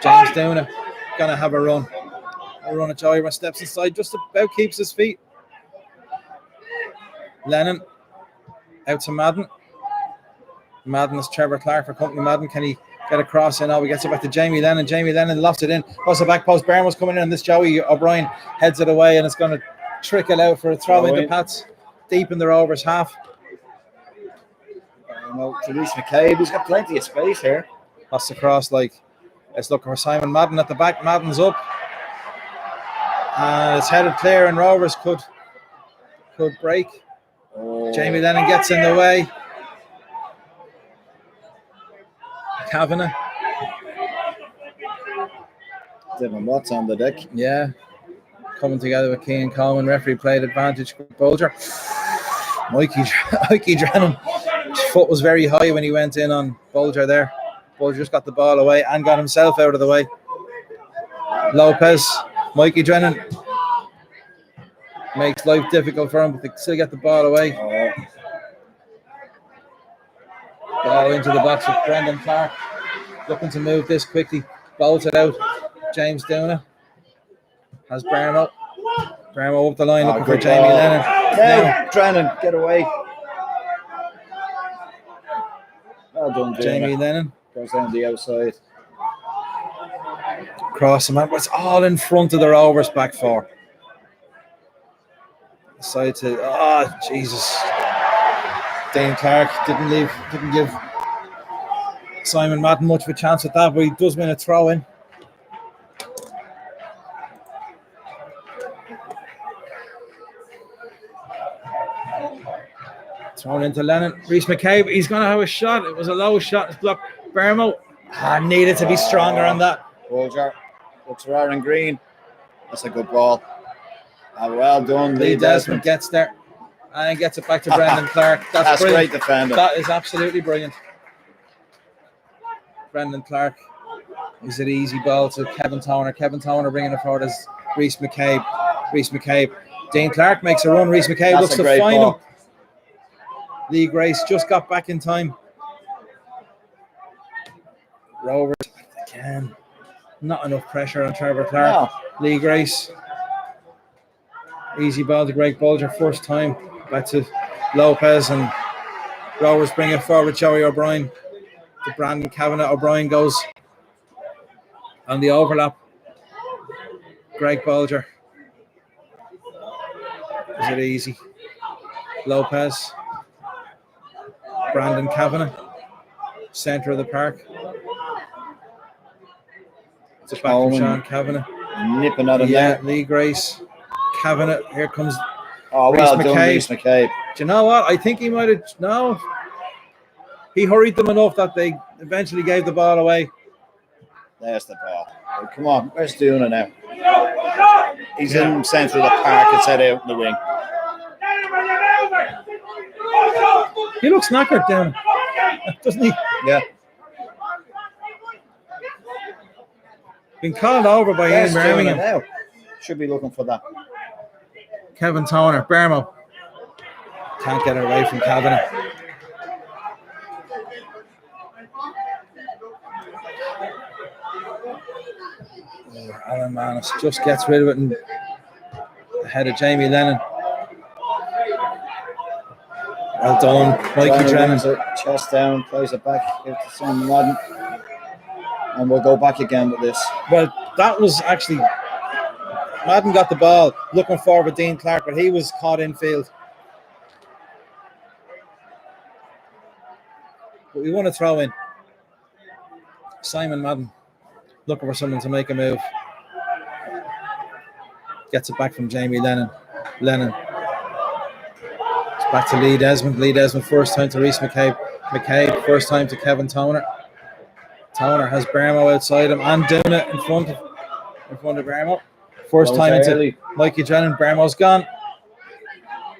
A: James Duna gonna have a run. A run at Joey steps inside, just about keeps his feet. Lennon out to Madden. Madden is Trevor Clark for company. Madden, can he get across in? Oh, he gets it back to Jamie Lennon. Jamie Lennon lofts it in. Across the back post. Barnes coming in, and this Joey O'Brien heads it away, and it's going to trickle out for a throw into Pats deep in the Rovers half.
E: To Reece McCabe, he's got plenty of space here.
A: Pass across, it's looking for Simon Madden at the back. Madden's up. And it's headed clear, and Rovers could break.
E: Oh.
A: Jamie Lennon gets in the way. Kavanagh.
E: Devon Watts on the deck.
A: Yeah. Coming together with Keane Coleman. Referee played advantage. Bolger. Mikey Drennan. His foot was very high when he went in on Bolger there. Bolger just got the ball away and got himself out of the way. Lopez. Mikey Drennan makes life difficult for him, but they still get the ball away. Ball into the box with Brendan Clark. Looking to move this quickly. Bolts it out. James Duna has Barmo. Barmo up the line looking for Jamie Lennon.
E: No, Drennan, get away. Well done,
A: Jamie Lennon.
E: Goes down the outside.
A: Cross the man, but it's all in front of the Rovers back four. Decided to, Jesus. Dane Clark didn't give Simon Madden much of a chance at that, but he does win a throw in. Thrown into Lennon. Reece McCabe, he's going to have a shot. It was a low shot. It's blocked. Barmo needed to be stronger on that.
E: Bolger looks for Aaron Green. That's a good ball. Well done,
A: Lee Desmond gets there and gets it back to Brendan Clark. That's
E: great defending.
A: That is absolutely brilliant. Brendan Clark is an easy ball to Kevin Toner. Kevin Toner bringing it forward as Reece McCabe. Reece McCabe. Dean Clark makes a run. Reece McCabe looks to find him. Lee Grace just got back in time. Rovers again. Not enough pressure on Trevor Clark. No. Lee Grace. Easy ball to Greg Bolger. First time. Back to Lopez, and Rovers bring it forward. Joey O'Brien to Brandon Kavanagh. O'Brien goes on the overlap. Greg Bolger. Is it easy? Lopez. Brandon Kavanagh. Centre of the park. It's a back from Sean Kavanagh.
E: Nipping out of there.
A: Lee Grace. Kavanagh. Here comes
E: well done, Reece McCabe.
A: Do you know what? I think he might have. No. He hurried them enough that they eventually gave the ball away.
E: There's the ball. Come on, where's Duna now? He's in centre of the park and set out in the wing.
A: He looks knackered down, doesn't he?
E: Yeah.
A: Been called over by
E: Where's
A: Ian
E: Duna
A: Birmingham.
E: now? Should be looking for that.
A: Kevin Toner, Bermo. Can't get it away from Kavanagh. Alan Manis just gets rid of it and ahead of Jamie Lennon. Well done, Mikey Drennan.
E: Chest down, plays it back out to Simon Madden. And we'll go back again with this.
A: Well, that was actually Madden got the ball looking forward Dean Clark, but he was caught in field. But we want to throw in Simon Madden looking for someone to make a move. Gets it back from Jamie Lennon. It's back to Lee Desmond. Lee Desmond first time to Reece McCabe. McCabe first time to Kevin Toner. Toner has Bermo outside him and doing it in front of Bermo. First time into Mikey Drennan. Bermo's gone.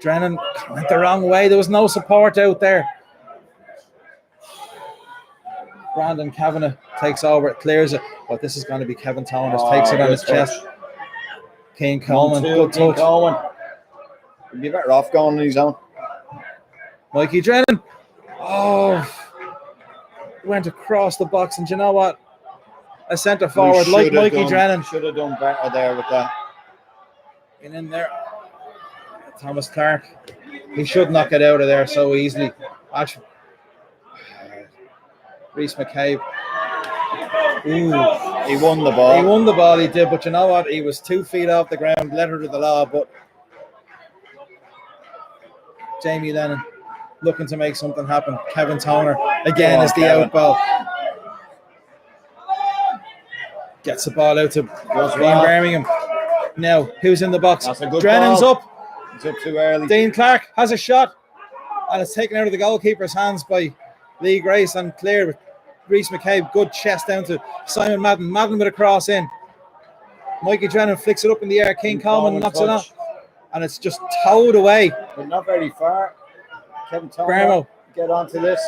A: Drennan went the wrong way. There was no support out there. Brandon Kavanagh takes over, it clears it, but this is going to be Kevin Toner. Takes it on his chest. Keane Coleman, good touch.
E: Coleman. He'd be better off going on his own.
A: Mikey Drennan. Oh, went across the box, and do you know what? A centre forward like Mikey Drennan
E: should have done better there with that.
A: And in there, Thomas Clark. He should not get out of there so easily. Actually, Reece McCabe.
E: Ooh, he won the ball.
A: He won the ball, he did, but you know what? He was 2 feet off the ground, letter to the law, but Jamie Lennon looking to make something happen. Kevin Toner again is the out ball. Gets the ball out to Dean Birmingham. Now, who's in the box? Drennan's up.
E: He's up too early.
A: Dean Clark has a shot, and it's taken out of the goalkeeper's hands by Lee Grace and clear with Reece McCabe. Good chest down to Simon Madden. Madden with a cross in. Mikey Drennan flicks it up in the air. King Coleman knocks it off, and it's just towed away.
E: But not very far. Kevin Toner,
A: Bermo.
E: Get onto this.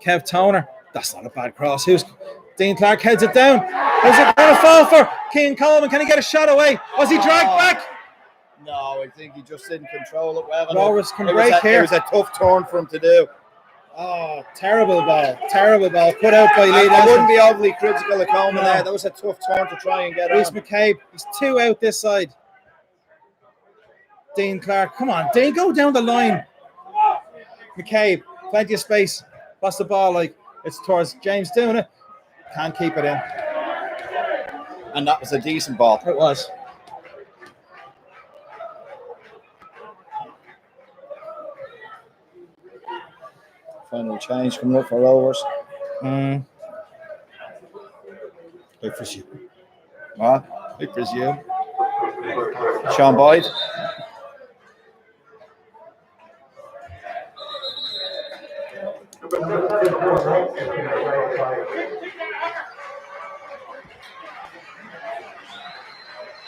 A: Kev Toner. That's not a bad cross. Dean Clark heads it down. How's it going to fall for King Coleman? Can he get a shot away? Was he dragged back?
E: No, I think he just didn't control it well enough.
A: Rovers can break here.
E: It was a tough turn for him to do.
A: Oh, terrible ball. Terrible ball. Put out by Lee.
E: I wouldn't be overly critical of Coleman there. That was a tough turn to try and get
A: Reece
E: on.
A: McCabe. He's 2 out this side. Dean Clark. Come on, Dean. Go down the line. McCabe. Plenty of space. What's the ball like? It's towards James doing it. Can't keep it in.
E: And that was a decent ball.
A: It was.
E: Final change coming up for Rovers.
A: I presume.
E: What? I presume. Sean Boyd.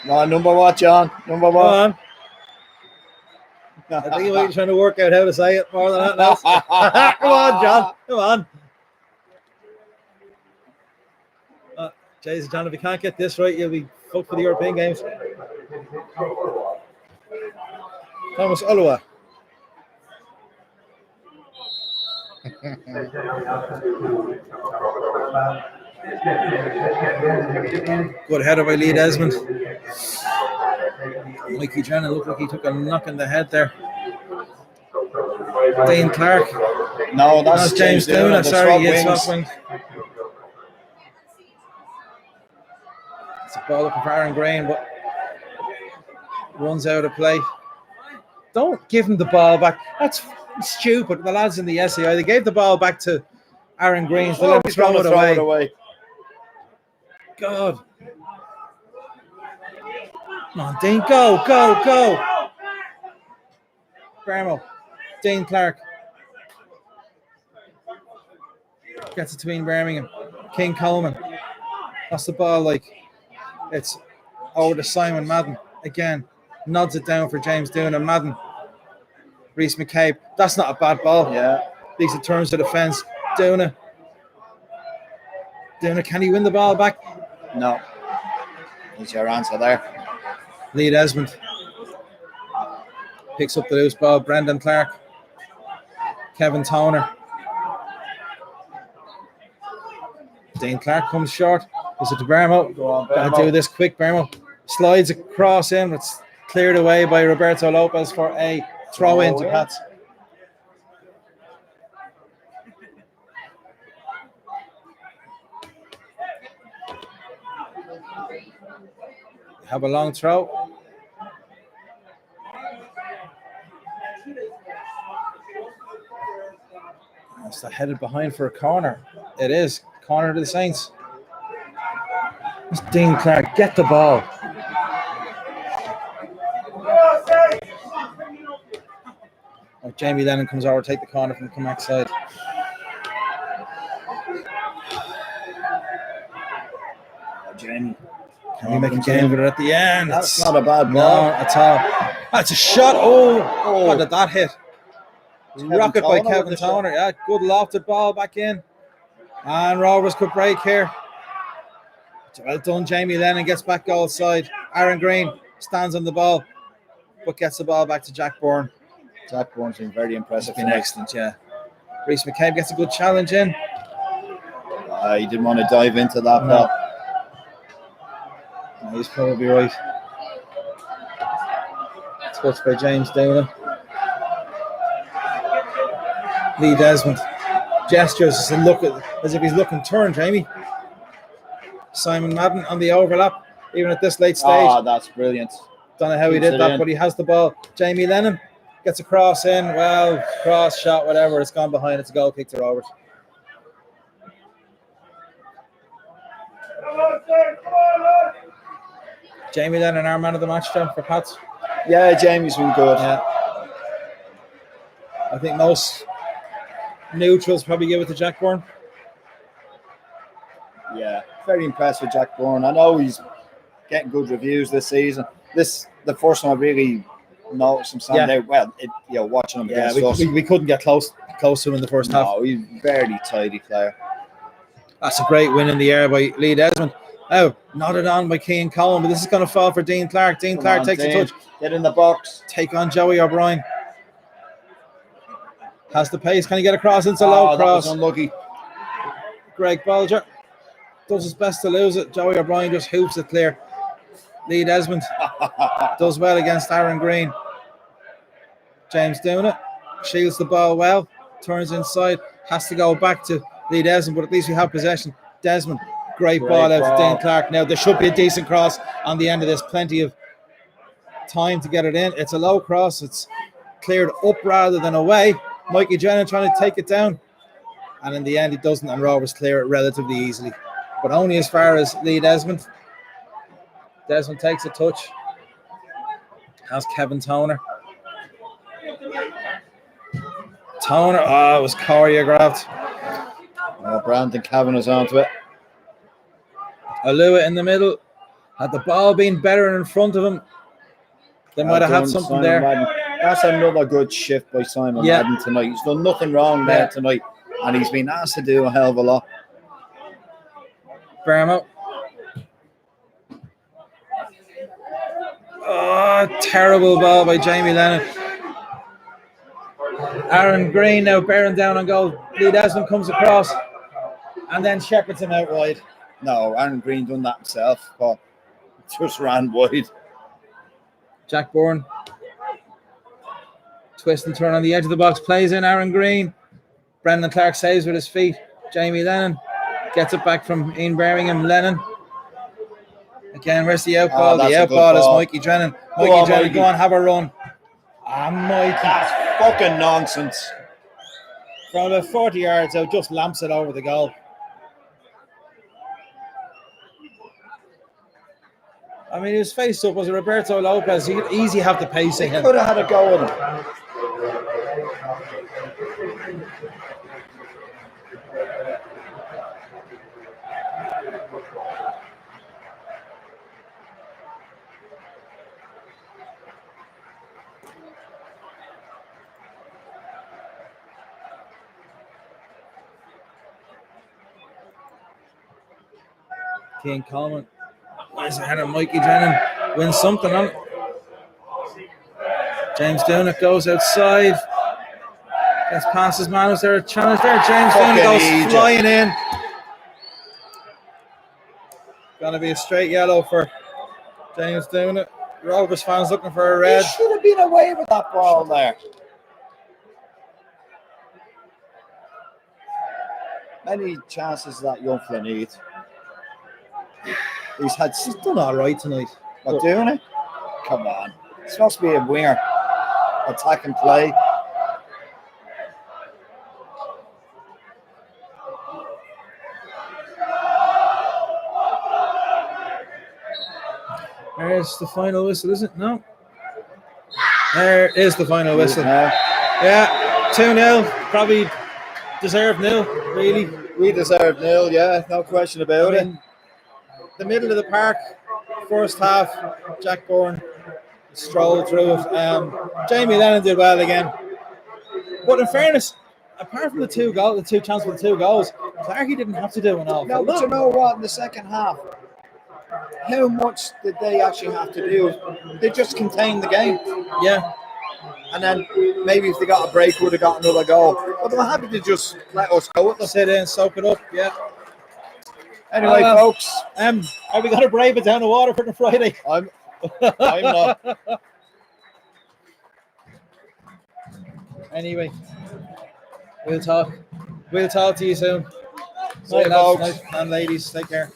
E: Number what, John? Number one.
A: I think you're trying to work out how to say it more than that else. Come on, John. Come on. Jason, John, if you can't get this right, you'll be fucked for the European Games. Thomas Oluwa. Good header by Lee Desmond. Mikey Drennan looked like he took a knock in the head there. Dean Clark.
E: No, that's
A: James Duna. Sorry, it's swap wing. It's a ball looking for Aaron Green, but runs out of play. Don't give him the ball back. That's stupid. The lads in the SAI, they gave the ball back to Aaron Green. So let him throw it away. God. Come on, Dean. Go. Bermo. Dean Clark. Gets it between Birmingham. King Coleman. That's the ball, like, it's over to Simon Madden. Again, nods it down for James Doon and Madden. Reese McCabe. That's not a bad ball.
E: Yeah.
A: Lisa turns to the fence. Doona, can he win the ball back?
E: No. That's your answer there.
A: Lee Desmond picks up the loose ball. Brendan Clark. Kevin Toner. Dean Clark comes short. Is it to Bermo?
E: Go on,
A: Gotta
E: Bermo.
A: do this quick. Bermo slides across in. It's cleared away by Roberto Lopez for a throw in to Pats. Have a long throw. It's headed behind for a corner. It is. Corner to the Saints. It's Dean Clark. Get the ball. Oh, Jamie Lennon comes over to take the corner from the Comac side.
E: Jamie.
A: Can we make a game of it at the end?
E: That's not a bad
A: No,
E: ball.
A: at all. That's a shot. Oh, how did that hit? Rocket by
E: Toner
A: Kevin
E: with the shot.
A: Toner. Yeah, good lofted ball back in. And Rovers could break here. Well done, Jamie Lennon gets back goal side. Aaron Green stands on the ball, but gets the ball back to Jack Bourne.
E: Jack Bourne's been very impressive.
A: Been excellent, yeah. Reese McCabe gets a good challenge in.
E: He didn't want to dive into that ball.
A: No, he's probably right. Touched by James Dana. Lee Desmond gestures as if he's looking turn, Jamie. Simon Madden on the overlap, even at this late stage.
E: Oh, that's brilliant.
A: Don't know how he
E: Keeps
A: did
E: it
A: that,
E: in.
A: but he has the ball. Jamie Lennon gets a cross in. Well, cross shot, whatever. It's gone behind. It's a goal kick to Rovers. Jamie Lennon, our man of the match, John, for Pats.
E: Yeah, Jamie's been good.
A: Yeah. I think most neutrals probably give it to Jack Bourne.
E: Yeah, very impressed with Jack Bourne. I know he's getting good reviews this season. This the first time I really noticed him standing there. Well, watching him
A: Yeah,
E: against us.
A: we couldn't get close to him in the first half.
E: No, he's a very tidy player.
A: That's a great win in the air by Lee Desmond. Oh, nodded on by Keane Coleman, but this is going to fall for Dean Clark. Dean Clark takes a touch.
E: Get in the box.
A: Take on Joey O'Brien. Has the pace. Can he get across into low
E: That was
A: cross?
E: unlucky.
A: Greg Bolger does his best to lose it. Joey O'Brien just hoops it clear. Lee Desmond does well against Aaron Green. James doing it. Shields the ball well. Turns inside. Has to go back to Lee Desmond, but at least we have possession. Desmond, great ball out to Dean Clark. Now, there should be a decent cross on the end of this. Plenty of time to get it in. It's a low cross. It's cleared up rather than away. Mikey Jenner trying to take it down. And in the end, he doesn't, and Rovers clear it relatively easily. But only as far as Lee Desmond. Desmond takes a touch. Has Kevin Toner. It was choreographed.
E: Brandon Kavanaugh's onto it.
A: Alua in the middle. Had the ball been better in front of him, they might have had something
E: Simon
A: there.
E: Madden. That's another good shift by Simon Madden tonight. He's done nothing wrong there tonight, and he's been asked to do a hell of a lot.
A: Bermo. Terrible ball by Jamie Lennon. Aaron Green now bearing down on goal. Lee Desmond comes across and then shepherds him out wide.
E: No, Aaron Green done that himself, but just ran wide.
A: Jack Bourne. Twist and turn on the edge of the box. Plays in Aaron Green. Brendan Clark saves with his feet. Jamie Lennon gets it back from Ian Birmingham. Lennon. Again, where's the out ball? The out ball is Mikey Drennan. Mikey Drennan, go on, have a run. Mikey.
E: That's fucking nonsense.
A: From about 40 yards out, just lamps it over the goal. I mean, he was faced up. Was it Roberto Lopez? He could easily have the pace in him.
E: Could have had a go with him.
A: Keane Coleman. Nice ahead of Mikey Drennan. Wins something on it. James Doonick goes outside. Gets past his man. Was there a challenge there? James Doonick goes flying in. Gonna be a straight yellow for James Doonick. Rovers fans looking for a red.
E: He should have been away with that ball there. Many chances that young fella needs. He's done all right tonight. Not doing it? Come on. It's supposed to be a winger. Attack and play.
A: There's the final whistle, is it? No. There is the final whistle. Yeah, 2-0. Probably deserved nil, really.
E: We deserve nil, yeah, no question about it.
A: The middle of the park, first half, Jack Bourne strolled through it. Jamie Lennon did well again. But in fairness, apart from the two chances for the 2 goals, Clarkey didn't have to do an awful lot.
E: No, but you know what? In the second half, how much did they actually have to do? They just contained the game.
A: Yeah.
E: And then maybe if they got a break, would have got another goal. But they were happy to just let us go with them.
A: Sit in, soak it up, yeah.
E: Anyway, folks,
A: have we got to brave it down the water for the Friday?
E: I'm not.
A: Anyway, we'll talk to you soon.
E: See you, folks.
A: Night, and ladies, take care.